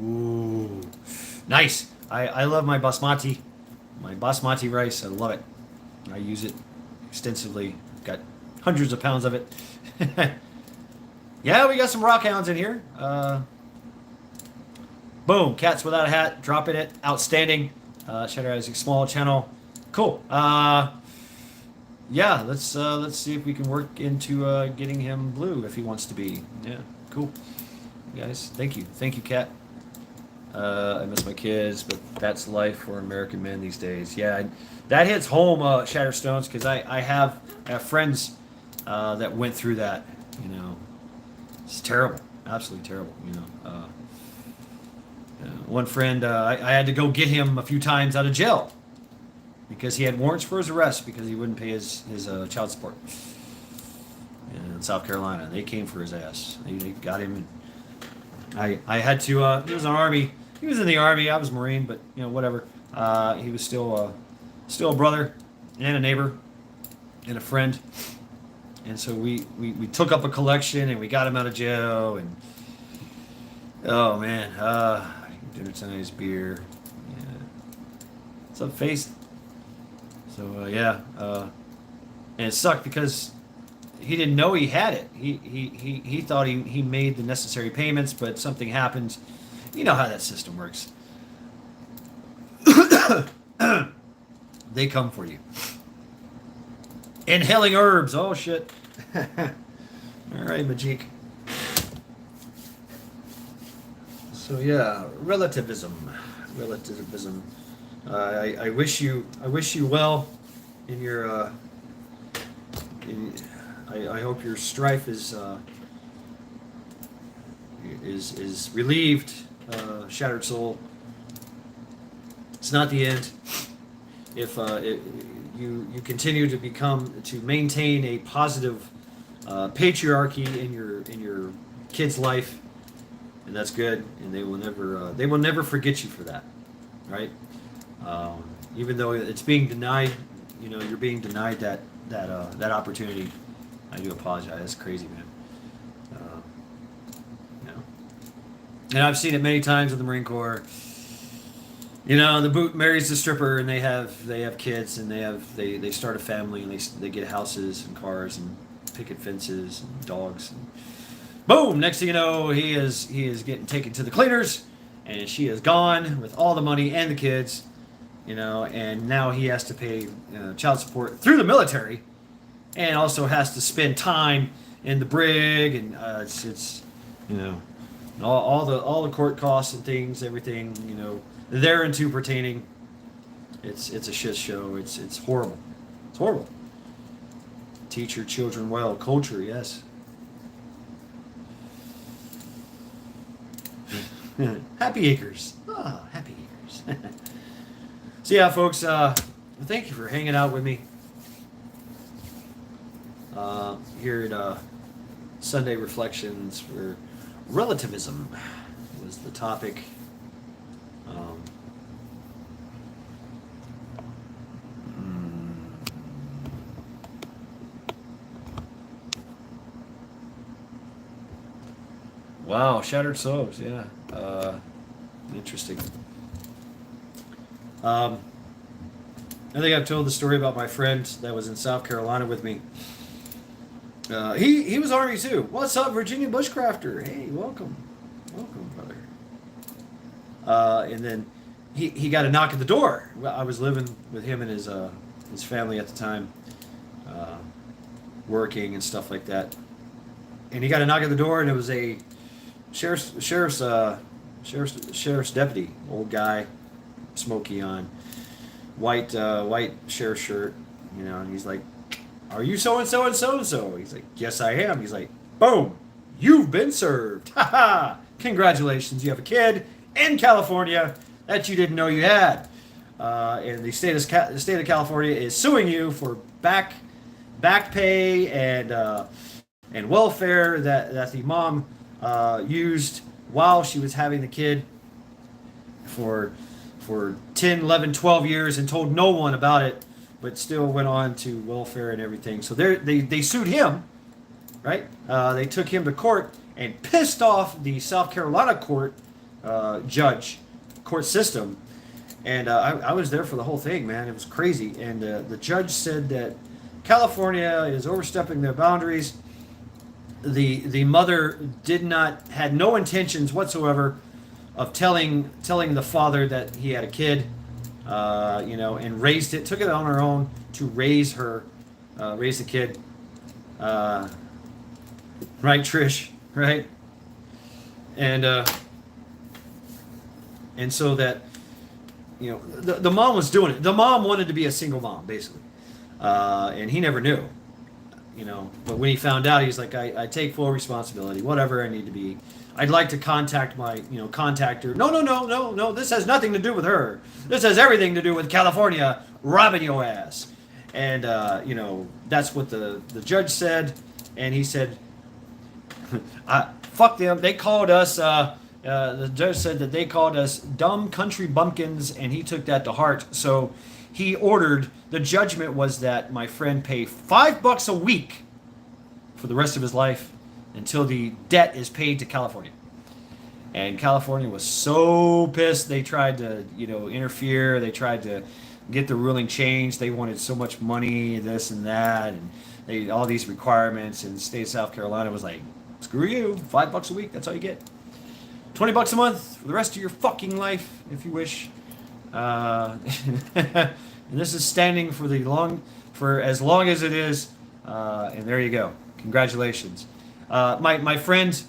Ooh, nice. I love my basmati rice. I love it. I use it extensively. Got hundreds of pounds of it. Yeah, we got some rock hounds in here. Boom, cats without a hat, dropping it. Outstanding. Cheddar Isaac small channel. Cool. Yeah, let's see if we can work into getting him blue if he wants to be. Yeah, cool. Guys, thank you, cat. I miss my kids, but that's life for American men these days. Yeah, that hits home, Shatterstones, because I have friends that went through that. You know, it's terrible, absolutely terrible. You know, one friend, I had to go get him a few times out of jail because he had warrants for his arrest because he wouldn't pay his child support. In South Carolina, they came for his ass. They got him. I had to. He was in the army. He was in the army. I was Marine, but you know, whatever. He was still a brother and a neighbor and a friend. And so we took up a collection and we got him out of jail. And oh man, dinner tonight is beer. Yeah. What's up, face? So yeah, and it sucked because he didn't know he had it. He thought he made the necessary payments, but something happened. You know how that system works. They come for you. Inhaling herbs. Oh shit. All right, Majik. So yeah, relativism. I wish you well in your. I hope your strife is relieved, shattered soul. It's not the end. If you continue to maintain a positive patriarchy in your kid's life, and that's good. And they will never forget you for that, right? Even though it's being denied, you know, you're being denied that opportunity. I do apologize. That's crazy, man. You know, and I've seen it many times in the Marine Corps. You know, the boot marries the stripper, and they have kids, and they start a family, and they get houses and cars and picket fences and dogs. And Boom! Next thing you know, he is getting taken to the cleaners, and she is gone with all the money and the kids, and now he has to pay child support through the military, and also has to spend time in the brig, and it's all the court costs and things, everything thereunto pertaining. It's a shit show. It's horrible. It's horrible. Teach your children well. Culture, yes. Happy acres. Oh, happy acres. So yeah, folks, thank you for hanging out with me here at Sunday Reflections, for relativism was the topic. Wow, shattered souls, yeah. Interesting. I think I've told the story about my friend that was in South Carolina with me. He was Army too. What's up, Virginia Bushcrafter? Hey, welcome, brother. And then he got a knock at the door. I was living with him and his family at the time, working and stuff like that. And he got a knock at the door, and it was a sheriff's deputy, old guy, smoky on, white sheriff shirt, and he's like, "Are you so and so and so and so?" He's like, "Yes, I am." He's like, "Boom, you've been served. Ha ha! Congratulations, you have a kid in California that you didn't know you had, and the state of California is suing you for back pay and welfare that the mom used while she was having the kid for 10, 11, 12 years and told no one about it, but still went on to welfare and everything." So they sued him, right? They took him to court and pissed off the South Carolina court system. And I was there for the whole thing, man. It was crazy. And the judge said that California is overstepping their boundaries. The mother had no intentions whatsoever of telling the father that he had a kid, and took it on her own to raise the kid, right, Trish, right, and so that the mom was doing it. The mom wanted to be a single mom, basically, and he never knew. But when he found out, he's like, I take full responsibility, whatever I need to be. I'd like to contact her. No, this has nothing to do with her. This has everything to do with California robbing your ass. And, that's what the judge said. And he said, fuck them. They called us, the judge said that they called us dumb country bumpkins, and he took that to heart. So he ordered, the judgment was that my friend pay $5 a week for the rest of his life until the debt is paid to California. And California was so pissed. They tried to, interfere. They tried to get the ruling changed. They wanted so much money, this and that, and all these requirements. And the state of South Carolina was like, screw you, $5 a week, that's all you get. $20 a month for the rest of your fucking life, if you wish. And this is standing for as long as it is. And there you go. Congratulations. My friend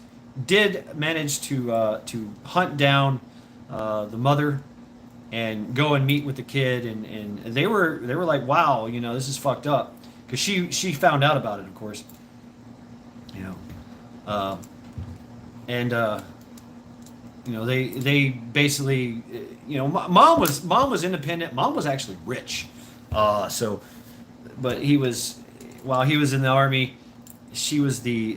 did manage to hunt down the mother and go and meet with the kid, and they were like, wow, this is fucked up, because she found out about it, of course, they basically, mom was independent. Mom was actually rich, but while he was in the Army, she was the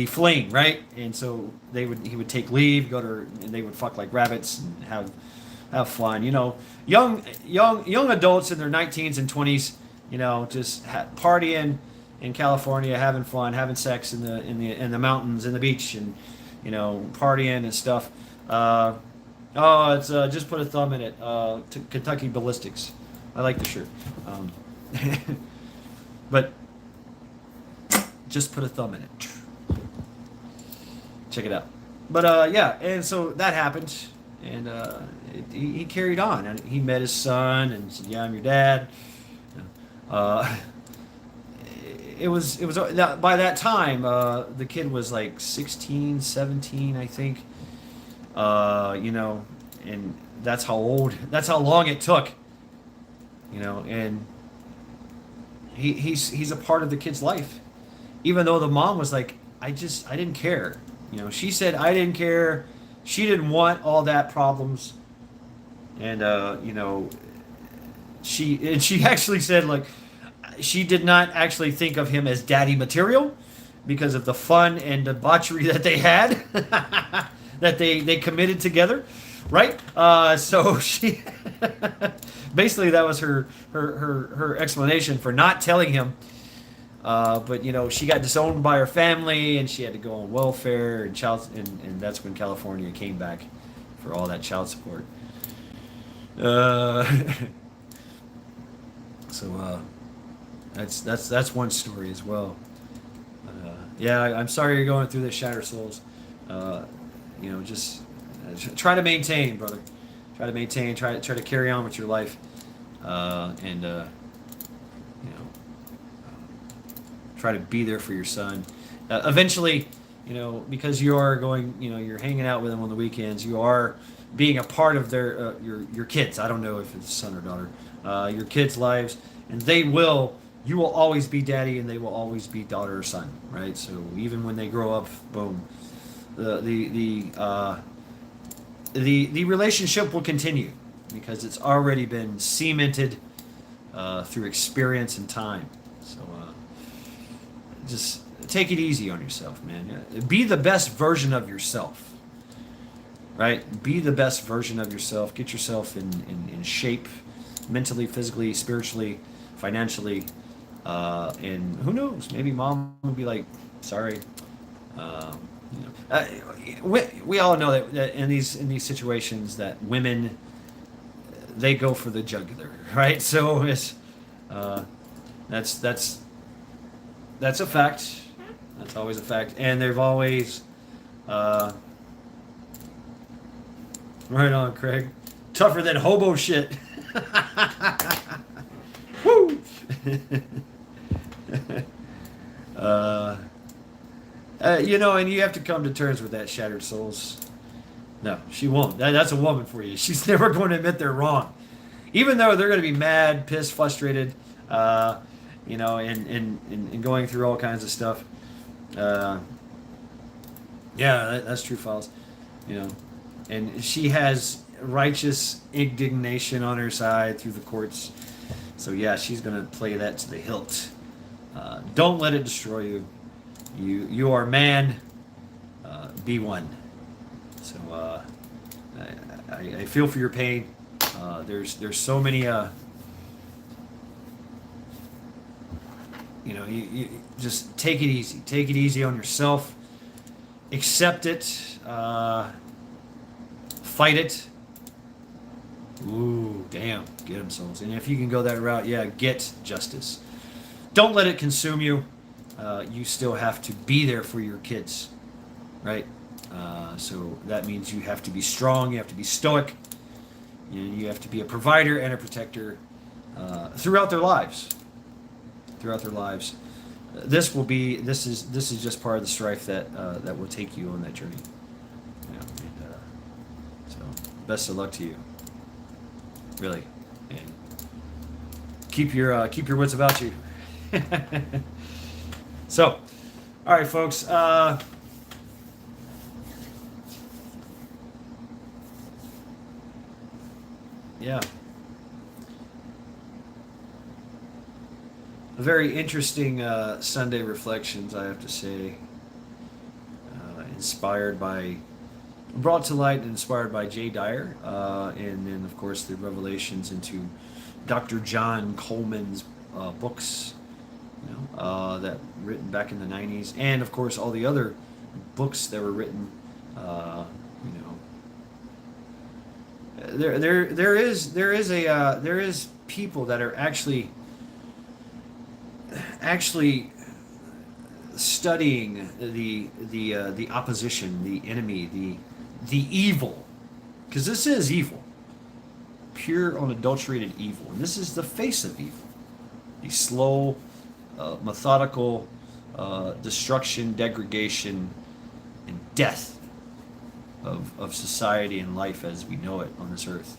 fling, right? And so he would take leave, go to her, and they would fuck like rabbits and have fun. Young adults in their 19s and 20s, just partying in California, having fun, having sex in the mountains, in the beach, and partying and stuff. It's just put a thumb in it. To Kentucky Ballistics. I like the shirt. But just put a thumb in it. Check it out. But yeah, and so that happened, and he carried on, and he met his son, and said, "Yeah, I'm your dad." Uh, it was by that time the kid was like 16, 17, I think. You know, and that's how long it took. You know, and he's a part of the kid's life, even though the mom was like, I didn't care. You know, she said I didn't care. She didn't want all that problems, and you know, she actually said like she did not actually think of him as daddy material because of the fun and debauchery that they had that they committed together, right? So she basically that was her explanation for not telling him. But you know, she got disowned by her family, and she had to go on welfare and and that's when California came back for all that child support. Uh, so that's one story as well. Yeah, I'm sorry you're going through this, Shattered Souls. Uh, you know, just try to maintain, brother. Try to maintain. Try to carry on with your life, and you know, try to be there for your son. Eventually, you know, because you are going, you know, you're hanging out with them on the weekends. You are being a part of their your kids. I don't know if it's son or daughter, your kids' lives, and you will always be daddy, and they will always be daughter or son, right? So even when they grow up, boom, the relationship will continue because it's already been cemented through experience and time. So just take it easy on yourself, man. Be the best version of yourself, right? Be the best version of yourself. Get yourself in shape, mentally, physically, spiritually, financially. And who knows? Maybe mom will be like, sorry. You know, we all know that in these situations that women they go for the jugular, right? So it's that's that's a fact. That's always a fact, and they've always right on, Craig. Tougher than hobo shit. Woo. uh, you know, and you have to come to terms with that, Shattered Souls. No, she won't. That's a woman for you. She's never going to admit they're wrong, even though they're going to be mad, pissed, frustrated. You know, and going through all kinds of stuff. Yeah, that's true, Files. You know, and she has righteous indignation on her side through the courts. So yeah, she's gonna play that to the hilt. Don't let it destroy you. You are man. Be one. So I feel for your pain. There's so many. You know, you just take it easy. Take it easy on yourself. Accept it. Fight it. Ooh, damn. Get them, souls. And if you can go that route, yeah, get justice. Don't let it consume you. You still have to be there for your kids, right? So that means you have to be strong. You have to be stoic. You have to be a provider and a protector throughout their lives. Throughout their lives, this is just part of the strife that will take you on that journey. You know, and, so best of luck to you. Really, and keep your wits about you. So, all right, folks. Yeah. Very interesting Sunday reflections, I have to say. Brought to light and inspired by Jay Dyer, and then of course the revelations into Dr. John Coleman's books, you know, that written back in the '90s, and of course all the other books that were written. You know, there is people that are actually studying the opposition, the enemy, the evil, because this is evil, pure unadulterated evil, and this is the face of evil, the slow, methodical destruction, degradation, and death of society and life as we know it on this earth.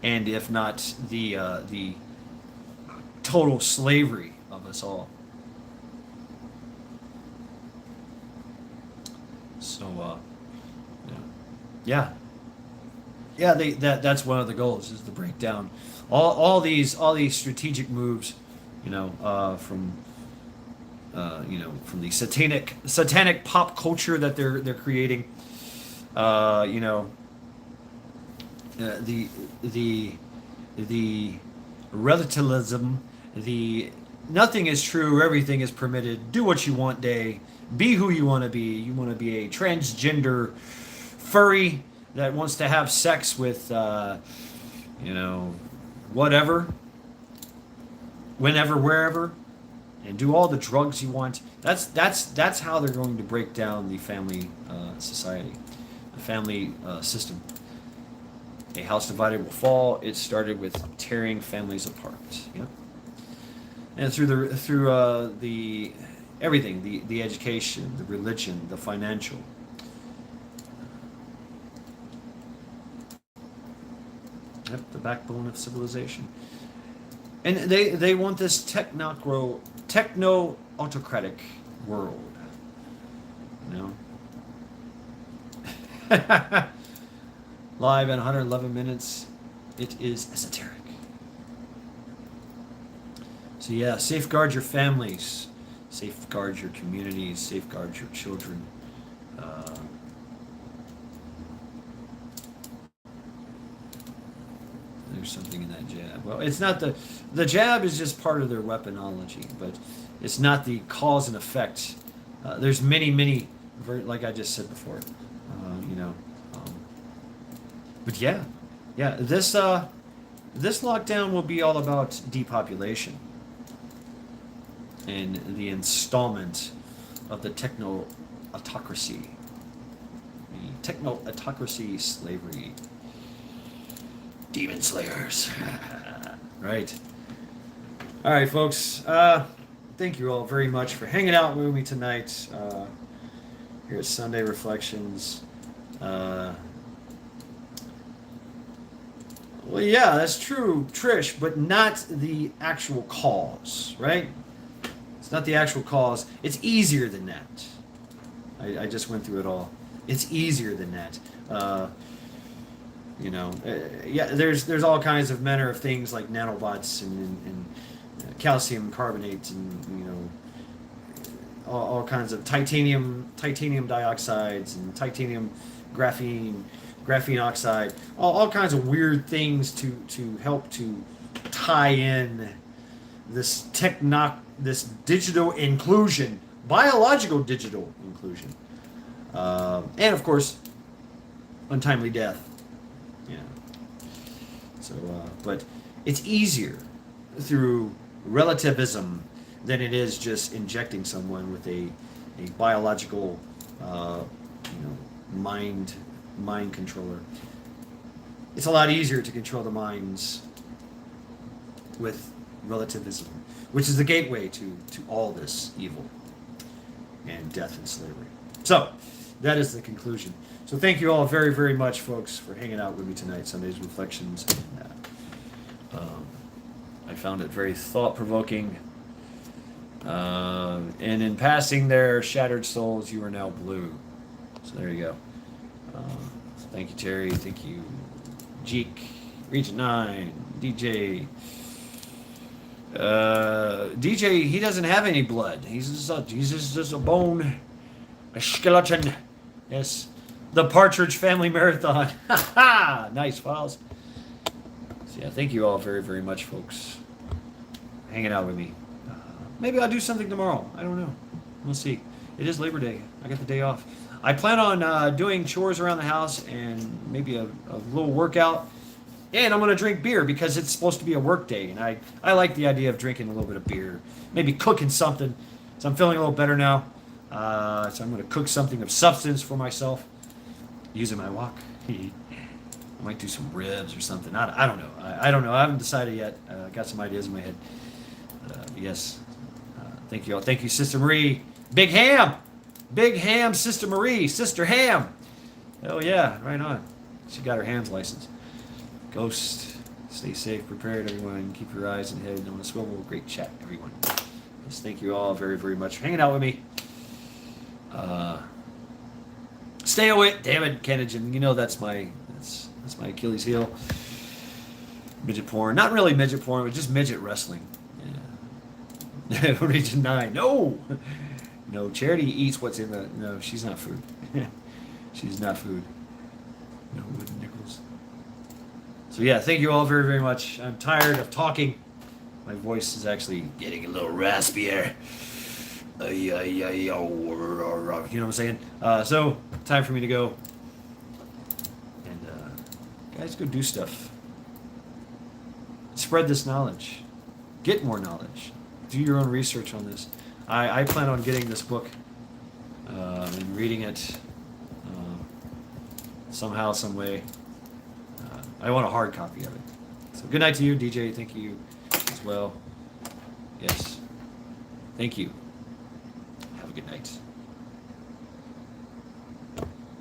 And if not the total slavery of us all. So, yeah. That's one of the goals, is to break down all these strategic moves, from from the satanic pop culture that they're creating, the relativism, the nothing is true, everything is permitted, do what you want day, be who you want to be. You want to be a transgender furry that wants to have sex with, whatever, whenever, wherever, and do all the drugs you want. That's how they're going to break down the family society, the family system. A house divided will fall. It started with tearing families apart. And through the everything, the education, the religion, the financial. Yep, the backbone of civilization. And they want this techno-autocratic world. Live at 111 minutes. It is esoteric. So yeah, safeguard your families, safeguard your communities, safeguard your children. There's something in that jab. Well, it's not the jab is just part of their weaponology, but it's not the cause and effect. There's many, like I just said before, but yeah, this lockdown will be all about depopulation and the installment of the techno-autocracy. The techno-autocracy slavery. Demon slayers. Right. All right, folks. Thank you all very much for hanging out with me tonight here at Sunday Reflections. Well, yeah, that's true, Trish, but not the actual cause, right? It's not the actual cause. It's easier than that. I just went through it all. It's easier than that. There's all kinds of manner of things like nanobots and calcium carbonate and all kinds of titanium dioxides and titanium graphene oxide, all kinds of weird things to help to tie in this digital inclusion, biological digital inclusion, and of course untimely death. So, but it's easier through relativism than it is just injecting someone with a biological, mind controller. It's a lot easier to control the minds with relativism, which is the gateway to all this evil and death and slavery. So, that is the conclusion. So thank you all very, very much, folks, for hanging out with me tonight, Sunday's Reflections. I found it very thought-provoking. And in passing their shattered souls, you are now blue. So there you go. Thank you, Terry. Thank you, Jeek, Region 9, DJ. DJ, he doesn't have any blood. He's just a bone, a skeleton. Yes. The Partridge Family Marathon. Ha ha! Nice, Files. So yeah, thank you all very, very much, folks. Hanging out with me. Maybe I'll do something tomorrow. I don't know. We'll see. It is Labor Day. I got the day off. I plan on doing chores around the house and maybe a little workout. And I'm going to drink beer because it's supposed to be a work day. And I like the idea of drinking a little bit of beer. Maybe cooking something. So I'm feeling a little better now. So I'm going to cook something of substance for myself using my wok. I might do some ribs or something. I don't know. I don't know. I haven't decided yet. Got some ideas in my head. Yes. Thank you all. Thank you, Sister Marie. Big Ham. Big Ham, Sister Marie. Sister Ham. Oh, yeah. Right on. She got her ham's license. Ghost. Stay safe, prepared, everyone. Keep your eyes and head on a swivel. Great chat, everyone. Yes, thank you all very, very much for hanging out with me. Stay away. Damn it, Kenogen. You know that's my Achilles heel. Midget porn. Not really midget porn, but just midget wrestling. Yeah. Region 9. No! No, Charity eats what's in the... No, she's not food. She's not food. No wooden nickels. So yeah, thank you all very, very much. I'm tired of talking. My voice is actually getting a little raspier. You know what I'm saying? So, time for me to go. And guys, go do stuff. Spread this knowledge. Get more knowledge. Do your own research on this. I plan on getting this book and reading it somehow, some way. I want a hard copy of it. So good night to you, DJ. Thank you as well. Yes. Thank you.